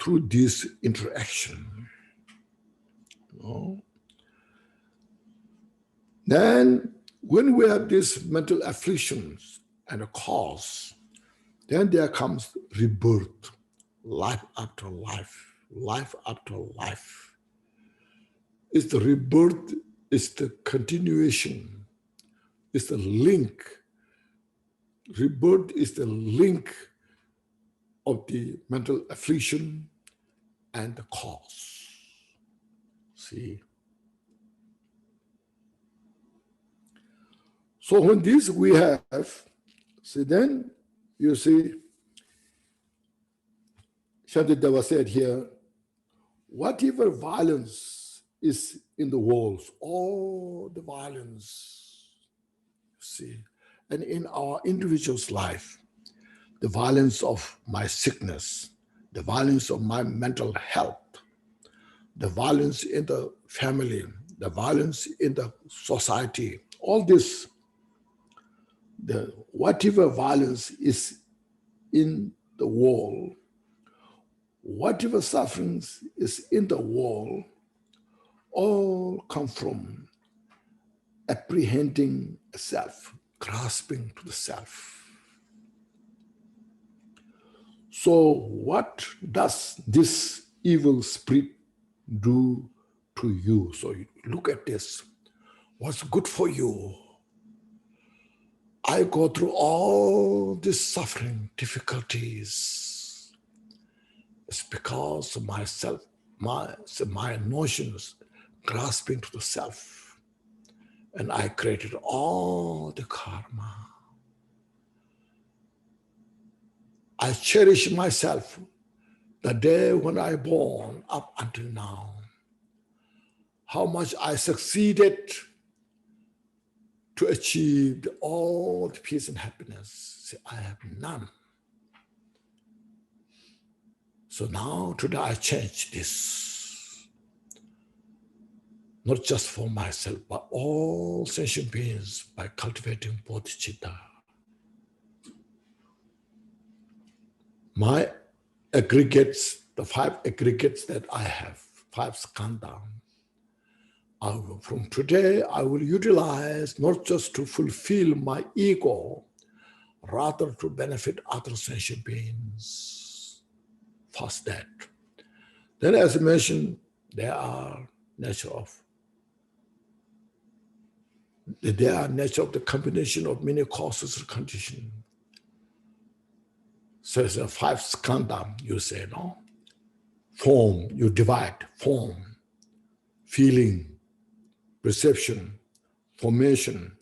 through this interaction. You know? Then when we have these mental afflictions and a cause, then there comes rebirth, life after life, life after life. It's the rebirth, it's the continuation, it's the link. Rebirth is the link of the mental affliction and the cause. See? So when this we have, see, then you see, Shantideva said here, whatever violence is in the world, all the violence, see, and in our individual's life, the violence of my sickness, the violence of my mental health, the violence in the family, the violence in the society, all this, whatever violence is in the world, whatever sufferings is in the world, all come from apprehending a self, grasping to the self. So what does this evil spirit do to you? So you look at this. What's good for you? I go through all this suffering, difficulties. It's because of myself, my notions grasping to the self. And I created all the karma. I cherish myself the day when I born up until now. How much I succeeded to achieve all the peace and happiness. See, I have none. So now, today I change this. not just for myself, but all sentient beings by cultivating Bodhichitta. My aggregates, the 5 aggregates that I have, 5 skandha, from today I will utilize not just to fulfill my ego, rather to benefit other sentient beings. First that. Then as I mentioned, there are nature of the combination of many causes and conditions. So it's a 5 skandha, you say, no? Form, you divide, form, feeling, perception, formation,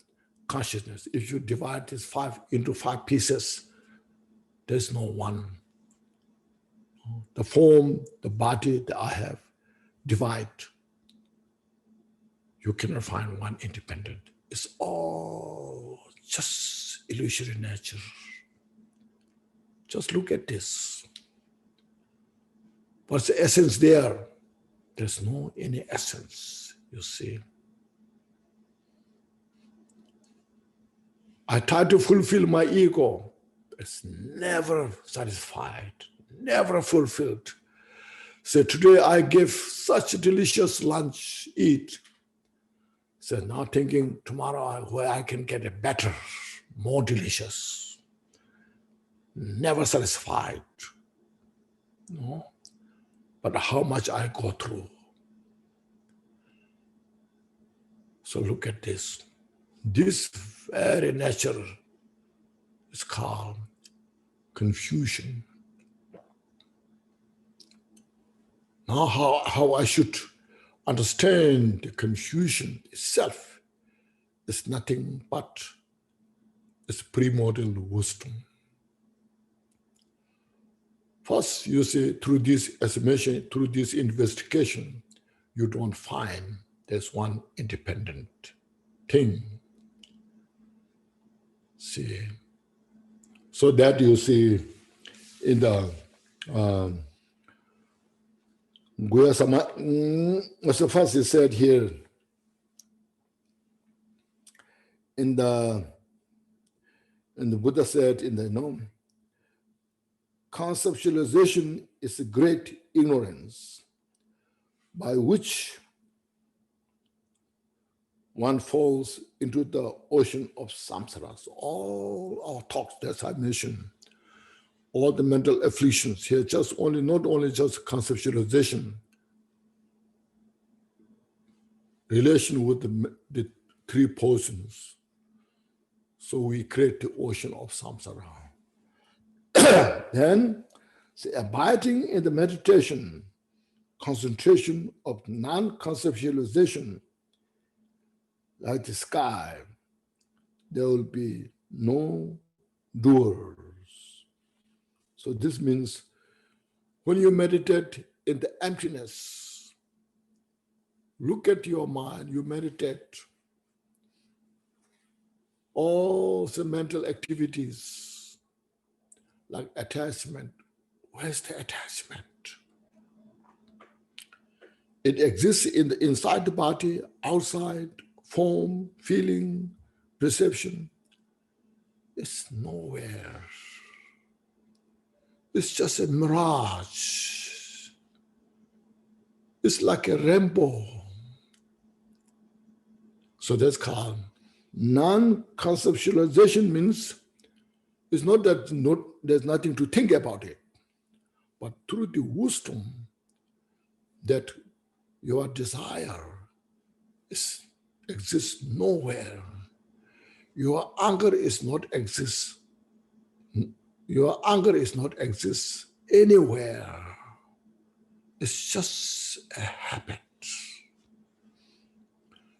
consciousness. If you divide this 5 into 5 pieces, there's no one. The form, the body that I have, divide. You cannot find one independent. It's all just illusory nature. Just look at this. What's the essence there? There's no any essence, you see. I try to fulfill my ego. It's never satisfied, never fulfilled. So today I give such a delicious lunch, eat. So now thinking tomorrow where I can get a better, more delicious. Never satisfied. No? But how much I go through. So look at this. This very nature is called confusion. Now how I should understand the confusion itself is nothing but its primordial wisdom. First, you see, through this, as I mentioned, through this investigation, you don't find there's one independent thing. See, so that you see in the so first he said here in the Buddha said in the conceptualization is a great ignorance by which one falls into the ocean of samsara. So all our talks that I mentioned, all the mental afflictions here, not only just conceptualization, relation with the 3 portions. So we create the ocean of samsara. Then, abiding in the meditation, concentration of non-conceptualization, like the sky, there will be no doers. So this means when you meditate in the emptiness, look at your mind, you meditate, all the mental activities like attachment. Where's the attachment? It exists inside the body, outside, form, feeling, perception. It's nowhere. It's just a mirage. It's like a rainbow. So that's called non-conceptualization. Means it's not that there's nothing to think about it, but through the wisdom that your desire exists nowhere. Your anger is not exist. Your anger is not exist anywhere. It's just a habit.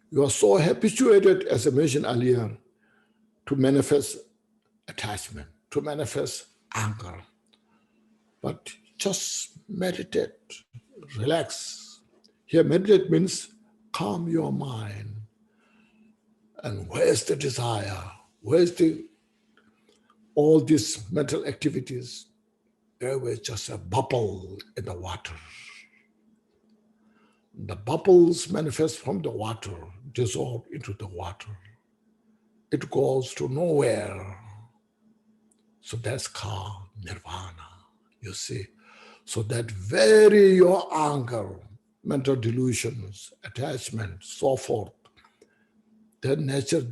You are so habituated, as I mentioned earlier, to manifest attachment, to manifest anger. But just meditate, relax. Here, meditate means calm your mind. And where's the desire? Where's all these mental activities? There was just a bubble in the water. The bubbles manifest from the water, dissolve into the water. It goes to nowhere. So that's called nirvana, you see. So that very your anger, mental delusions, attachment, so forth, that nature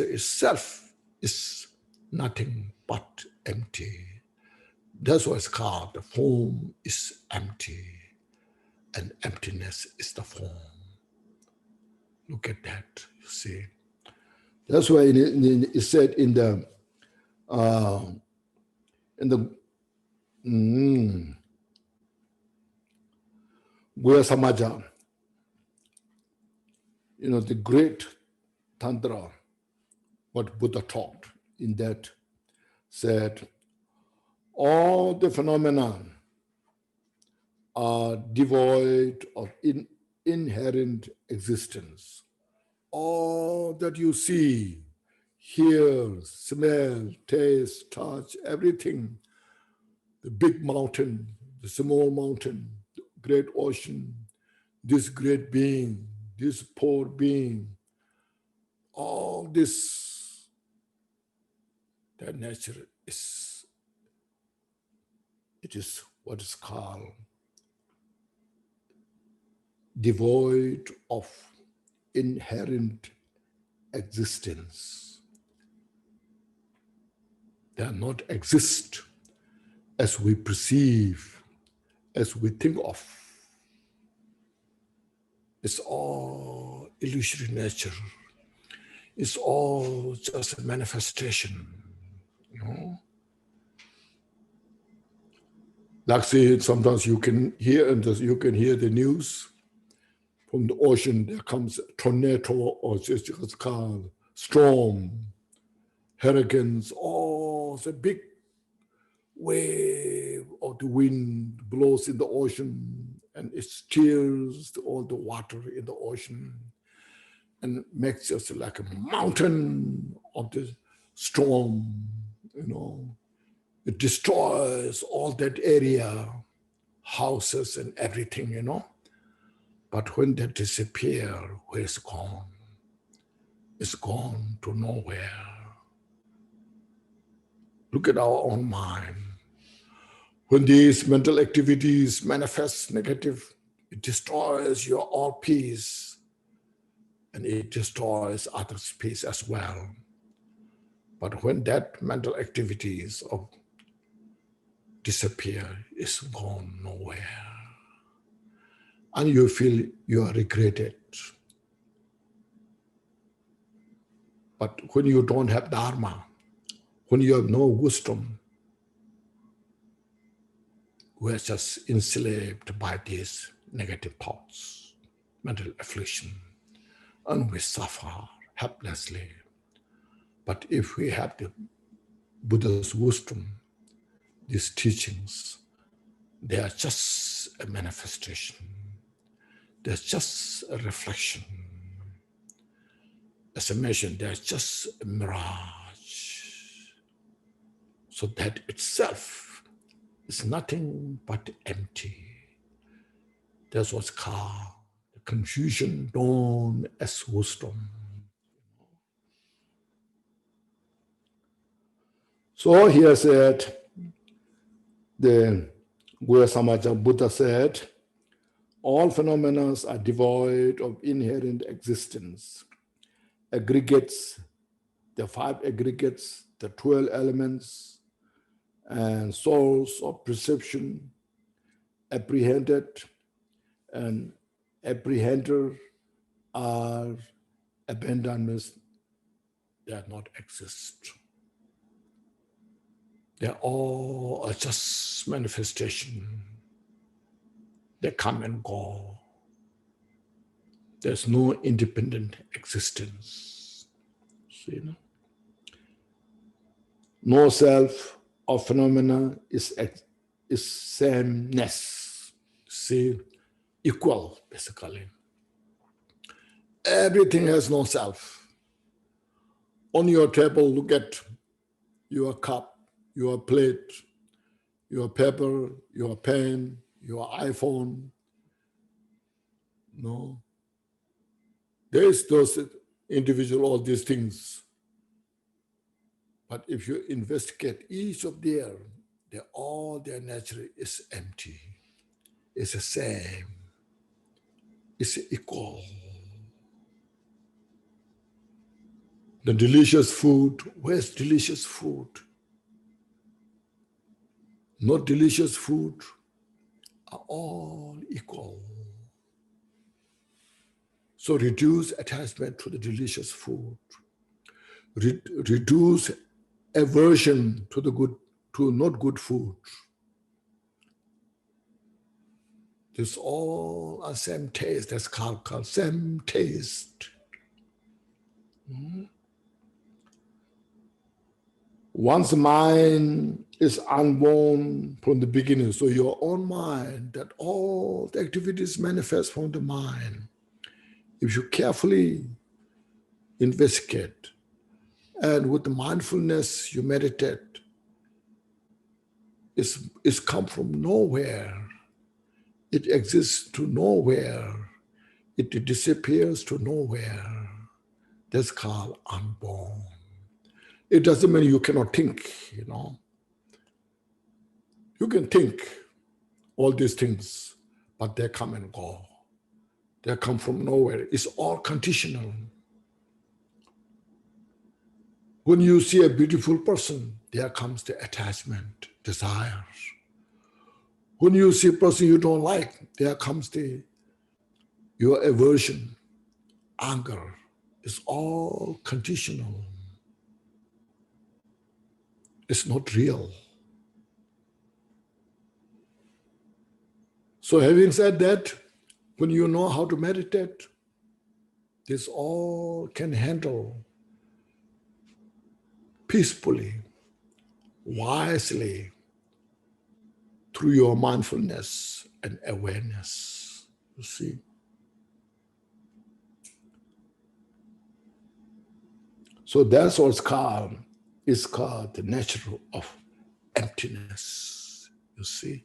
itself is nothing but empty. That's what it's called. The form is empty, and emptiness is the form. Look at that, you see. That's why it said in the Guya Samaja, the great Tantra, what Buddha taught in that, said all the phenomena are devoid of inherent existence. All that you see, hear, smell, taste, touch, everything, the big mountain, the small mountain, the great ocean, this great being, this poor being, all this, their nature is, it is what is called devoid of inherent existence. They are not exist as we perceive, as we think of. It's all illusory nature. It's all just a manifestation, Like say, sometimes you can hear the news from the ocean. There comes a tornado, or it's called storm, hurricanes. Oh, it's a big wave of the wind blows in the ocean, and it steers all the water in the ocean and makes us like a mountain of the storm, It destroys all that area, houses and everything, But when they disappear, where it's gone? It's gone to nowhere. Look at our own mind. When these mental activities manifest negative, it destroys your all peace, and it destroys others' peace as well. But when that mental activities disappear, it's gone nowhere. And you feel you are regretted. But when you don't have Dharma, when you have no wisdom, we are just enslaved by these negative thoughts, mental affliction, and we suffer helplessly. But if we have the Buddha's wisdom, these teachings, they are just a manifestation. They're just a reflection. As I mentioned, they're just a mirage. So that itself is nothing but empty. That's what's called the confusion known as wisdom. So here said, the Guya Samaja Buddha said, all phenomena are devoid of inherent existence. Aggregates, the 5 aggregates, the 12 elements, and source of perception, apprehended and apprehender are abandonments that not exist. They're all just manifestation. They come and go. There's no independent existence. See, no self or phenomena is sameness. See, equal, basically. Everything has no self. On your table, look at your cup, your plate, your paper, your pen, your iPhone. No. There is those individual, all these things. But if you investigate each of all their nature is empty. It's the same. It's equal. The delicious food, where's delicious food? Not delicious food are all equal. So reduce attachment to the delicious food. Reduce aversion to not good food. This all are same taste. That's called same taste. One's mind is unborn from the beginning. So your own mind, that all the activities manifest from the mind. If you carefully investigate and with the mindfulness you meditate, it's come from nowhere. It exists to nowhere. It disappears to nowhere. That's called unborn. It doesn't mean you cannot think, You can think all these things, but they come and go. They come from nowhere. It's all conditional. When you see a beautiful person, there comes the attachment, desires. When you see a person you don't like, there comes your aversion, anger. It's all conditional. It's not real. So having said that, when you know how to meditate, this all can handle peacefully, wisely, through your mindfulness and awareness, you see. So that's what's called the nature of emptiness, you see.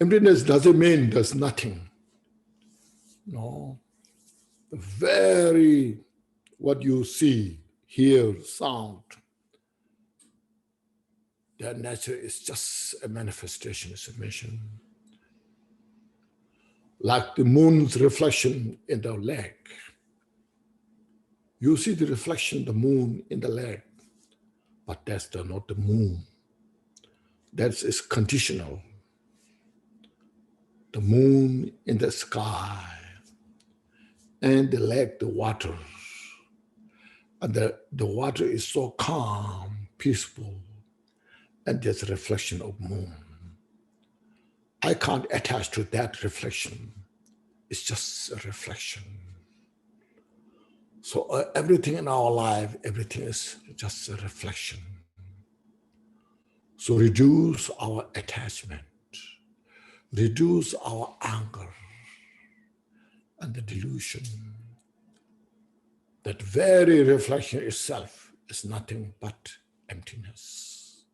Emptiness doesn't mean there's nothing. No. What you see, hear, sound, their nature is just a manifestation, it's a mission. Like the moon's reflection in the lake. You see the reflection of the moon in the lake, but that's not the moon. That is conditional. The moon in the sky, and the lake, the water. And the water is so calm, peaceful, and there's a reflection of moon. I can't attach to that reflection. It's just a reflection. So everything in our life, everything is just a reflection. So reduce our attachment, reduce our anger and the delusion. That very reflection itself is nothing but emptiness.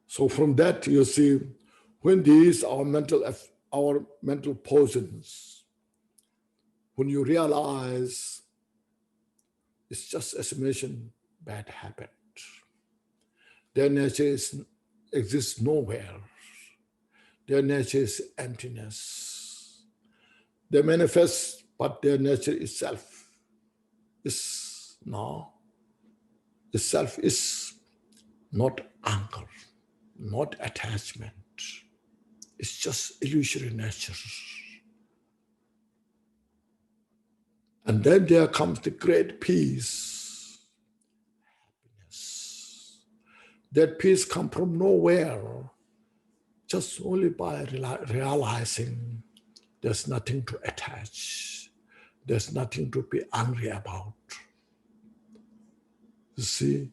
So from that you see, when these our mental poisons, when you realize it's just assimilation, bad habit. Their nature exists nowhere. Their nature is emptiness. They manifest, but their nature itself is not anger, not attachment. It's just illusory nature. And then there comes the great peace, happiness. That peace comes from nowhere, just only by realizing there's nothing to attach. There's nothing to be angry about. You see?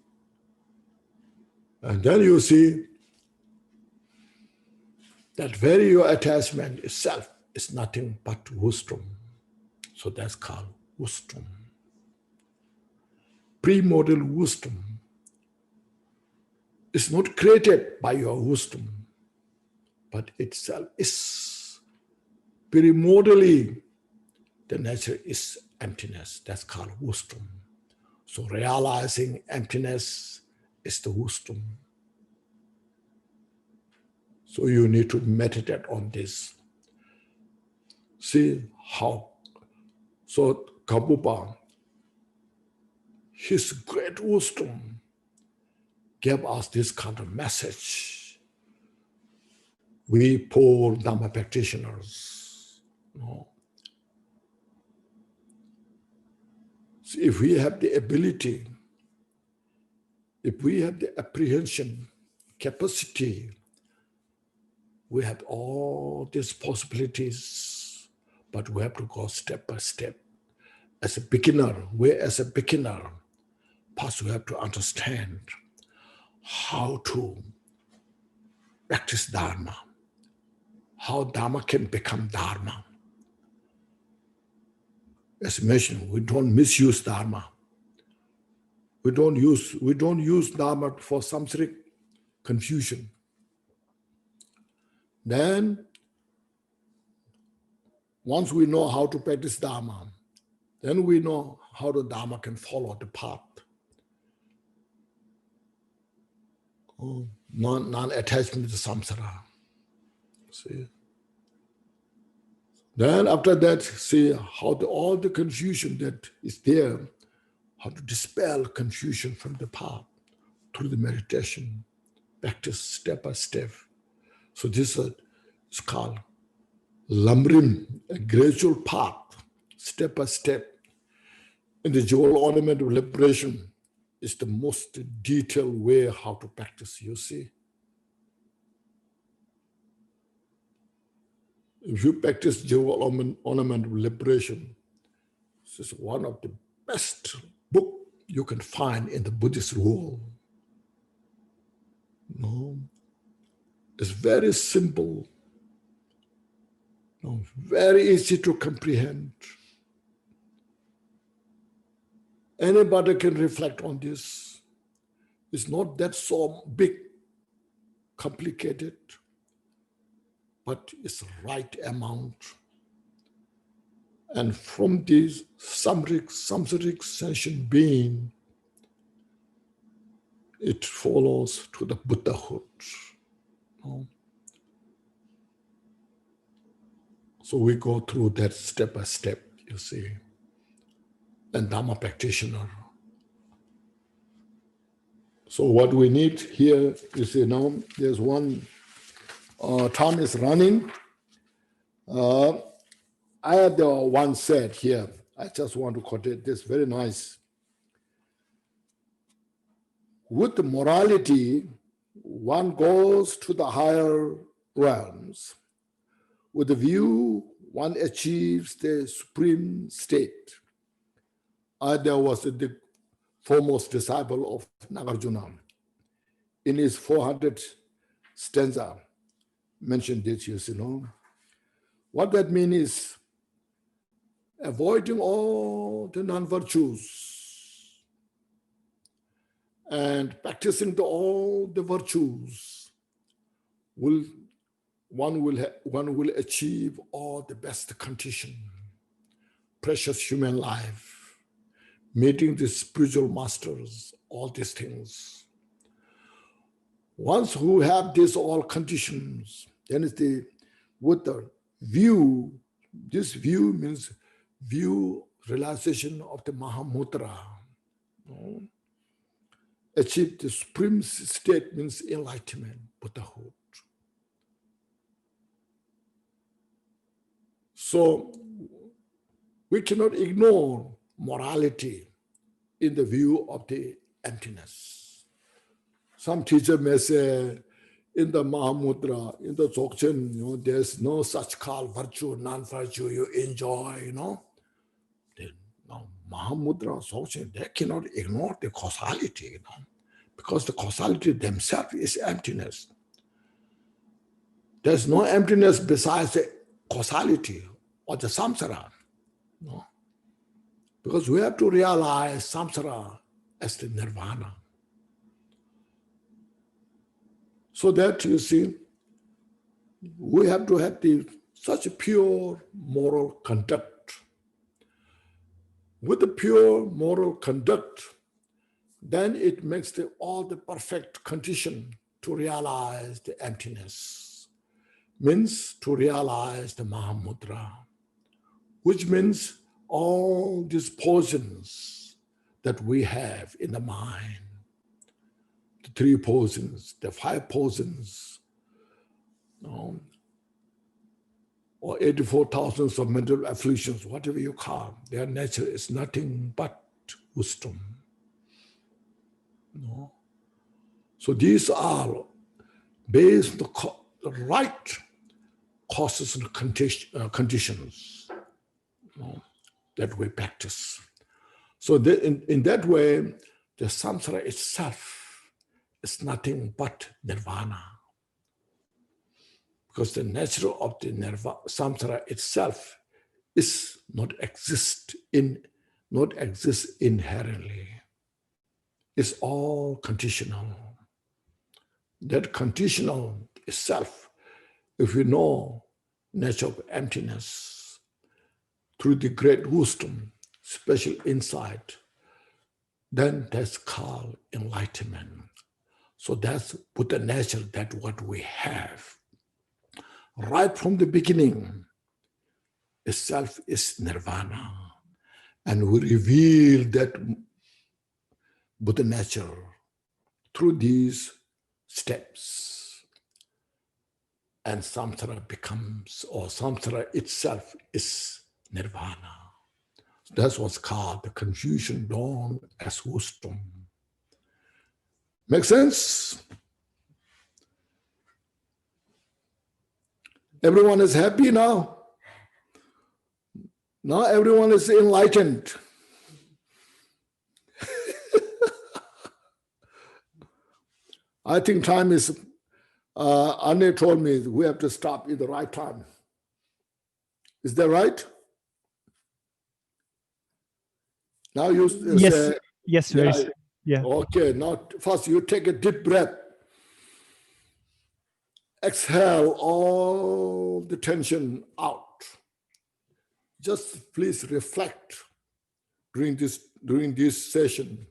And then you see that very your attachment itself is nothing but wisdom. So that's called wisdom. Primordial wisdom is not created by your wisdom. but itself is primordially, the nature is emptiness. That's called wisdom. So realizing emptiness is the wisdom. So you need to meditate on this. See how. So Gampopa, his great wisdom, gave us this kind of message. We poor Dharma practitioners, so if we have the ability, if we have the apprehension, capacity, we have all these possibilities, but we have to go step by step. As a beginner, first we have to understand how to practice Dharma, how Dharma can become Dharma. As mentioned, we don't misuse Dharma. We don't use Dharma for samsaric confusion. Then, once we know how to practice Dharma, then we know how the Dharma can follow the path. Non-attachment to samsara. See? Then after that, see how all the confusion that is there, how to dispel confusion from the path through the meditation, practice step by step. So this is called lamrim, a gradual path, step by step. And the jewel ornament of liberation is the most detailed way how to practice, you see. If you practice jewel ornament of liberation, this is one of the best book you can find in the Buddhist world. It's very simple, very easy to comprehend. Anybody can reflect on this. It's not that so big, complicated, but it's the right amount. And from this samsaric sentient being, it follows to the Buddhahood. So we go through that step by step, you see. And Dharma practitioner. So what we need here is, there's one, time is running. I have the one said here. I just want to quote it. This very nice. With morality, one goes to the higher realms. With the view, one achieves the supreme state. There was the foremost disciple of Nagarjuna. In his 400 stanza, mentioned this, you know. What that means is avoiding all the non-virtues and practicing all the virtues one will achieve all the best condition, precious human life, meeting the spiritual masters, all these things. Once who have these all conditions, then it's with the view, this view means view realization of the Mahamudra. Achieve the supreme state means enlightenment, Buddhahood. So we cannot ignore morality in the view of the emptiness. Some teacher may say, in the Mahamudra, in the Dzogchen, there's no such called virtue, non-virtue you enjoy, Mahamudra, Dzogchen, they cannot ignore the causality, because the causality themselves is emptiness. There's no emptiness besides the causality or the samsara. Because we have to realize samsara as the nirvana. So that, you see, we have to have such a pure moral conduct. With the pure moral conduct, then it makes all the perfect condition to realize the emptiness, means to realize the Mahamudra, which means all these poisons that we have in the mind, the 3 poisons, the 5 poisons, or 84,000 of mental afflictions, whatever you call, their nature is nothing but wisdom. No. So these are based on the right causes and conditions that we practice. So in that way, the samsara itself is nothing but nirvana. Because the nature of the samsara itself is not exist inherently. It's all conditional. That conditional itself, if you know nature of emptiness through the great wisdom, special insight, then that's called enlightenment. So that's Buddha nature, that what we have. Right from the beginning, itself is nirvana. And we reveal that Buddha nature through these steps. And samsara becomes, or samsara itself is nirvana. That's what's called the confusion known as wisdom. Make sense? Everyone is happy now. Now everyone is enlightened. I think time is, Anne told me we have to stop at the right time. Is that right? Now you say, yes, yeah. Okay, now first you take a deep breath. Exhale all the tension out. Just please reflect during this session.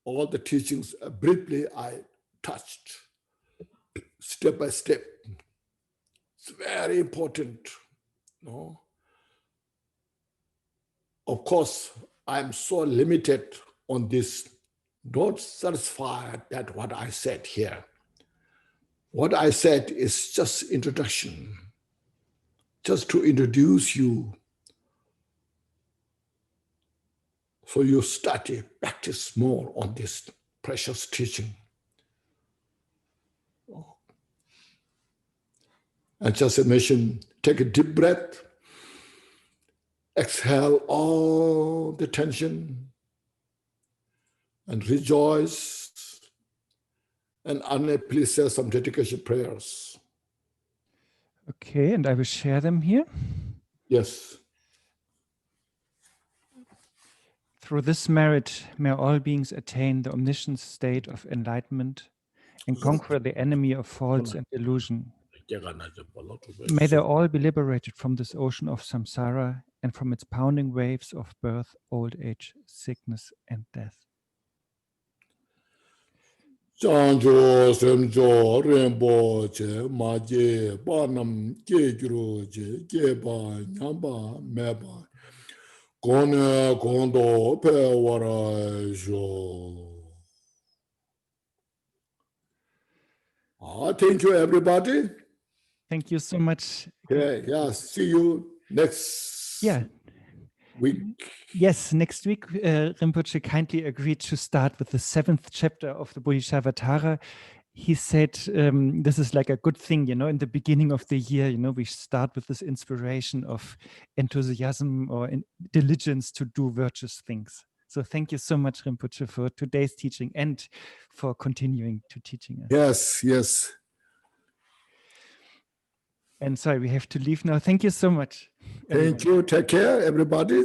All the teachings briefly I touched, step by step. It's very important. No? Of course, I'm so limited on this. Don't satisfy that what I said here. What I said is just introduction, just to introduce you. So you study, practice more on this precious teaching. And just mention, take a deep breath, exhale all the tension, and rejoice. And Anne, please say some dedication prayers. Okay, and I will share them here. Yes. Through this merit, may all beings attain the omniscient state of enlightenment and conquer the enemy of faults and illusion. May they all be liberated from this ocean of samsara and from its pounding waves of birth, old age, sickness, and death. Chanjo semjo Rinpoche maje banam jejuroje jeba nyamba meba kone kondo pewara jo. Thank you, everybody. Thank you so much. Okay, yeah, see you next week. Yes, next week, Rinpoche kindly agreed to start with the 7th chapter of the Bodhisattva. He said this is like a good thing, in the beginning of the year, we start with this inspiration of enthusiasm or diligence to do virtuous things. So thank you so much, Rinpoche, for today's teaching and for continuing to teaching us. Yes, yes. And sorry, we have to leave now. Thank you so much. Thank you. Take care, everybody.